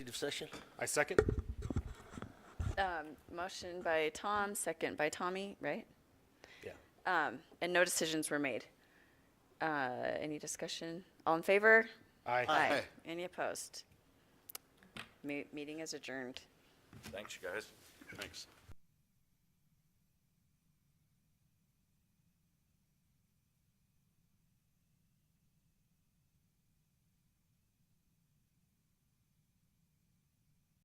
executive session. I second. Motion by Tom, second by Tommy, right? Yeah. And no decisions were made. Any discussion? All in favor? Aye. Aye. Any opposed? Meeting is adjourned. Thanks, you guys. Thanks.